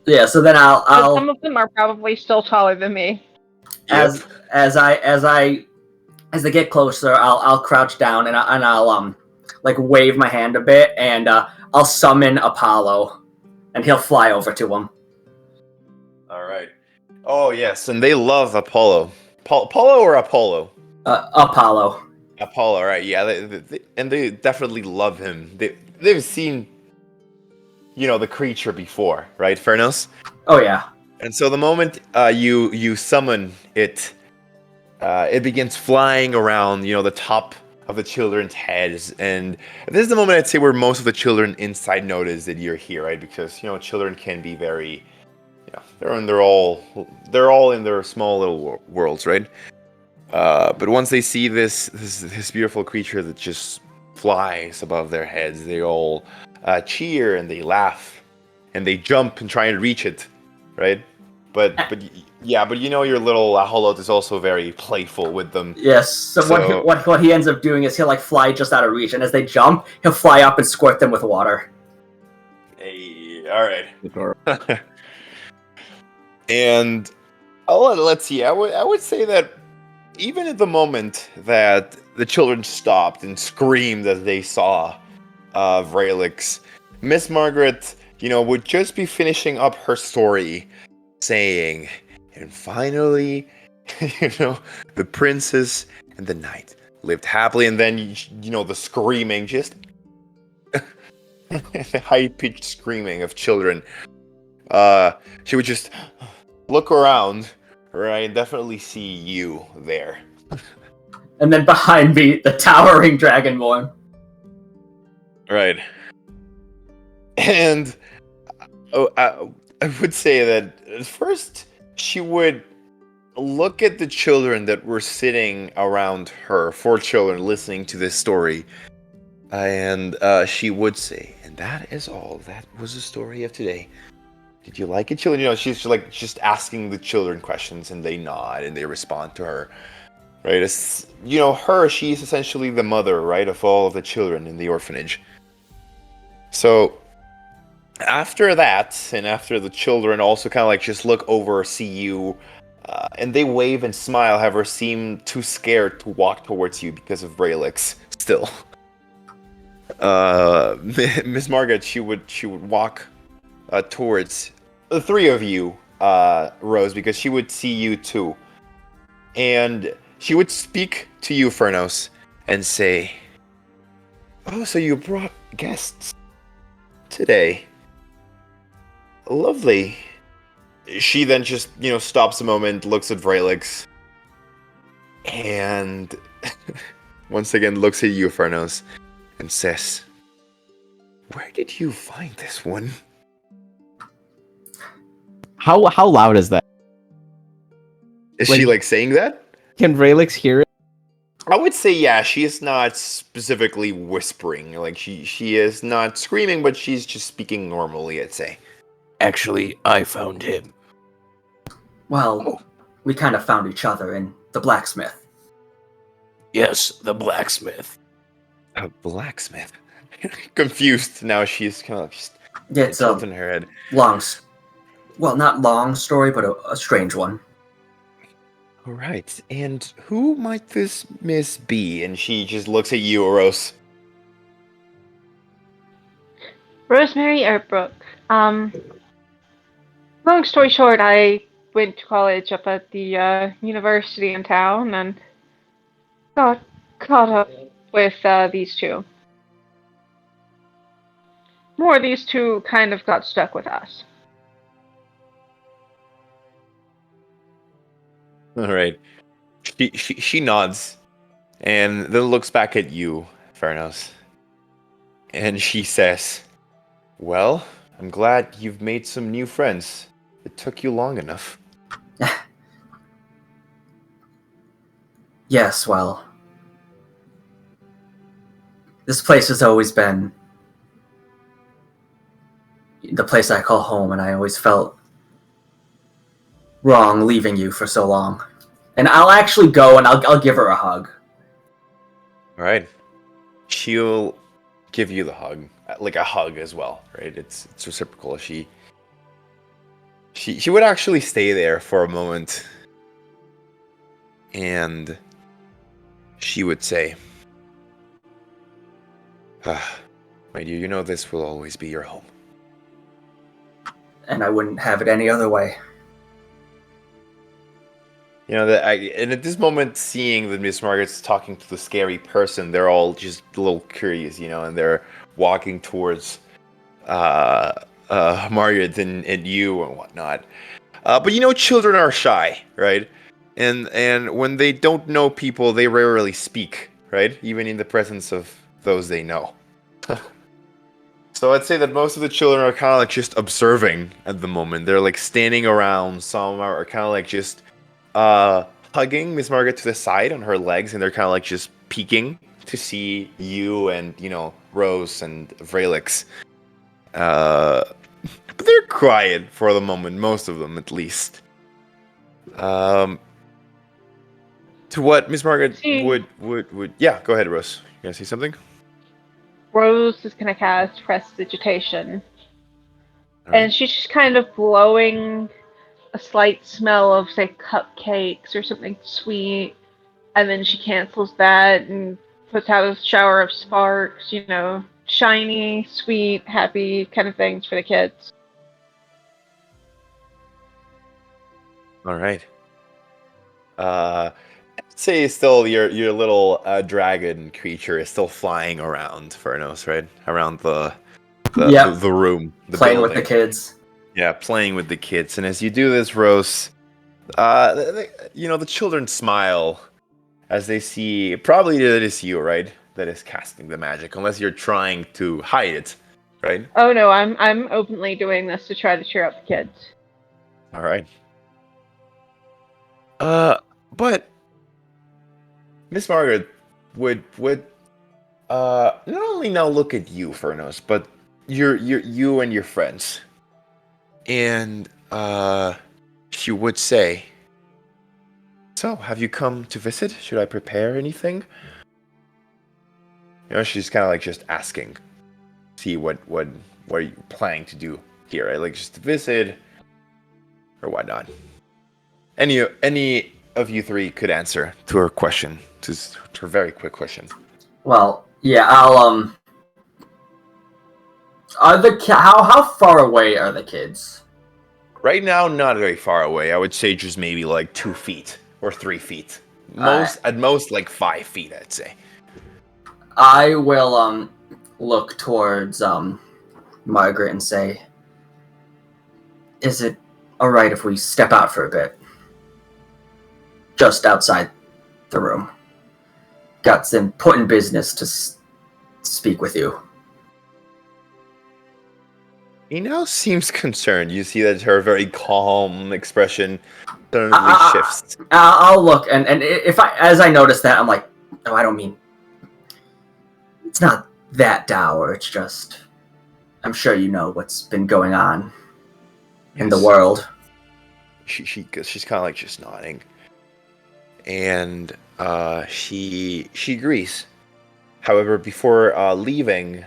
Yeah. So then But I'll some of them are probably still taller than me. as they get closer, I'll crouch down and I'll like wave my hand a bit, and I'll summon Apollo, and he'll fly over to him. All right. Oh yes, and they love Apollo. Apollo or Apollo? Apollo. Apollo, right? Yeah, they definitely love him. They've seen, the creature before, right, Furnos? Oh yeah. And so the moment you summon it, it begins flying around, the top of the children's heads, and this is the moment I'd say where most of the children inside notice that you're here, right? Because children can be very, they're all in their small little worlds, right? But once they see this beautiful creature that just flies above their heads, they all cheer and they laugh and they jump and try and reach it, right? but you know your little holot is also very playful with them. Yes. So, So- what he ends up doing is he'll like fly just out of reach, and as they jump, he'll fly up and squirt them with water. Hey, all right. Adorable. And let's see. I would say that even at the moment that the children stopped and screamed as they saw Vrelix, Miss Margaret, would just be finishing up her story, saying, "And finally, the princess and the knight lived happily." And then, the screaming, just the high-pitched screaming of children. She would just look around, right? Definitely see you there. And then behind me, the towering dragonborn. Right. And I would say that at first she would look at the children that were sitting around her, 4 children listening to this story, and she would say, "And that is all. That was the story of today. Did you like it, children?" She's like just asking the children questions, and they nod and they respond to her. Right? It's, she's essentially the mother, right, of all of the children in the orphanage. So after that, and after the children also kind of like just look over, see you, and they wave and smile, however, seem too scared to walk towards you because of Braylix still. Miss Margaret, she would walk towards the 3 of you, Rose, because she would see you too. And she would speak to you, Furnos, and say, "Oh, so you brought guests today. Lovely." She then just, stops a moment, looks at Vrelix, and once again looks at you, Furnos, and says, "Where did you find this one?" How loud is that? Is Like- she like saying that? Can Raelix hear it? I would say, yeah, she is not specifically whispering. Like, she is not screaming, but she's just speaking normally, I'd say. Actually, I found him. Well, we kind of found each other in the blacksmith. Yes, the blacksmith. A blacksmith? Confused now, she's kind of just It's a tilting her head. not long story, but a strange one. All right, and who might this miss be? And she just looks at you, Rose. Rosemary Airbrooke. Long story short, I went to college up at the university in town and got caught up with these 2. More, these 2 kind of got stuck with us. All right. She nods, and then looks back at you, Fernos. And she says, "Well, I'm glad you've made some new friends. It took you long enough." Yes, well, this place has always been the place I call home, and I always felt wrong leaving you for so long. And I'll actually go and I'll give her a hug. All right. She'll give you the hug, like a hug as well, right? It's reciprocal. She would actually stay there for a moment, and she would say, "My dear, you know this will always be your home." And I wouldn't have it any other way. And at this moment, seeing that Miss Margaret's talking to the scary person, they're all just a little curious, and they're walking towards Margaret and you and whatnot. But children are shy, right? And when they don't know people, they rarely speak, right? Even in the presence of those they know. So I'd say that most of the children are kind of like just observing at the moment. They're like standing around. Some are kind of like just hugging Miss Margaret to the side on her legs, and they're kind of like just peeking to see you and Rose and Vrelix. But they're quiet for the moment, most of them at least. To what Miss Margaret See. would yeah, go ahead, Rose. You gonna say something? Rose is gonna cast Prestidigitation, All right. and she's just kind of blowing a slight smell of, say, cupcakes or something sweet, and then she cancels that and puts out a shower of sparks, shiny, sweet, happy kind of things for the kids. All right. Say still your little dragon creature is still flying around Furnos, right? Around Yep. the room, the Playing building. with the kids. Yeah, playing with the kids. And as you do this, Rose, the children smile as they see probably that it's you, right? That is casting the magic, unless you're trying to hide it, right? Oh no, I'm openly doing this to try to cheer up the kids. All right. But Miss Margaret would not only now look at you, Furnos, but you and your friends, and she would say, "So, have you come to visit? Should I prepare anything?" She's kind of like just asking, see what are you planning to do here? Right? Like just to visit or whatnot. Any of you three could answer to her question, to her very quick question. Well, yeah, I'll how far away are the kids? Right now, not very far away. I would say just maybe like 2 feet or 3 feet. At most like 5 feet, I'd say. I will look towards Margaret and say, "Is it all right if we step out for a bit? Just outside the room. Got some important business to speak with you." He now seems concerned. You see that her very calm expression suddenly shifts. I'll look, and as I notice that, I'm like, "No, I don't mean. It's not that dour. It's just, I'm sure you know what's been going on in the world." She's kind of like just nodding, and she agrees. However, before leaving,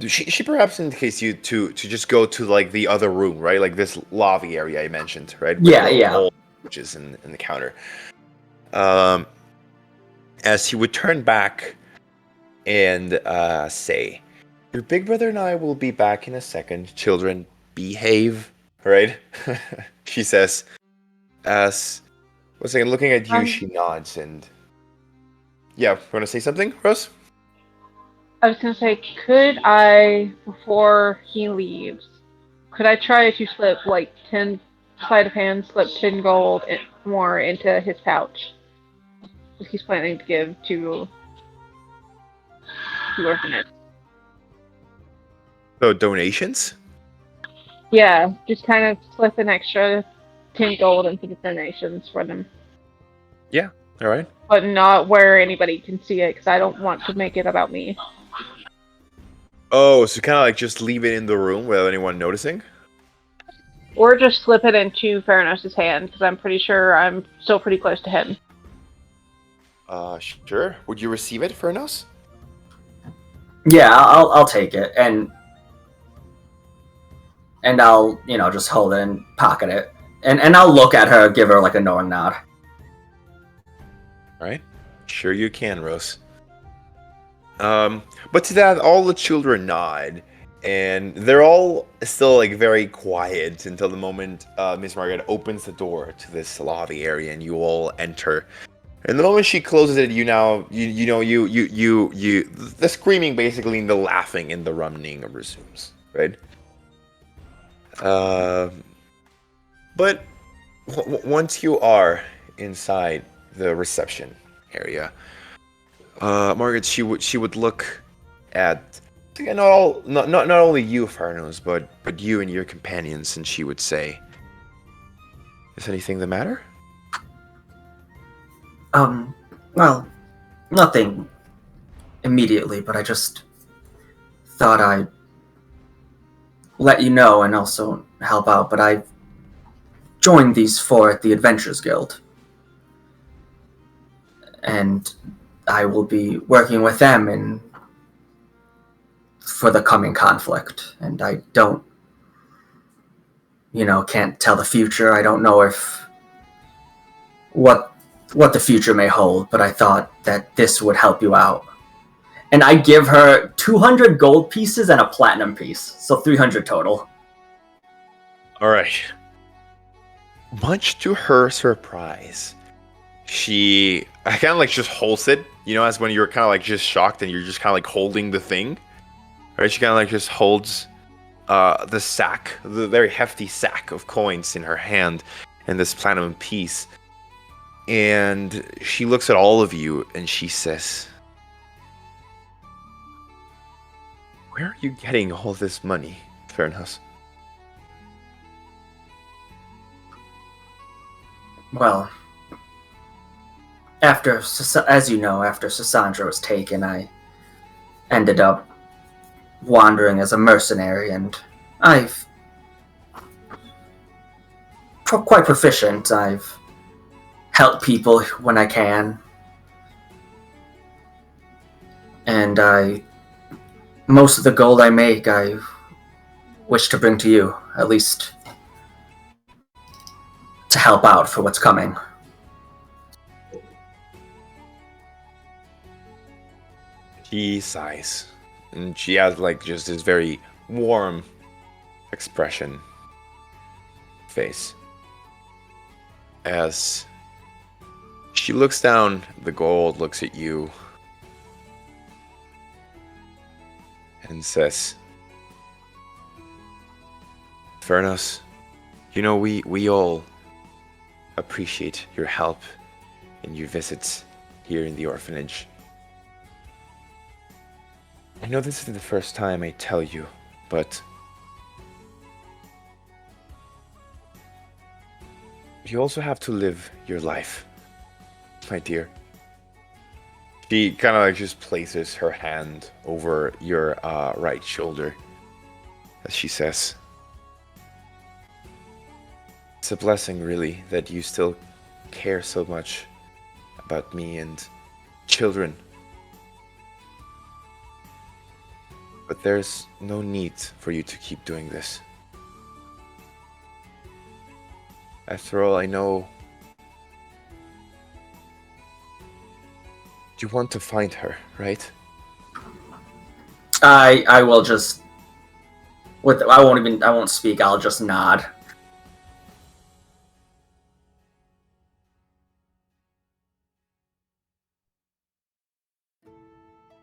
she perhaps indicates you to just go to like the other room, right? Like this lobby area I mentioned, right? With Yeah, the yeah. hole, which is in the counter. As he would turn back and say, "Your big brother and I will be back in a second. Children, behave." Right? She says, as once again looking at you, she nods and yeah, want to say something, Rose? I was gonna say, could I, before he leaves, could I try to slip like 10 sleight of hand, slip 10 gold more into his pouch? He's planning to give to the orphanage. So donations? Yeah, just kind of slip an extra 10 gold into the donations for them. Yeah, all right. But not where anybody can see it, because I don't want to make it about me. Oh, so kind of like just leave it in the room without anyone noticing? Or just slip it into Theranos' hand, because I'm pretty sure I'm still pretty close to him. Sure. Would you receive it, Furnos? Yeah, I'll take it, and I'll just hold it and pocket it, and I'll look at her, give her like a knowing nod. All right. Sure you can, Rose. But to that, all the children nod, and they're all still like very quiet until the moment Miss Margaret opens the door to this lobby area, and you all enter. And the moment she closes it, the screaming basically, and the laughing and the running resumes, right? But once you are inside the reception area, Margaret, she would look at not only you, Farnos, but you and your companions, and she would say, "Is anything the matter?" Well, nothing immediately, but I just thought I'd let you know and also help out. But joined these four at the Adventurers Guild. And I will be working with them for the coming conflict. And I don't, can't tell the future. I don't know if what the future may hold, but I thought that this would help you out. And I give her 200 gold pieces and a platinum piece, so 300 total. All right. Much to her surprise, I kind of like just holds it, as when you're kind of like just shocked and you're just kind of like holding the thing, right? She kind of like just holds the sack, the very hefty sack of coins in her hand, and this platinum piece. And she looks at all of you and she says, "Where are you getting all this money, Fairness?" Well, as you know, after Cassandra was taken, I ended up wandering as a mercenary, and I've quite proficient. I've helped people when I can, and most of the gold I make, I wish to bring to you, at least to help out for what's coming. She sighs, and she has like just this very warm expression face as she looks down the gold, looks at you, and says, "Furnos, we all appreciate your help and your visits here in the orphanage. I know this is the first time I tell you, but you also have to live your life, my dear." She kind of like just places her hand over your right shoulder as she says, "It's a blessing, really, that you still care so much about me and children. But there's no need for you to keep doing this. After all, I know you want to find her, right?" I will just I won't speak. I'll just nod.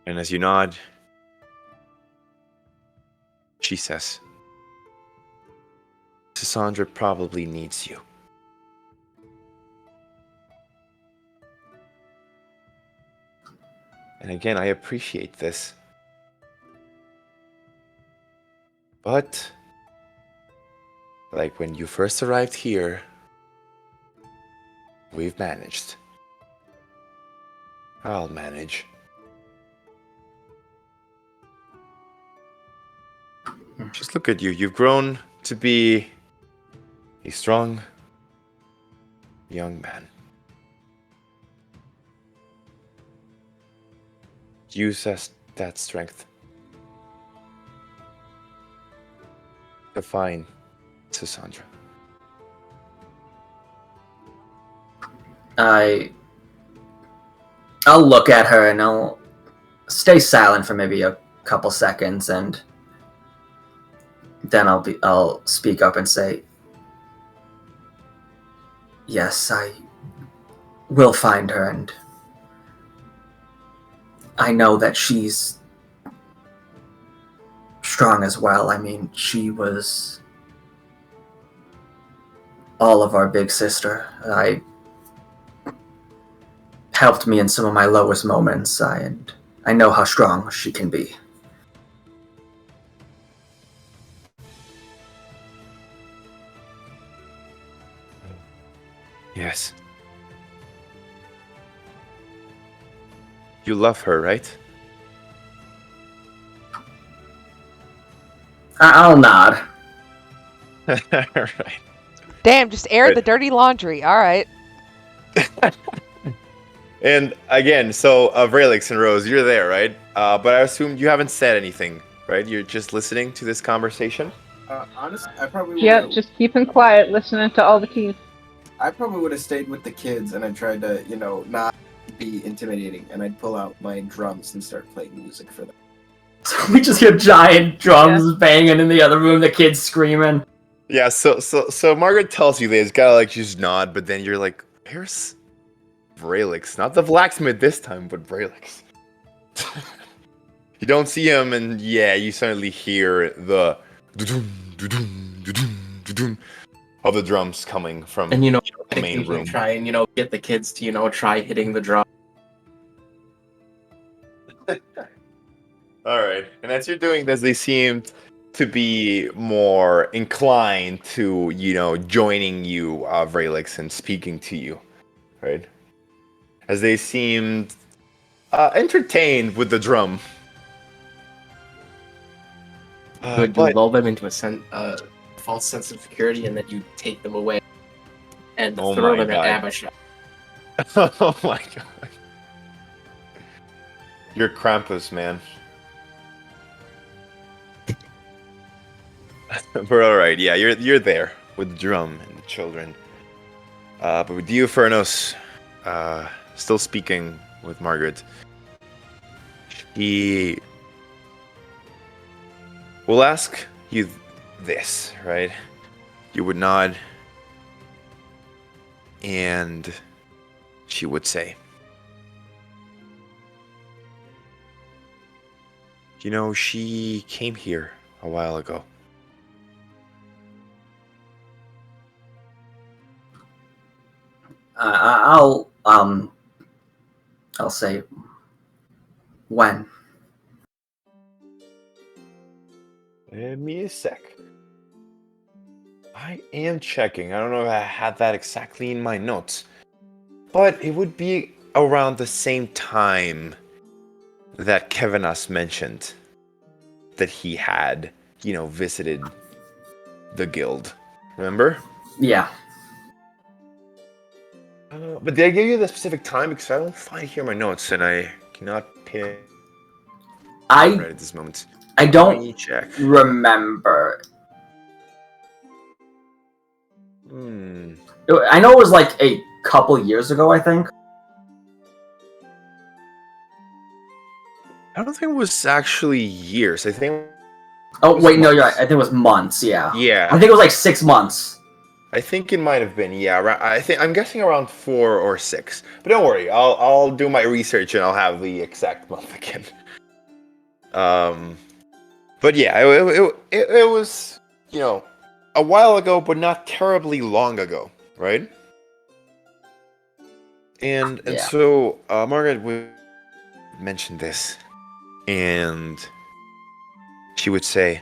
And as you nod, she says, "Cassandra probably needs you. And again, I appreciate this. But, like when you first arrived here, we've managed. I'll manage." Just look at you. You've grown to be a strong young man. Use that strength to find Cassandra. I'll look at her and I'll stay silent for maybe a couple seconds, and then I'll speak up and say, "Yes, I will find her, and I know that she's strong as well. I mean, she was all of our big sister. I helped me in some of my lowest moments, and I know how strong she can be." Yes. You love her, right? I'll nod. Right. Damn, just air Right. the dirty laundry. All right. And again, so Vrelix and Rose, you're there, right? But I assume you haven't said anything, right? You're just listening to this conversation. Honestly, I probably would Yep, have. just keeping quiet, listening to all the keys. I probably would have stayed with the kids, and I tried to, not be intimidating, and I'd pull out my drums and start playing music for them. So we just hear giant drums banging in the other room, the kids screaming. Yeah. So Margaret tells you this, gotta like just nod, but then you're like, "Where's Vrelix? Not the blacksmith this time, but Vrelix." You don't see him, and yeah, you suddenly hear the doo-doom, doo-doom, doo-doom, doo-doom of the drums coming from And the main room. try and get the kids to try hitting the drum. All right, and as you're doing this, they seem to be more inclined to, joining you, Vrelix, and speaking to you, right? As they seemed entertained with the drum. You But lull them into a false sense of security, and then you take them away and Oh throw my them God. at Abishai. oh my god, you're Krampus, man. But all right, yeah, you're there with the drum and the children. But with you, Furnos, still speaking with Margaret. He will ask you this, right? You would nod, and she would say, she came here a while ago. I'll say when. Give me a sec. I am checking. I don't know if I had that exactly in my notes. But it would be around the same time that Kevinas mentioned that he had, visited the guild. Remember? Yeah. But did I give you the specific time? Because I don't find it here in my notes, and I cannot pin right at this moment. I Let don't me check. remember. Hmm. I know it was like a couple years ago, I think. I don't think it was actually years. I think. Oh, was wait, no, you're right. months. I think it was months, yeah. Yeah. I think it was like 6 months. I think it might have been, yeah. I'm guessing around 4 or 6. But don't worry, I'll do my research and I'll have the exact month again. But yeah, it was, a while ago, but not terribly long ago, right? And Yeah. so Margaret would mention this, and she would say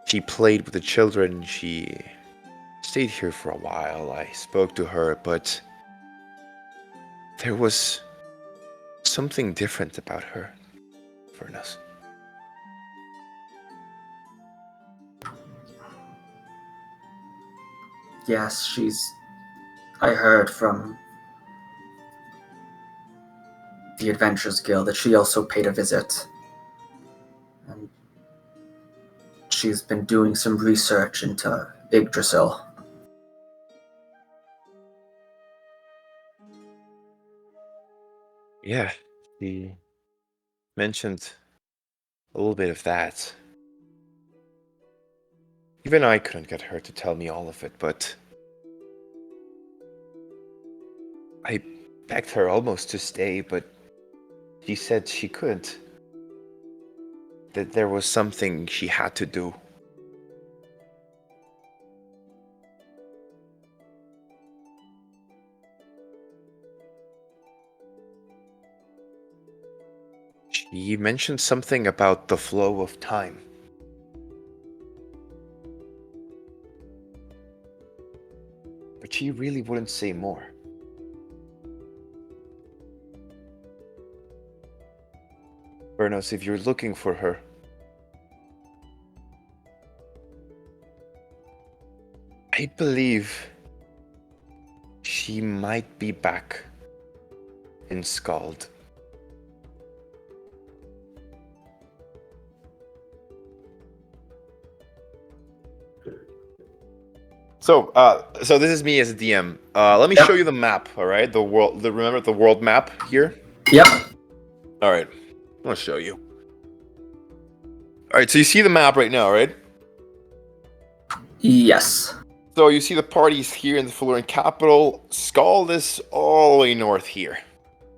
she played with the children. She stayed here for a while. I spoke to her, but there was something different about her, Furnace. Yes, I heard from the Adventurers Guild that she also paid a visit. And she's been doing some research into Yggdrasil. Yeah, she mentioned a little bit of that. Even I couldn't get her to tell me all of it, but I begged her almost to stay, but she said she couldn't. That there was something she had to do. She mentioned something about the flow of time. But she really wouldn't say more. Bernos, if you're looking for her, I believe she might be back in Scald. So this is me as a DM. Let me Yep. show you the map. All right, the world. Remember the world map here. Yep. All right, I'm gonna show you. All right, so you see the map right now, right? Yes. So you see the parties here in the Florian capital. Scald is all the way north here.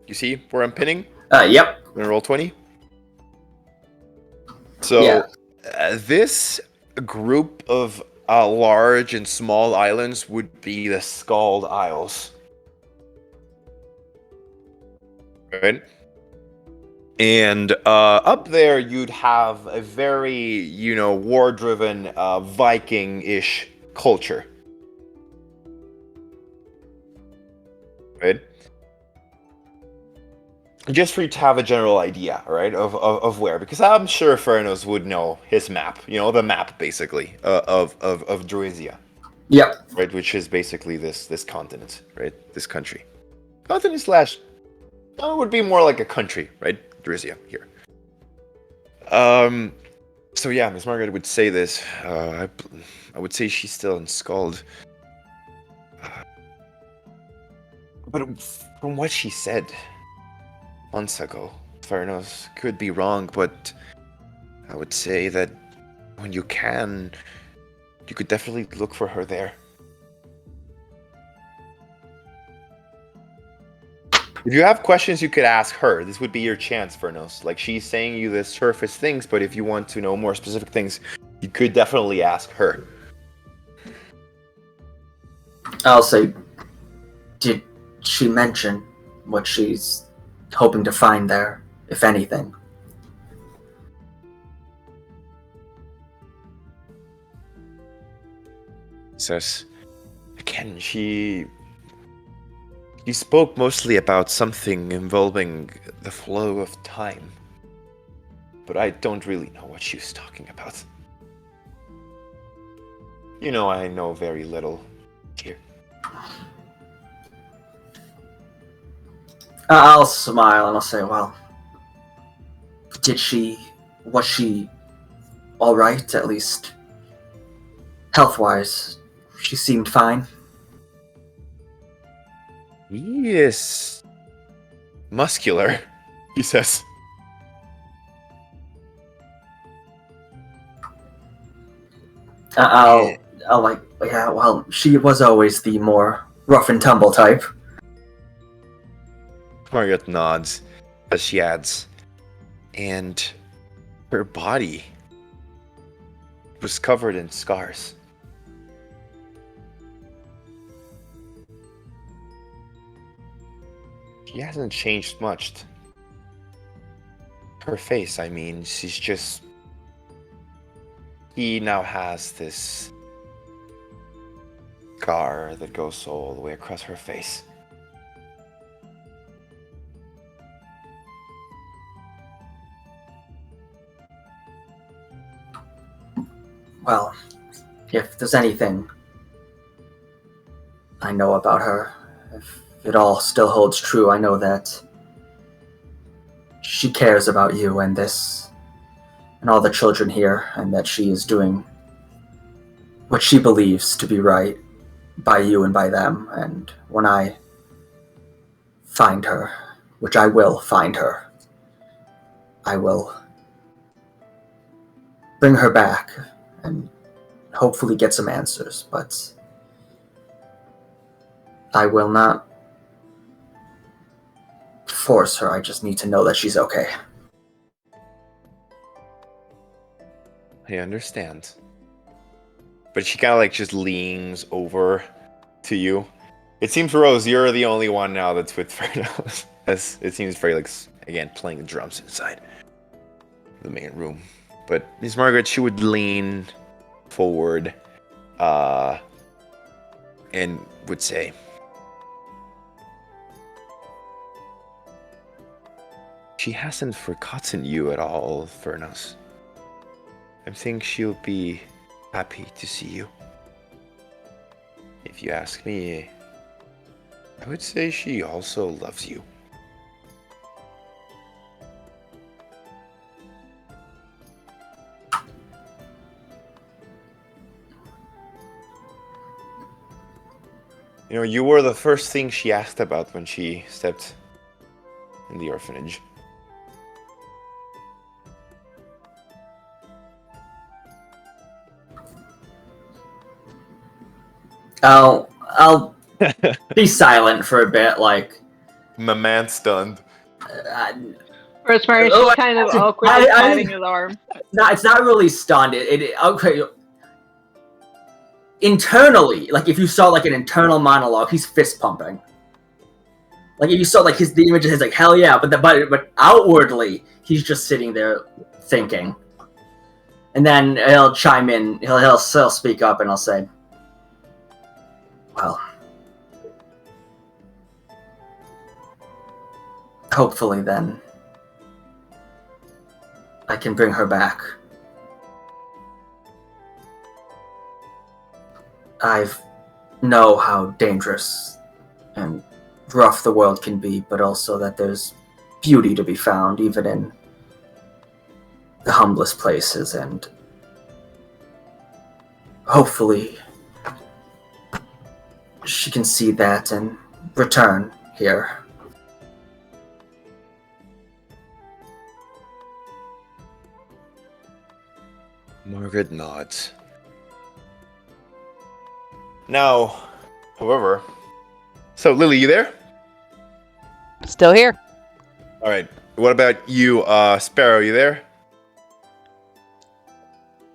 You see where I'm pinning? Yep. I'm gonna roll 20. So Yeah. this group of large and small islands would be the Scald Isles. Right? And up there, you'd have a very, war-driven Viking-ish culture. Right? Just for you to have a general idea, right, of where, because I'm sure Fernos would know his map, the map basically of Druisia, Yep. right, which is basically this continent, right, this country, continent slash, it would be more like a country, right, Druisia here. So yeah, Miss Margaret would say this. I would say she's still in Scald, but from what she said months ago, Fernos could be wrong, but I would say that when you can, you could definitely look for her there. If you have questions, you could ask her. This would be your chance, Fernos. Like, she's saying you the surface things, but if you want to know more specific things, you could definitely ask her. I'll say, did she mention what she's hoping to find there, if anything? Says, again, she spoke mostly about something involving the flow of time. But I don't really know what she was talking about. I know very little here. I'll smile and I'll say, well, was she alright, at least health-wise? She seemed fine. He is muscular, he says. I'll like, yeah, well, she was always the more rough and tumble type. Margaret nods as she adds, and her body was covered in scars. She hasn't changed much. Her face, I mean, she's just... He now has this scar that goes all the way across her face. Well, if there's anything I know about her, if it all still holds true, I know that she cares about you and this and all the children here, and that she is doing what she believes to be right by you and by them. And when I find her, which I will find her, I will bring her back and hopefully get some answers, but I will not force her. I just need to know that she's okay. I understand. But she kind of like just leans over to you. It seems, Rose, you're the only one now that's with Fernos. As it seems very like, again, playing the drums inside the main room. But Miss Margaret, she would lean forward and would say, she hasn't forgotten you at all, Fernos. I think she'll be happy to see you. if you ask me, I would say she also loves you. You know, you were the first thing she asked about when she stepped in the orphanage. I'll be silent for a bit, like. My man stunned. Rosemary's Oh, just kind of awkwardly patting his arm. No, it's not really stunned. Okay. Internally, like if you saw like an internal monologue, he's fist pumping. Like if you saw like the image of his like hell yeah, but outwardly he's just sitting there thinking. And then he'll chime in. He'll speak up and he'll say, "Well, hopefully then I can bring her back. I know how dangerous and rough the world can be, but also that there's beauty to be found even in the humblest places, and hopefully she can see that and return here." Margaret nods. Now, however, so Lily, you there? Still here. All right. What about you, Sparrow? You there?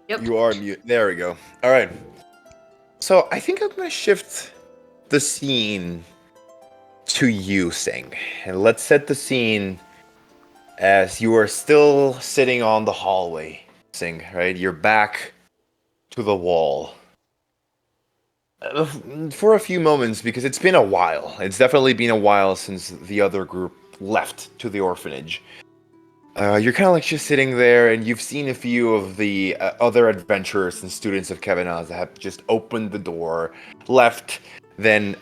Yep. You are mute. There we go. All right. So I think I'm gonna shift the scene to you, Sing, and let's set the scene as you are still sitting on the hallway, Sing. Right? You're back to the wall. For a few moments, because it's been a while. It's definitely been a while since the other group left to the orphanage. You're kind of like just sitting there, and you've seen a few of the other adventurers and students of Kevinaz that have just opened the door, left, then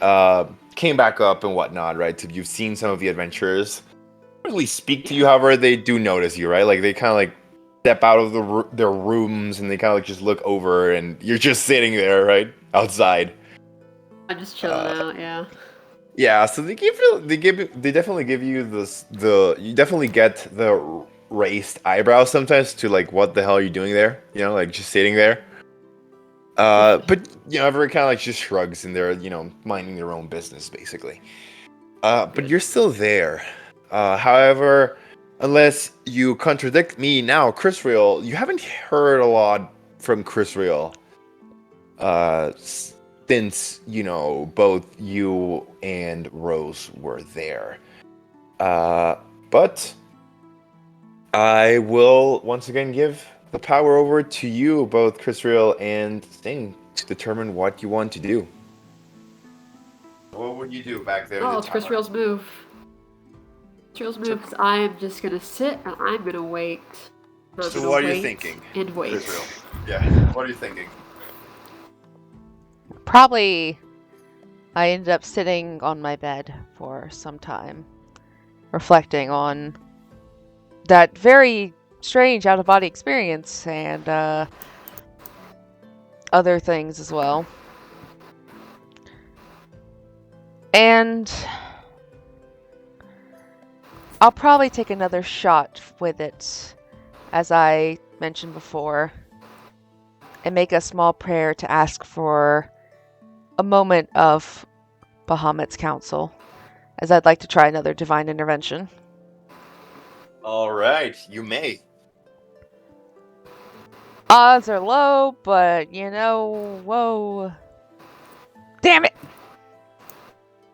came back up and whatnot, right? So you've seen some of the adventurers. They don't really speak to you, however, they do notice you, right? Like they kind of like step out of their rooms and they kind of like just look over, and you're just sitting there, right, outside. I'm just chilling out, yeah. Yeah, so they definitely give you you definitely get the raised eyebrows sometimes to like, what the hell are you doing there? You know, like just sitting there. But you know, everyone kind of like just shrugs and they're, you know, minding their own business basically. But you're still there. However, unless you contradict me now, Chris Real, you haven't heard a lot from Chris Real. Since, you know, both you and Rose were there. But I will once again give the power over to you, both Chrisreal and Sting, to determine what you want to do. What would you do back there? Oh, it's Chris Real's move. Chris Real's move, because I am just gonna sit and I'm gonna wait. So what are you thinking? And wait. Chrisreal. Yeah, what are you thinking? Probably I ended up sitting on my bed for some time, reflecting on that very strange out-of-body experience and other things as well. And I'll probably take another shot with it, as I mentioned before, and make a small prayer to ask for a moment of Bahamut's counsel, as I'd like to try another divine intervention. All right, you may. Odds are low, but you know, whoa. Damn it!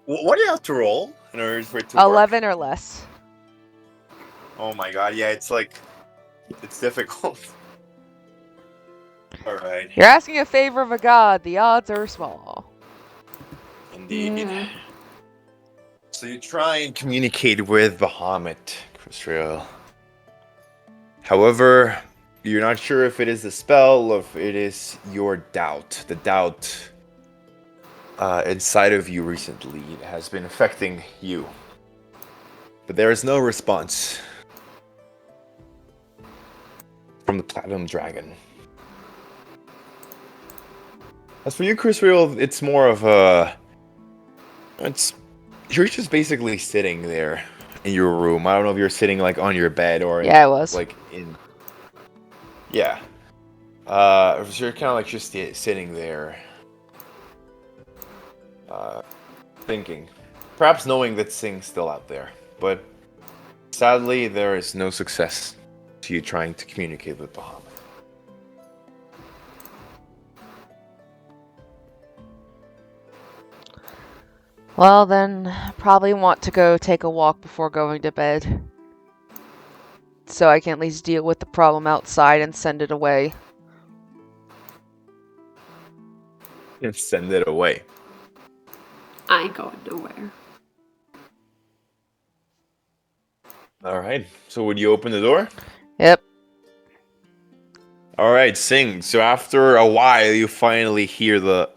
What do you have to roll in order for it to 11 work? or less. Oh my god, yeah, it's like, it's difficult. Alright. You're asking a favor of a god, the odds are small. Indeed. Yeah. So you try and communicate with Bahamut, Chrisreal. However, you're not sure if it is a spell or if it is your doubt. The doubt inside of you recently has been affecting you. But there is no response from the Platinum Dragon. As for you, Chris Real, it's more of a... You're just basically sitting there in your room. I don't know if you're sitting like on your bed or Yeah, I was. like in... Yeah. So you're kind of like just sitting there, thinking, perhaps knowing that Sing's still out there, but sadly there is no success to you trying to communicate with Bahamut. Well, then, probably want to go take a walk before going to bed. So I can at least deal with the problem outside and send it away. And send it away. I ain't going nowhere. Alright, so would you open the door? Yep. Alright, Sing. So after a while, you finally hear the...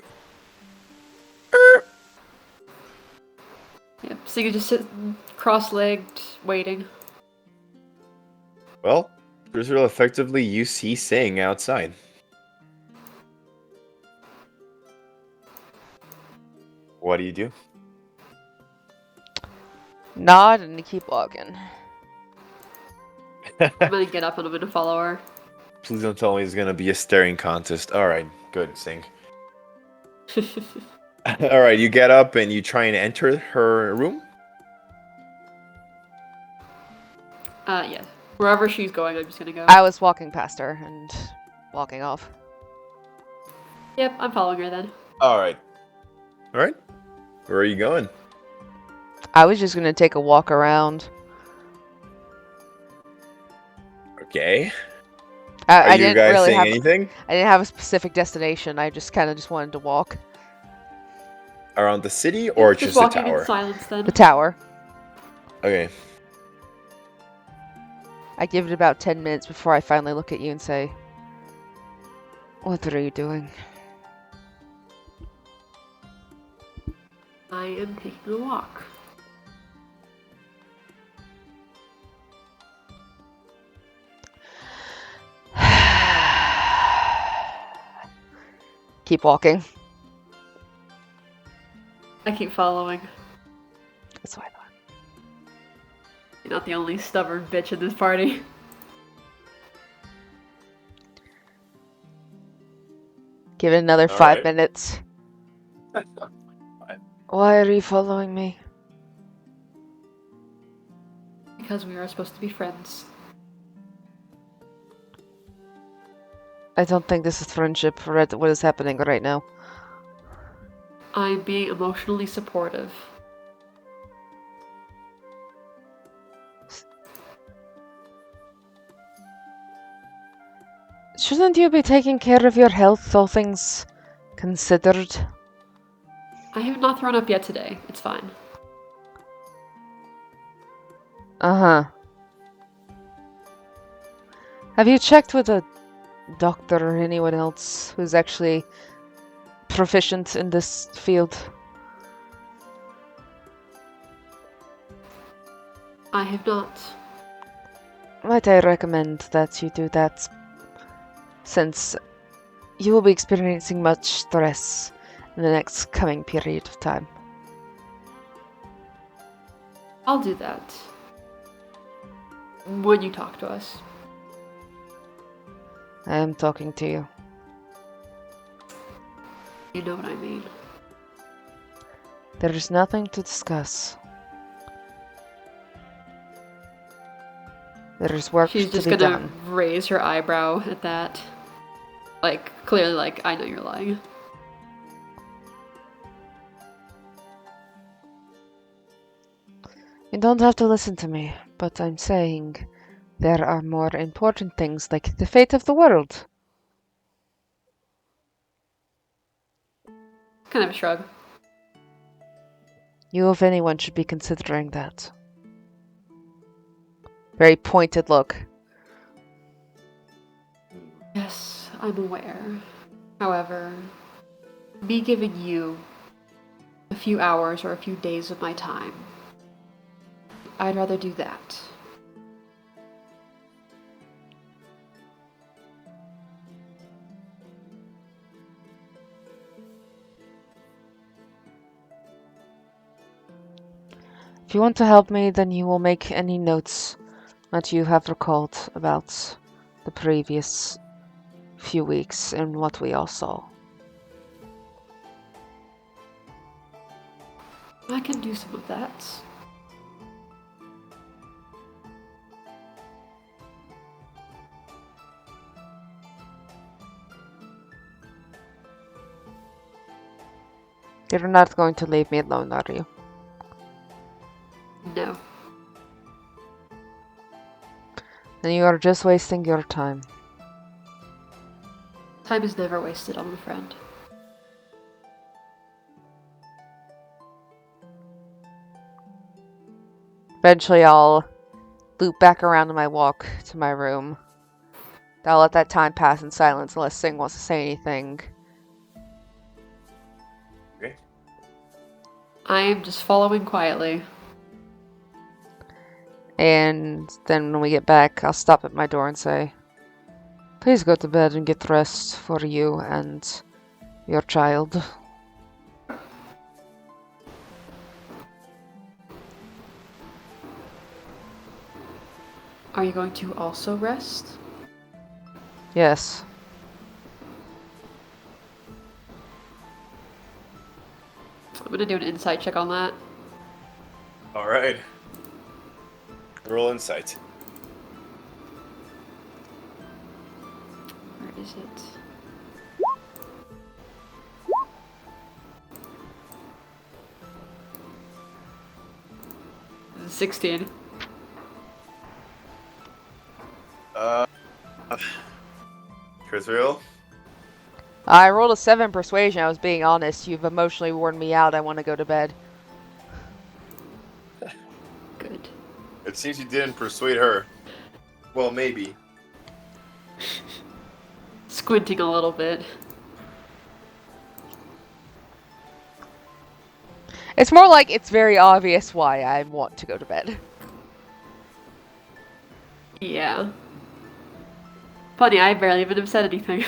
Yep, so you just sit cross-legged, waiting. Well, Israel, effectively, you see Sing outside. What do you do? Nod and keep walking. I'm gonna get up and I'm gonna follow her. Please don't tell me it's gonna be a staring contest. Alright, good, Sing. Alright, you get up and you try and enter her room? Yes. Wherever she's going, I'm just gonna go. I was walking past her and walking off. Yep, I'm following her then. Alright. Alright. Where are you going? I was just gonna take a walk around. Okay. I Are you didn't guys really saying have. anything? I didn't have a specific destination. I just kind of just wanted to walk. Around the city or just the walking tower? in silence then. The tower. Okay. I give it about 10 minutes before I finally look at you and say, "What are you doing?" I am taking a walk. Keep walking. I keep following. That's what I thought. You're not the only stubborn bitch in this party. Give it another All 5 right. minutes. Why are you following me? Because we are supposed to be friends. I don't think this is friendship for what is happening right now. I'm being emotionally supportive. Shouldn't you be taking care of your health, all things considered? I have not thrown up yet today. It's fine. Uh-huh. Have you checked with a doctor or anyone else who's actually proficient in this field? I have not. Might I recommend that you do that, since you will be experiencing much stress in the next coming period of time. I'll do that. When you talk to us. I am talking to you. You know what I mean. There is nothing to discuss. There is work She's to just be gonna done. raise her eyebrow at that. Like, clearly like, I know you're lying. You don't have to listen to me, but I'm saying there are more important things like the fate of the world. Kind of a shrug. You, if anyone, should be considering that. Very pointed look. Yes, I'm aware. However, me giving you few hours or a few days of my time, I'd rather do that. If you want to help me, then you will make any notes that you have recalled about the previous few weeks and what we all saw. I can do some of that. You're not going to leave me alone, are you? No. Then you are just wasting your time. Time is never wasted on a friend. Eventually, I'll loop back around on my walk to my room. I'll let that time pass in silence unless Singh wants to say anything. Okay. I am just following quietly. And then when we get back, I'll stop at my door and say, "Please go to bed and get rest for you and your child." Are you going to also rest? Yes. I'm gonna do an insight check on that. All right. Roll insight. Where is it? This is 16. Chrisreal? I rolled a 7 persuasion, I was being honest. You've emotionally worn me out, I want to go to bed. Good. It seems you didn't persuade her. Well, maybe. Squinting a little bit. It's more like it's very obvious why I want to go to bed. Yeah. Funny, I barely even have said anything.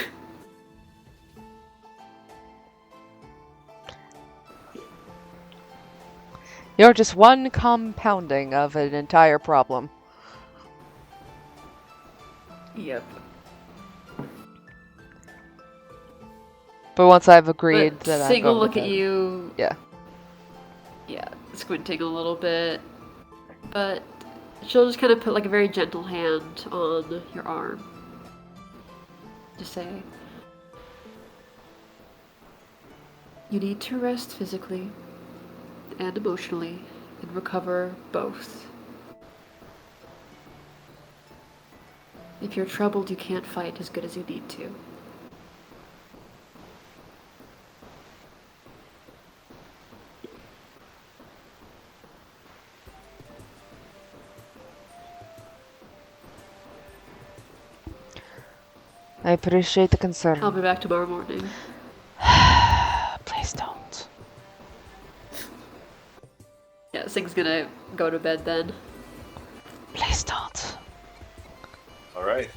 You're just one compounding of an entire problem. Yep. But once I've agreed But that I'm Sing will going look to at bed. you. Yeah. Yeah, squinting a little bit. But she'll just kind of put like a very gentle hand on your arm. Just say, you need to rest physically and emotionally and recover both. If you're troubled, you can't fight as good as you need to. I appreciate the concern. I'll be back tomorrow morning. Please don't. Yeah, Sing's gonna go to bed then. Please don't. All right.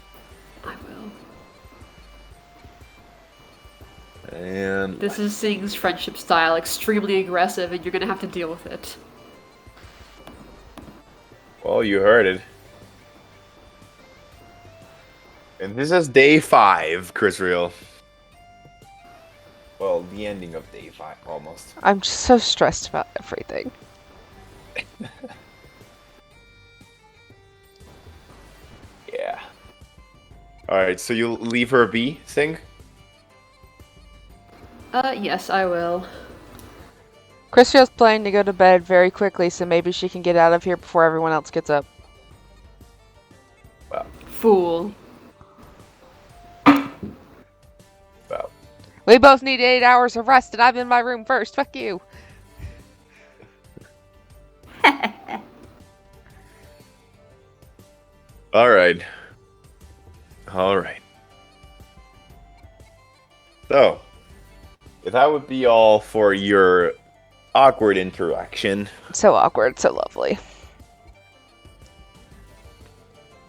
I will. And This is Sing's friendship style, extremely aggressive, and you're gonna have to deal with it. well, you heard it. And this is day 5, Chrisreal. Well, the ending of day 5, almost. I'm just so stressed about everything. Yeah. Alright, so you'll leave her be, Sing? Yes, I will. Christia's planning to go to bed very quickly, so maybe she can get out of here before everyone else gets up. Well, Fool. well. We both need 8 hours of rest, and I'm in my room first. Fuck you. Alright. Alright. So, if that would be all for your awkward interaction. So awkward, so lovely.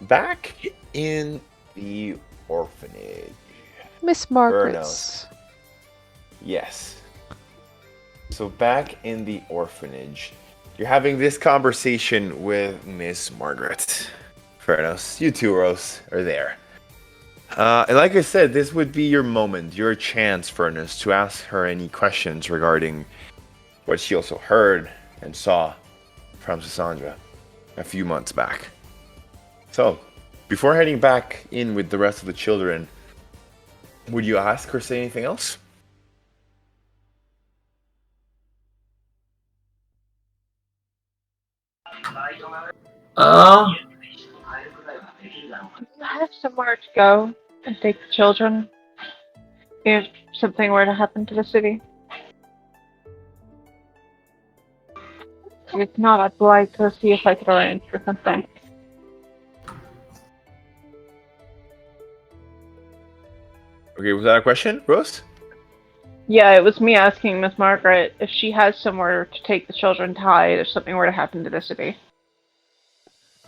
Back in the orphanage. Miss Margaret's. Yes. So back in the orphanage, you're having this conversation with Miss Margaret. Furnos, you two, Rose, are there. And like I said, this would be your moment, your chance, Furnace, to ask her any questions regarding what she also heard and saw from Cassandra a few months back. So, before heading back in with the rest of the children, would you ask or say anything else? I have somewhere to go and take the children if something were to happen to the city. If not, I'd like to see if I could arrange for something. Okay, was that a question, Rose? Yeah, it was me asking Miss Margaret if she has somewhere to take the children to hide if something were to happen to the city.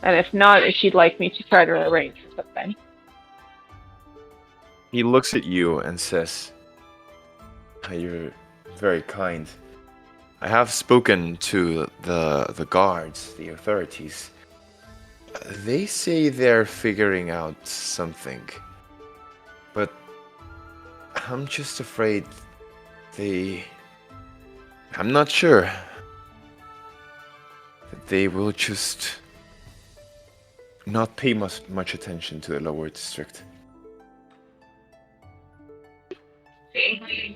And if not, if she'd like me to try to arrange for something. He looks at you and says, "You're very kind. I have spoken to the guards, the authorities. They say they're figuring out something. But I'm just afraid I'm not sure that they will just not pay much attention to the lower district."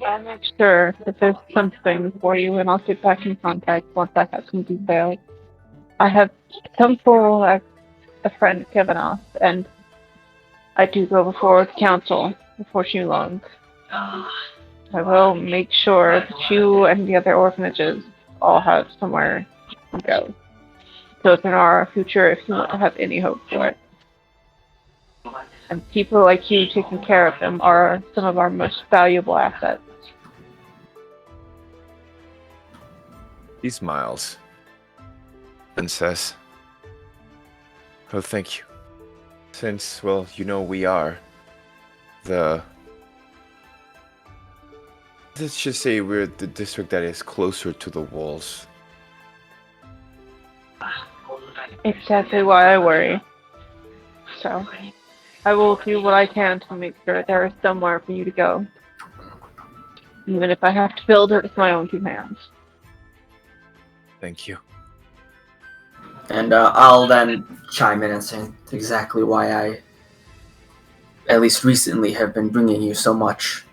I'll make sure that there's something for you, and I'll get back in contact once I have some details. I have some for a friend given us, and I do go before the council before too long. I will make sure that you and the other orphanages all have somewhere to go. Children are our future if you want to have any hope for it. And people like you taking care of them are some of our most valuable assets. He smiles and says, "Well, thank you. Since, well, we are let's just say we're the district that is closer to the walls." Exactly why I worry. So, I will do what I can to make sure there is somewhere for you to go. Even if I have to build it with my own two hands. Thank you. And I'll then chime in and say exactly why I, at least recently, have been bringing you so much.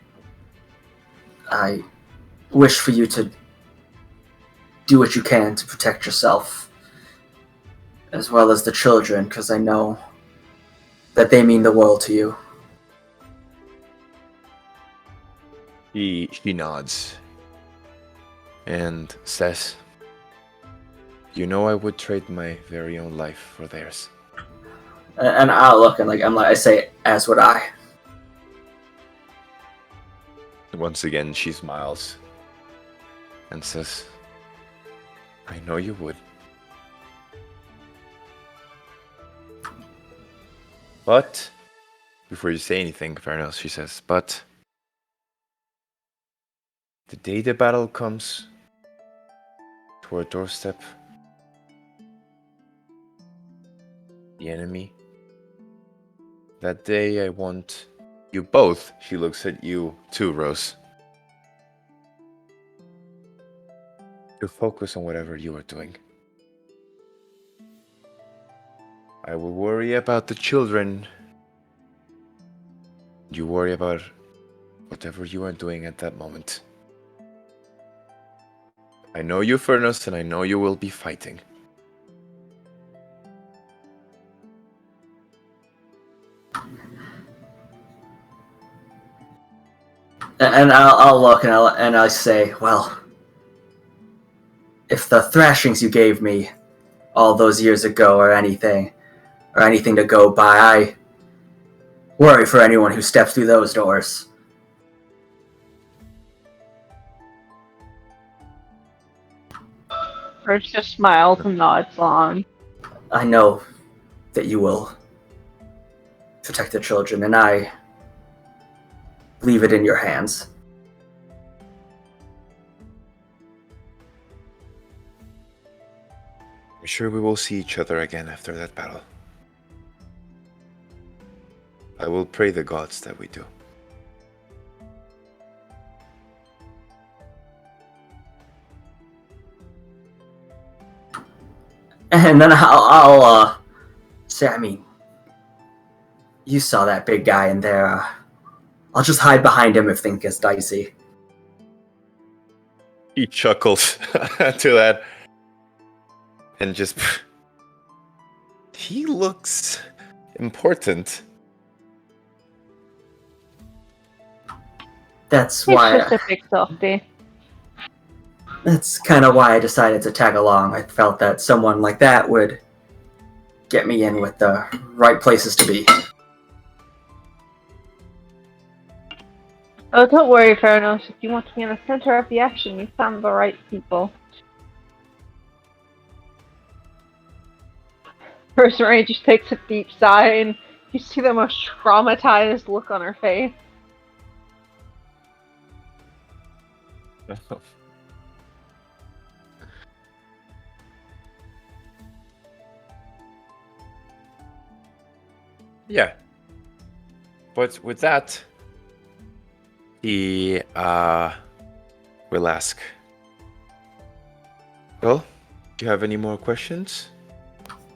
I wish for you to do what you can to protect yourself, as well as the children, because I know that they mean the world to you. She nods and says, "I would trade my very own life for theirs." And I'll look and I say, as would I. Once again, she smiles and says, "I know you would. But, before you say anything, Farnell, she says, but the day the battle comes to our doorstep, the enemy, that day I want you both," she looks at you too, Rose, "to focus on whatever you are doing. I will worry about the children. You worry about whatever you are doing at that moment. I know you, Furnace, and I know you will be fighting." And I'll look and I say, well, if the thrashings you gave me all those years ago are anything to go by, I worry for anyone who steps through those doors. Chris just smiles and nods along. I know that you will protect the children, and I leave it in your hands. I'm sure we will see each other again after that battle. I will pray the gods that we do. And then I'll say, I mean, you saw that big guy in there. I'll just hide behind him if things gets dicey. He chuckles to that. And just... He looks important. That's It's why. just a big softy. That's kind of why I decided to tag along. I felt that someone like that would get me in with the right places to be. Oh, don't worry, Fernos. If you want to be in the center of the action, you found the right people. Rosemary just takes a deep sigh, and you see the most traumatized look on her face. Yeah. But with that, he will ask, well, do you have any more questions?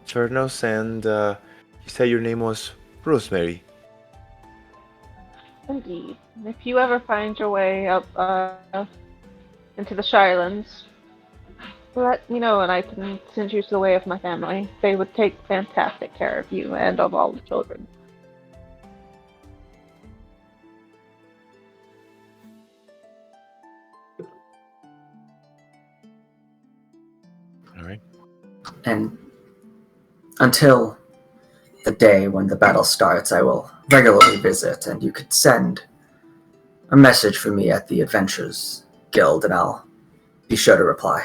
Chernos, and you said your name was Rosemary. Indeed. If you ever find your way up into the Shirelands, let me know and I can send you to the way of my family. They would take fantastic care of you and of all the children. All right. And until the day when the battle starts, I will regularly visit, and you could send a message for me at the Adventures Guild, and I'll be sure to reply.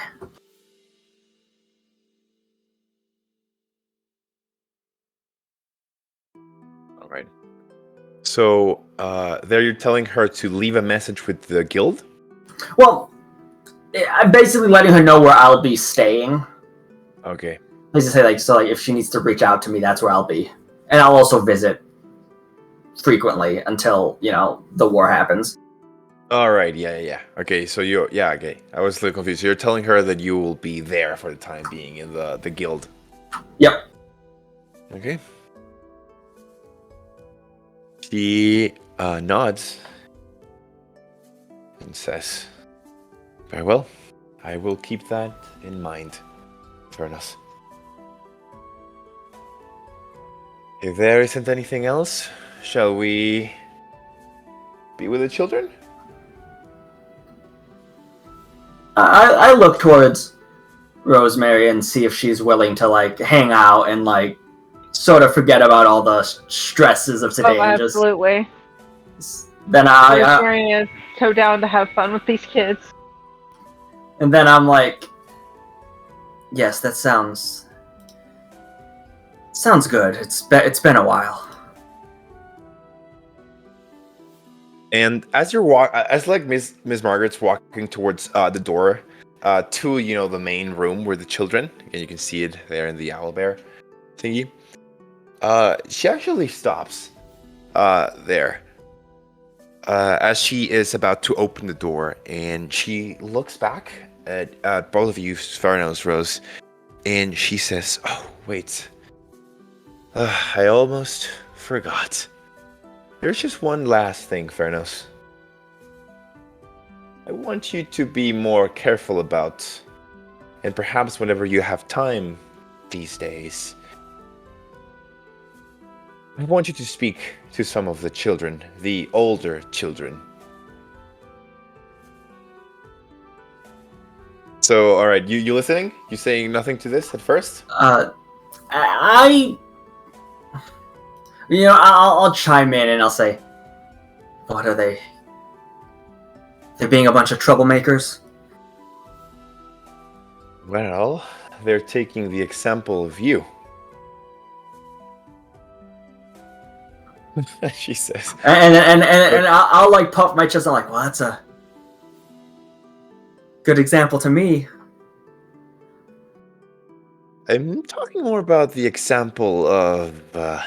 All right. So there you're telling her to leave a message with the guild? Well, I'm basically letting her know where I'll be staying. Okay. Basically, like, if she needs to reach out to me, that's where I'll be. And I'll also visit frequently until, the war happens. All right. Yeah. Okay. So okay. I was a little confused. So you're telling her that you will be there for the time being in the guild. Yep. Okay. She nods and says, very well. I will keep that in mind, Furnace. If there isn't anything else, shall we be with the children? I look towards Rosemary and see if she's willing to, hang out and, sort of forget about all the stresses of today. Oh, And absolutely. Then Rosemary is so down to have fun with these kids. And then I'm like, yes, that sounds good. It's been a while. And as you're Miss Margaret's walking towards the door to the main room where the children, and you can see it there in the owlbear thingy. She actually stops there as she is about to open the door, and she looks back at both of you, Farnos, Rose, and she says, "Oh, wait. I almost forgot. There's just one last thing, Farnos. I want you to be more careful about, and perhaps whenever you have time these days, I want you to speak to some of the children, the older children." So, all right, you listening? You saying nothing to this at first? I'll chime in and I'll say, what are they? They're being a bunch of troublemakers? Well, they're taking the example of you. She says. And I'll like puff my chest. I'm like, well, that's a good example to me. I'm talking more about the example of. I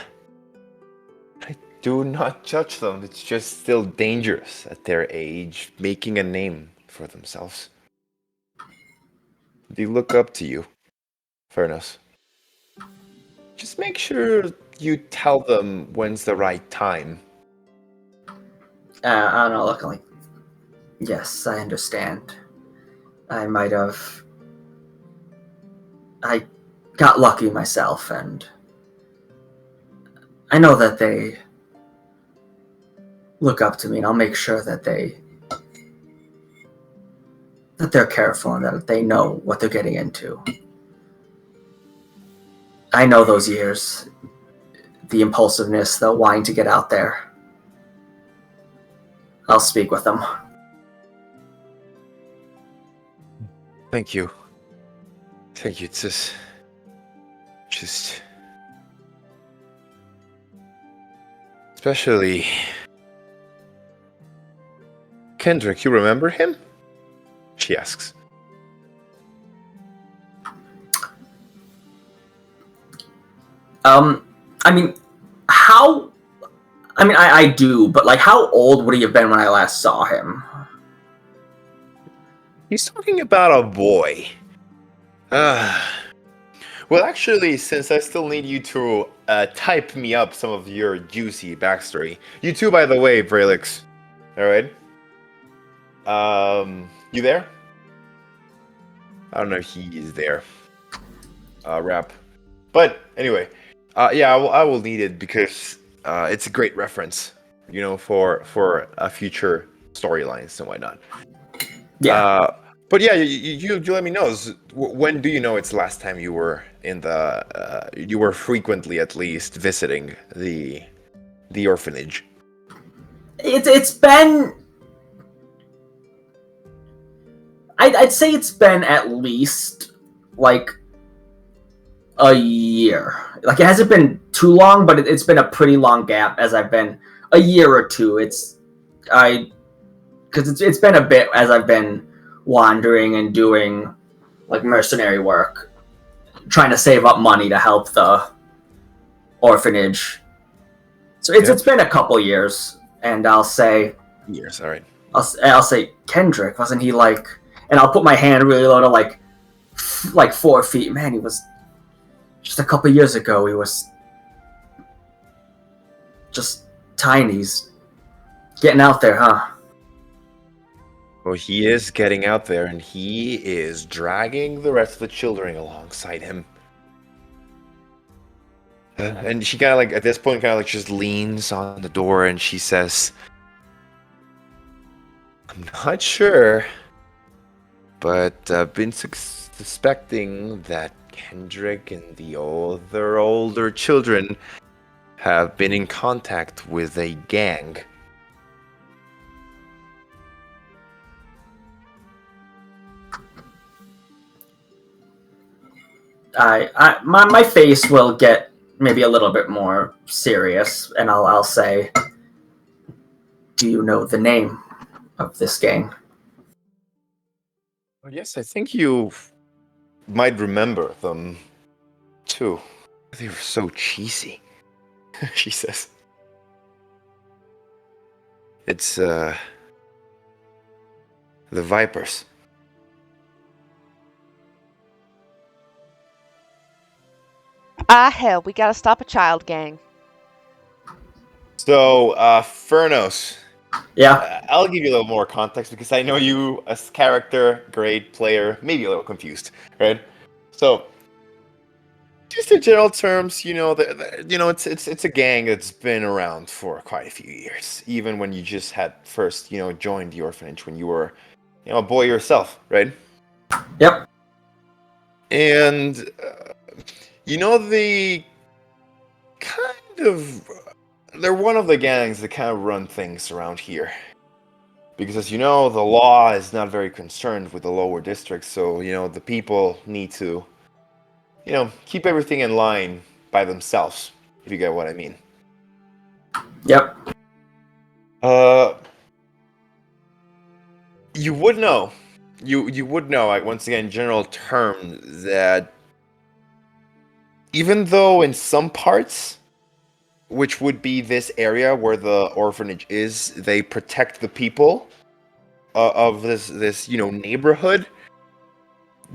do not judge them. It's just still dangerous at their age, making a name for themselves. They look up to you, Furnace. Just make sure you tell them when's the right time. I don't know, looking like, yes, I understand. I might have. I got lucky myself, and I know that they look up to me, and I'll make sure that they're careful and that they know what they're getting into. I know those years, the impulsiveness, the wanting to get out there. I'll speak with them. Thank you. Thank you. It's just especially Kendrick. You remember him? She asks. I mean, how? I mean, I do, but like, how old would he have been when I last saw him? He's talking about a boy. Well, actually, since I still need you to type me up some of your juicy backstory. You too, by the way, Bralix. All right. You there? I don't know if he is there. Rap. But anyway, yeah, I will need it because it's a great reference, you know, for future storylines and whatnot. Yeah. But yeah, you let me know. When do you know it's the last time you were in the you were frequently at least visiting the orphanage? It's been. I'd say it's been at least like a year. Like, it hasn't been too long, but it's been a pretty long gap as I've been a year or two. Because it's been a bit as I've been wandering and doing like mercenary work, trying to save up money to help the orphanage. So it's been a couple years, and I'll say Years, all right. I'll say Kendrick, wasn't he like? And I'll put my hand really low to like 4 feet. Man, he was just a couple years ago. He was just tiny. He's getting out there, huh? Well, he is getting out there, and he is dragging the rest of the children alongside him. And she kind of like, at this point, kind of like just leans on the door and she says, I'm not sure, but I've been suspecting that Kendrick and the older children have been in contact with a gang. My face will get maybe a little bit more serious, and I'll say, do you know the name of this gang? Well, yes, I think you might remember them too. They were so cheesy, she says. It's the Vipers. Hell, we gotta stop a child gang. So, Furnos. Yeah. I'll give you a little more context because I know you as character, great player, maybe a little confused, right? So, just in general terms, you know, it's a gang that's been around for quite a few years. Even when you just had first, you know, joined the orphanage when you were, you know, a boy yourself, right? Yep. And you know, they're one of the gangs that kind of run things around here. Because as you know, the law is not very concerned with the lower districts, so the people need to keep everything in line by themselves, if you get what I mean. Yep. You would know, you would know, like, once again, in general terms, that even though in some parts, which would be this area where the orphanage is, they protect the people of this neighborhood,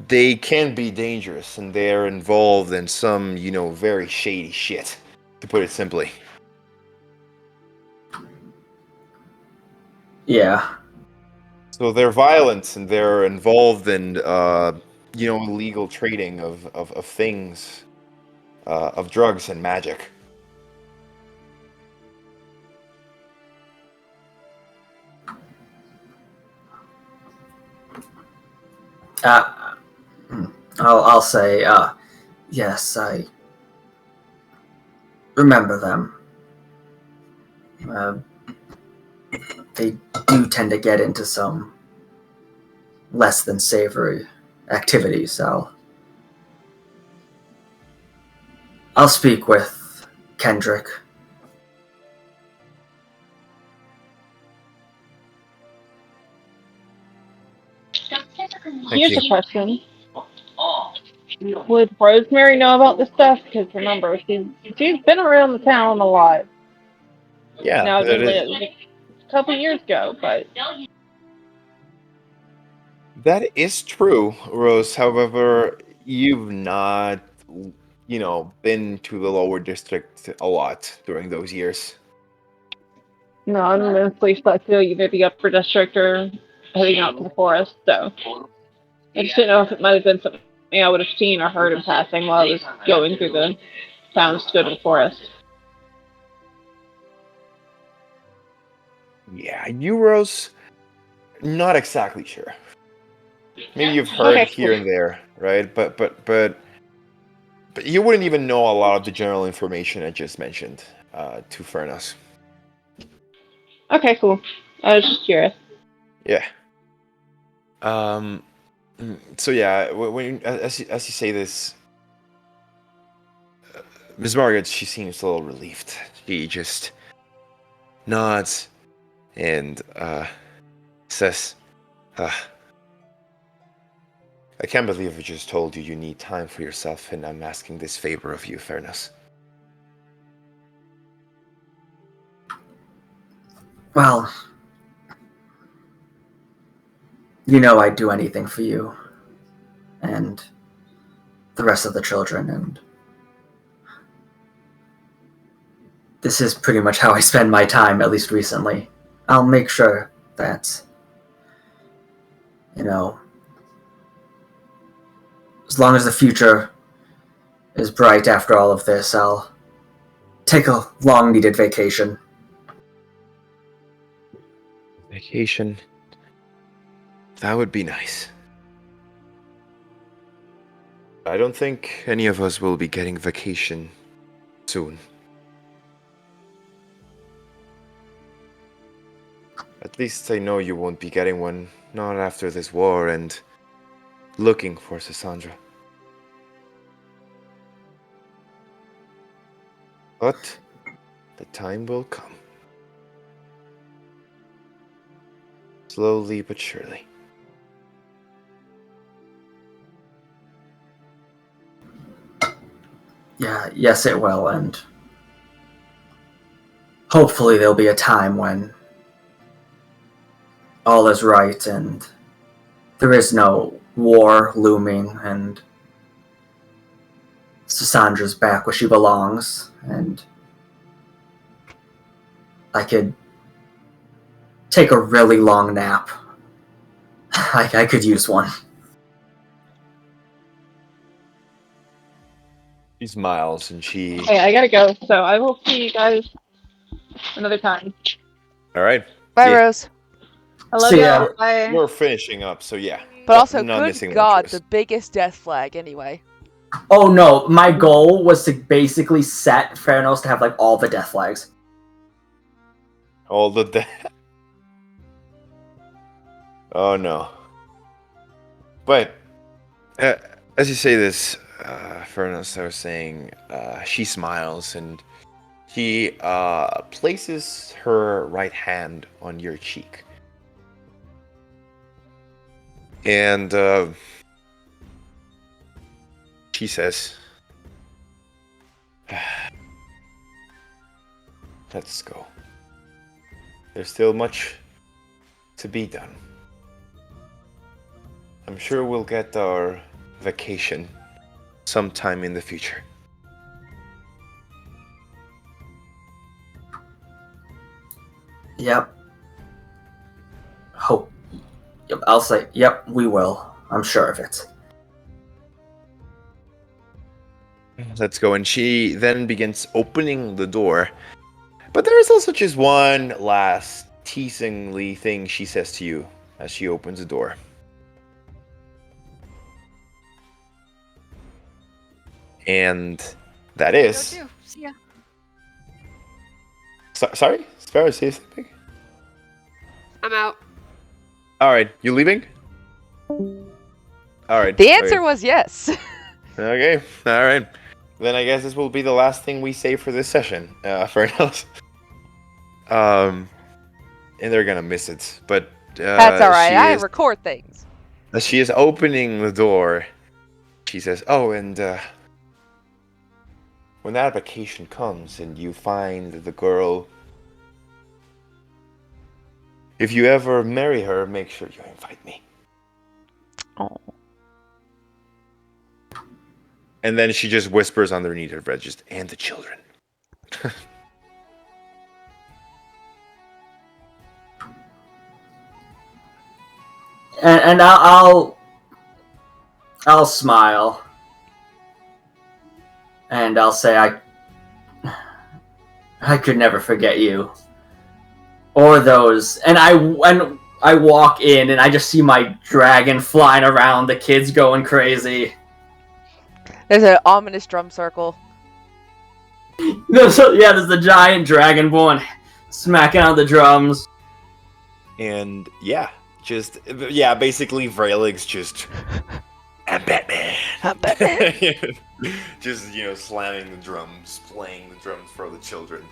they can be dangerous, and they're involved in some very shady shit, to put it simply. Yeah. So they're violent, and they're involved in illegal trading of things, of drugs and magic. Uh, I'll say, yes, I remember them. Uh, they do tend to get into some less than savory activities. I'll speak with Kendrick. Here's a question. Would Rosemary know about this stuff? Because remember, she's been around the town a lot. Yeah, Now, that admittedly, is, it was a couple years ago, but that is true, Rose. However, you've not, been to the lower district a lot during those years. no, I'm mostly stuck to either the upper district or heading out to the forest. So I just didn't know if it might have been something I would have seen or heard in passing while I was going through the towns to go to the forest. Yeah, you, Rose, not exactly sure. Maybe you've heard Okay, here and there, right? But you wouldn't even know a lot of the general information I just mentioned to Furnace. okay, cool. I was just curious. Yeah. So yeah, when as you say this, Miss Margaret, she seems a little relieved. She just nods and says, I can't believe I just told you need time for yourself, and I'm asking this favor of you, Fairness." Well, I'd do anything for you and the rest of the children, and this is pretty much how I spend my time, at least recently. I'll make sure that, as long as the future is bright after all of this, I'll take a long needed vacation. Vacation. That would be nice. I don't think any of us will be getting vacation soon. At least I know you won't be getting one, not after this war and looking for Cassandra. But the time will come. Slowly but surely. Yeah, yes, it will, and hopefully there'll be a time when all is right and there is no war looming and Cassandra's back where she belongs, and I could take a really long nap. I could use one. She smiles and she. Hey, I gotta go, so I will see you guys another time. All right. Bye, See ya. Rose. I love See ya. y'all. Bye. We're finishing up, so yeah. But also, not good missing God, much. the biggest death flag, anyway. Oh no, my goal was to basically set Theranos to have like all the death flags. All the Oh no. But uh, as you say this, Furnace, I was saying, she smiles and she places her right hand on your cheek. And she says, let's go. There's still much to be done. I'm sure we'll get our vacation sometime in the future. Yep. Hope. Yep, I'll say, yep, we will. I'm sure of it. Let's go. And she then begins opening the door. But there is also just one last teasingly thing she says to you as she opens the door. And that is... Go too. See ya. Sorry? Sparrow, say something? I'm out. Alright, you leaving? Alright. The answer was yes. Okay, alright. Then I guess this will be the last thing we say for this session, for else. And they're gonna miss it, but That's alright, I record things. As she is opening the door, she says, oh, and when that vacation comes and you find the girl, if you ever marry her, make sure you invite me. Oh. And then she just whispers underneath her breath, just, and the children. And I'll smile. And I'll say I could never forget you. Or those. And I walk in and I just see my dragon flying around, the kids going crazy. There's an ominous drum circle. There's the giant dragon born smacking on the drums. And basically Vrelix just, I'm Batman. I'm Batman. Just, slamming the drums, playing the drums for the children.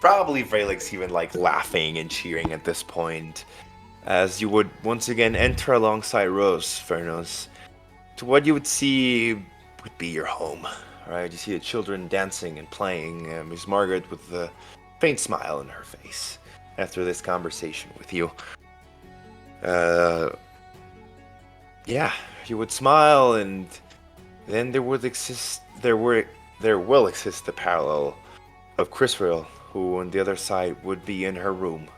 Probably Vrelix even laughing and cheering at this point, as you would once again enter alongside Rose, Furnos, to what you would see would be your home, right? You see the children dancing and playing, Miss Margaret with a faint smile on her face after this conversation with you. You would smile, and then there will exist the parallel of Chrisrael, who on the other side would be in her room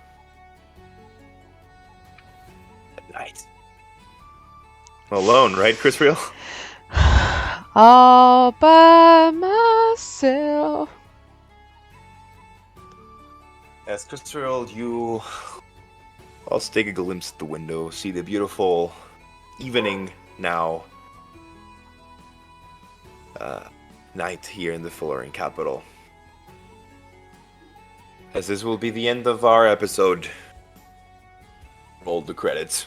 at night. Alone, right, Chrisrael? All by myself. As Chrisrael, you also take a glimpse at the window, see the beautiful evening now, night here in the Fullerin capital. As this will be the end of our episode. Roll the credits.